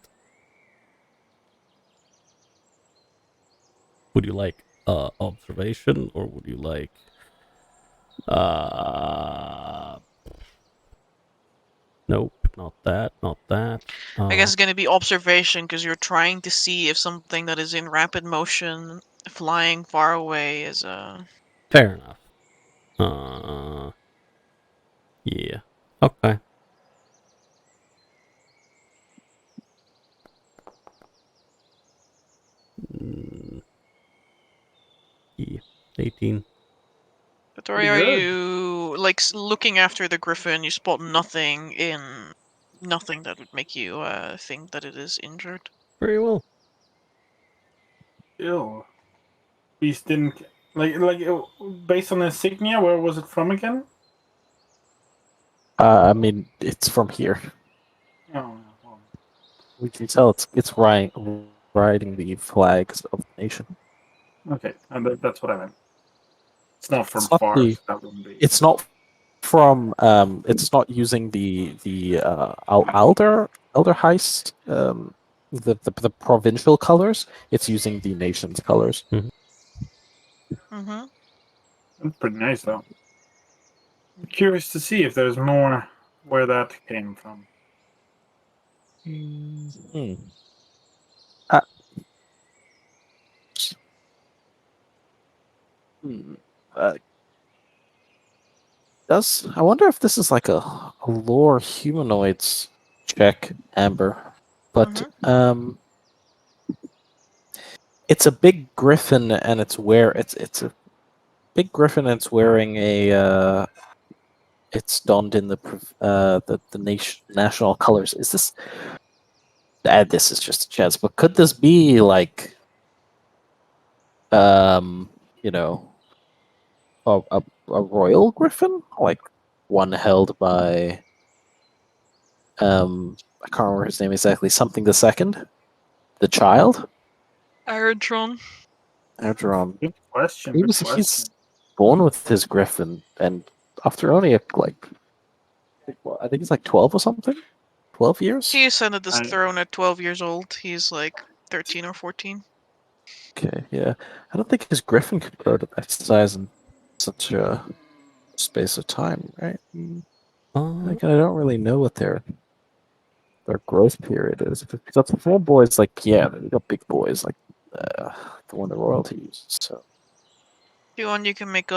Would you like observation, or would you like uh nope, not that, not that.
I guess it's going to be observation because you're trying to see if something that is in rapid motion, flying far away, is
Fair enough. Yeah. Okay. Mm, yeah. 18.
Victoria, are
good.
you like looking after the griffin? You spot nothing that would make you think that it is injured.
Very well.
Ew. Beast didn't based on insignia. Where was it from again?
I mean, it's from here.
Oh, well,
We can tell it's riding the flags of the nation.
okay, that's what I meant. It's not from
It's not
far.
the-
So that wouldn't be.
It's not from. It's not using the Alder heist. The provincial colors. It's using the nation's colors.
Mm-hmm.
That's pretty nice, though. I'm curious to see if there's more where that came from.
Hmm. Hmm. I wonder if this is like a lore humanoids check, Amber? But it's a big griffin and it's a big griffin and it's wearing a it's donned in the national colors. Is this this is just a chance, but could this be like you know a royal griffin, like one held by I can't remember his name exactly, something the second, the child.
Aerodron.
Audron.
Good question.
He
Good
was
question.
he's born with his griffin, and after only I think it's like 12 or something, 12 years.
He ascended this
I-
throne at 12 years old. He's like 13 or 14.
Okay, yeah, I don't think his griffin could grow to that size in such a space of time, right? Like, I don't really know what their growth period is. If it's a small boys, like yeah, they got big boys like the one the royalty uses. So
If you want, you can make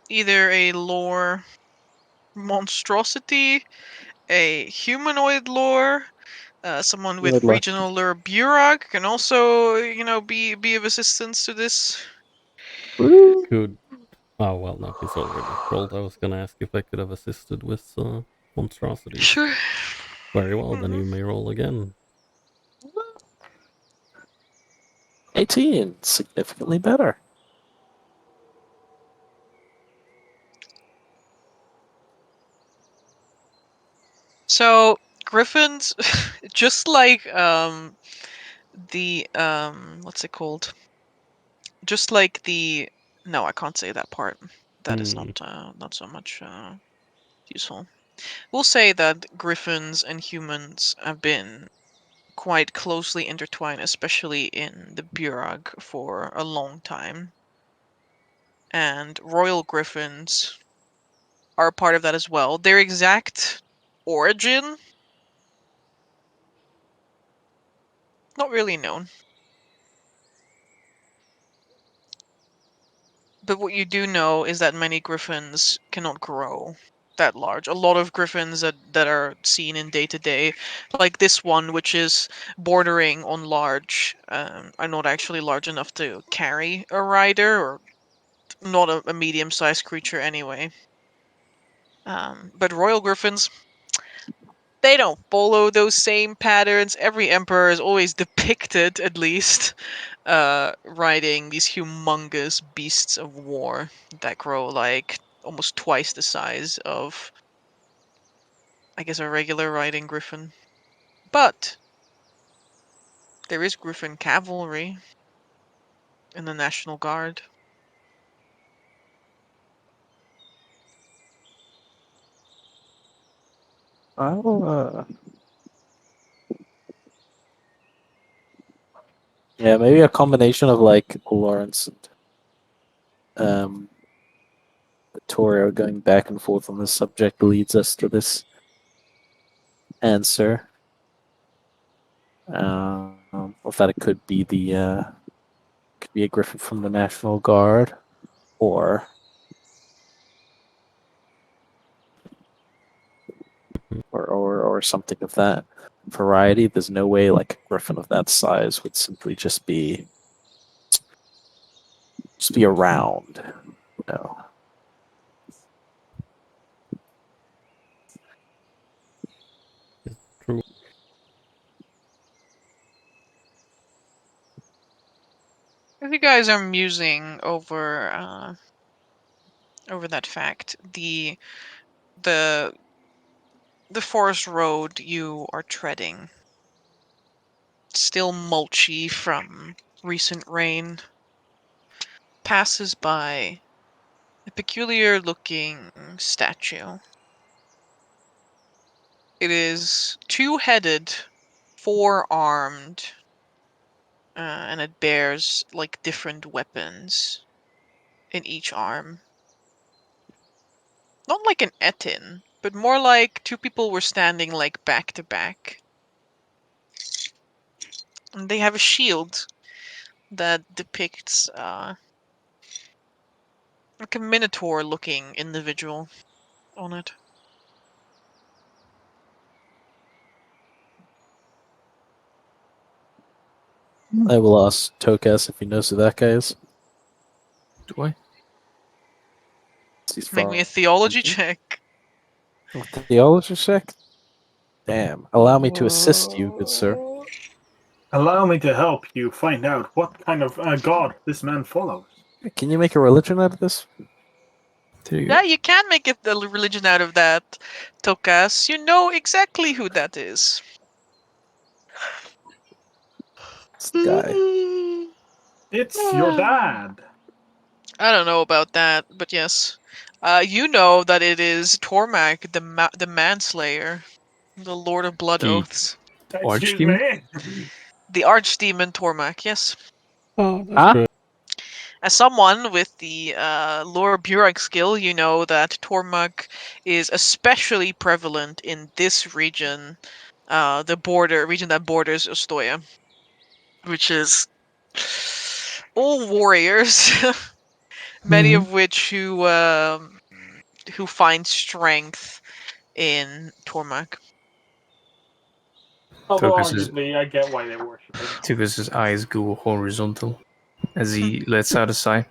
either a lore monstrosity, a humanoid lore, someone with
Humanoid lore.
regional lure Burag can also, be of assistance to this.
Could. Oh, well, no, he's already rolled. I was gonna ask if I could have assisted with monstrosities.
Sure.
Very well, then you may roll again.
18, significantly better.
So griffins, just like the what's it called? Just like the no, I can't say that part. That is not so much useful. We'll say that griffins and humans have been quite closely intertwined, especially in the Burag for a long time. And royal griffins are a part of that as well. Their exact origin, not really known. But what you do know is that many griffins cannot grow that large. A lot of griffins that are seen in day to day, like this one, which is bordering on large, are not actually large enough to carry a rider, or not a medium-sized creature anyway. But royal griffins, they don't follow those same patterns. Every emperor is always depicted, at least, riding these humongous beasts of war that grow like almost twice the size of, I guess, a regular riding griffin. But there is griffin cavalry in the National Guard.
I'll, yeah, maybe a combination of like Lawrence and Vittorio going back and forth on this subject leads us to this answer. Or that it could be could be a griffin from the National Guard, or or something of that variety. There's no way like a griffin of that size would simply just be around, you know.
True.
If you guys are musing over that fact, the forest road you are treading, still mulchy from recent rain, passes by a peculiar looking statue. It is two-headed, four-armed, and it bears like different weapons in each arm. Not like an Etin, but more like two people were standing like back to back. And they have a shield that depicts like a minotaur looking individual on it.
I will ask Tokas if he knows who that guy is.
Do I?
He's
Make me a
from
theology check.
theology check. Damn! Allow me to assist you, good sir.
Allow me to help you find out what kind of god this man follows.
Can you make a religion out of this?
There you
Yeah,
go.
you can make a religion out of that, Tokas. You know exactly who that is.
It's the guy.
It's your dad.
I don't know about that, but yes. You know that it is Tormak, the manslayer, the Lord of Blood
The
Oaths.
Excuse
Archdemon?
me.
The Archdemon Tormak, yes.
Oh, that's
Huh?
good.
As someone with the Lore Burag skill, you know that Tormak is especially prevalent in this region, the region that borders Ostoya, which is all warriors, many of which who find strength in Tormak.
Although
Tokus's
arguably, I get why they worship him.
Tokus's eyes go horizontal as he lets out a sigh.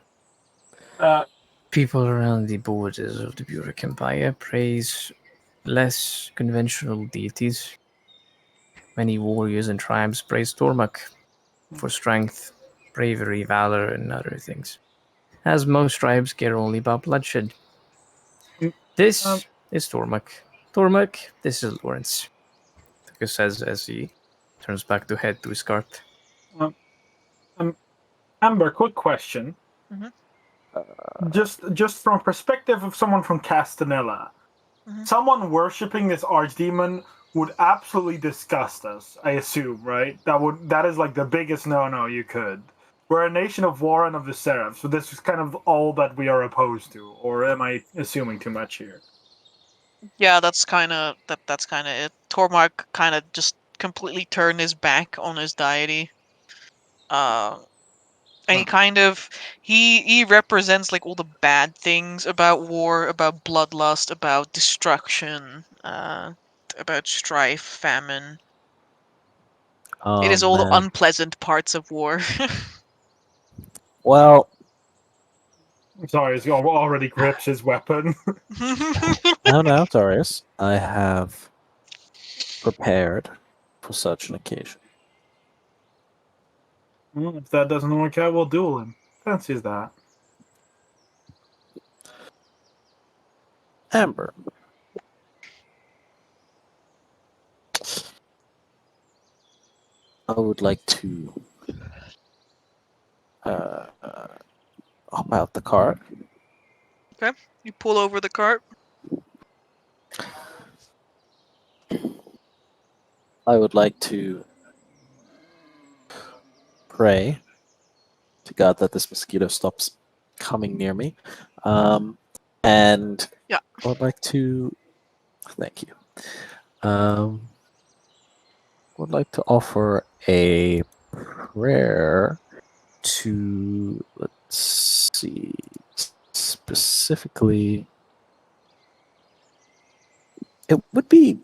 People around the borders of the Burek Empire praise less conventional deities. Many warriors and tribes praise Tormak for strength, bravery, valor, and other things, as most tribes care only about bloodshed. This is Tormak. Tormak, this is Lawrence. Tokus says as he turns back to head to his cart.
Amber, quick question.
Mhm.
Just from perspective of someone from Castanella, someone worshipping this archdemon would absolutely disgust us, I assume, right? That is like the biggest no you could. We're a nation of war and of the Seraph, so this is kind of all that we are opposed to, or am I assuming too much here?
Yeah, that's kind of it. Tormak kind of just completely turned his back on his deity. And he kind of he represents like all the bad things about war, about bloodlust, about destruction, about strife, famine. It
Oh
is all the
man.
unpleasant parts of war.
Well,
I'm sorry, he already grips his weapon.
no, Darius. I have prepared for such an occasion.
Well, if that doesn't work out, we'll duel him. Fancies that.
Amber. I would like to hop out the cart.
Okay. You pull over the cart.
I would like to pray to God that this mosquito stops coming near me. And
Yeah.
I would like to thank you. Would like to offer a prayer to, let's see, specifically, it would be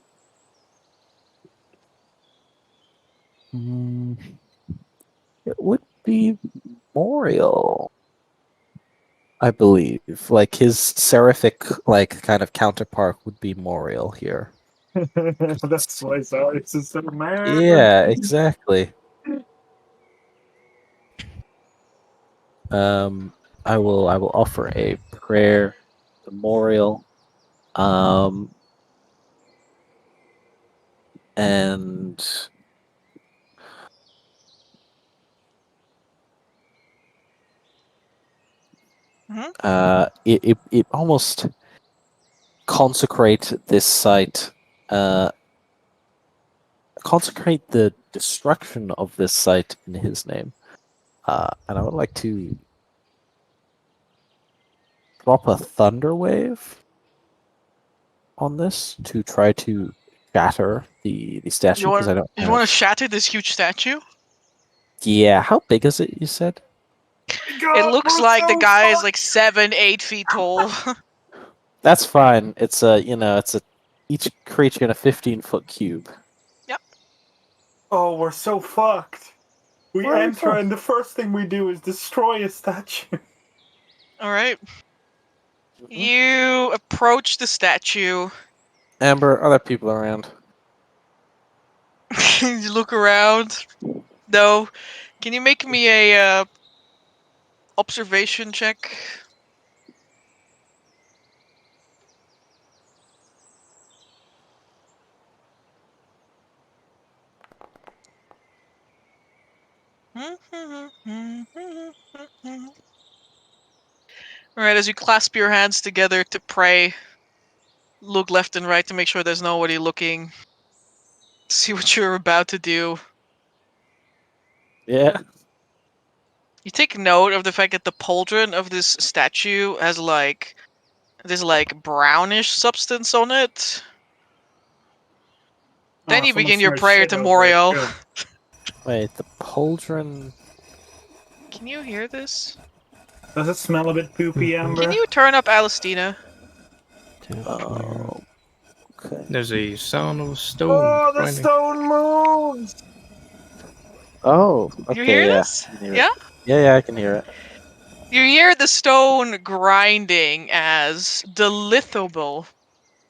it would be Moriel, I believe. Like his seraphic, like kind of counterpart would be Moriel here.
That's why sorry, sister man.
Yeah, exactly. I will offer a prayer memorial. And it almost consecrate this site, consecrate the destruction of this site in his name. And I would like to drop a thunder wave on this to try to shatter the statue because I don't
You want to
have.
shatter this huge statue?
Yeah, how big is it? You said
It looks like the guy is like 7-8 feet tall.
that's fine. It's it's each creature in a 15-foot cube.
Yep.
Oh, we're so fucked. We
Where are we
enter,
from?
and the first thing we do is destroy a statue.
All right. You approach the statue.
Amber, are there people around?
You look around. No. Can you make me a observation check? Alright, as you clasp your hands together to pray, look left and right to make sure there's nobody looking. See what you're about to do.
Yeah.
You take note of the fact that the pauldron of this statue has like this like brownish substance on it. Then you
Someone
begin your
smeared
prayer
shit
to
over it.
Moriel.
Good.
Wait, the pauldron.
Can you hear this?
Does it smell a bit poopy, Amber?
Can you turn up Alestina?
Oh, okay.
There's a sound of a stone.
Oh, the
grinding.
stone moves!
Oh, okay.
You hear
Yeah,
this?
I can hear
Yeah?
it. Yeah, I can hear it.
You hear the stone grinding as the lithoble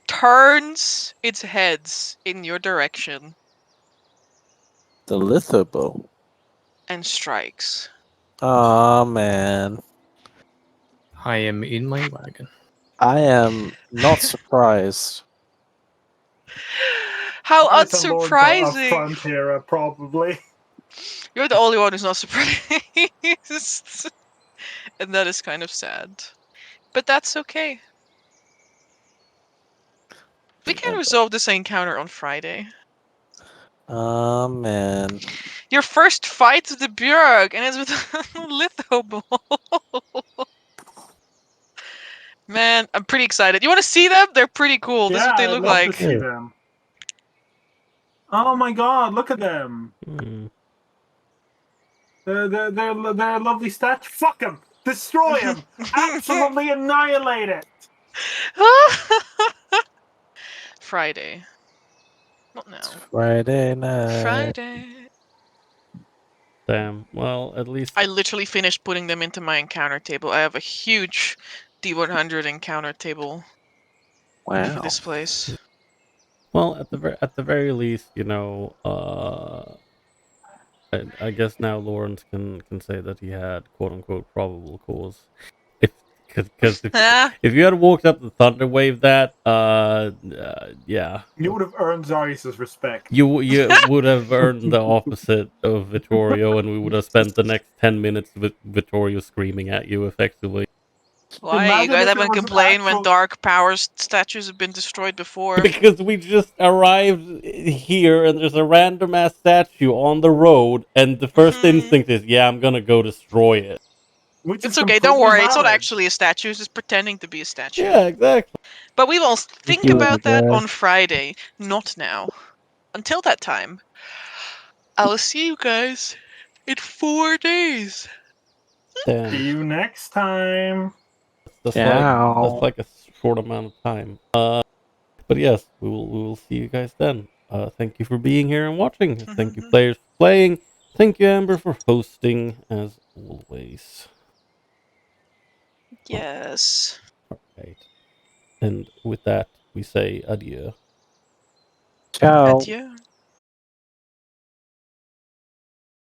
turns its heads in your direction
The lithobow.
and strikes.
Oh man,
I am in my wagon.
I am not surprised.
How
Python Lords are up
unsurprising!
front here, probably.
You're the only one who's not surprised. And that is kind of sad. But that's okay. We can resolve this encounter on Friday.
Oh man.
Your first fight with the Björk, and it's with a lithoble. Man, I'm pretty excited. You want to see them? They're pretty cool. This is
Yeah,
what they
I'd
look
love to
like.
see them. Oh my god, look at them. They're a lovely statue. Fuck them! Destroy them! Absolutely annihilate it!
Friday. Not now.
Friday night.
Friday.
Damn. Well, at least
I literally finished putting them into my encounter table. I have a huge D100 encounter table for
Wow.
this place.
well, at the very least, I guess now Lawrence can say that he had quote unquote probable cause. Because if you had walked up the thunder wave that, yeah,
You would have earned Zarius' respect.
you would have earned the opposite of Vittorio, and we would have spent the next 10 minutes with Vittorio screaming at you effectively.
Why? You
Imagine
guys
if it
haven't
was an
complained when
actual-
Dark Powers statues have been destroyed before.
Because we just arrived here and there's a random ass statue on the road, and the first instinct is, yeah, I'm gonna go destroy it.
Which
It's
is
okay, don't
completely
worry. It's not
valid.
actually a statue. It's just pretending to be a statue.
Yeah, exactly.
But we will think
you,
about that
guys.
on Friday, not now. Until that time, I will see you guys in 4 days.
Damn,
See you next time.
that's
Ciao.
like a short amount of time. But yes, we will see you guys then. Thank you for being here and watching. Thank you, players, for playing. Thank you, Amber, for hosting as always.
Yes.
Right. And with that, we say adieu.
Ciao.
Adieu.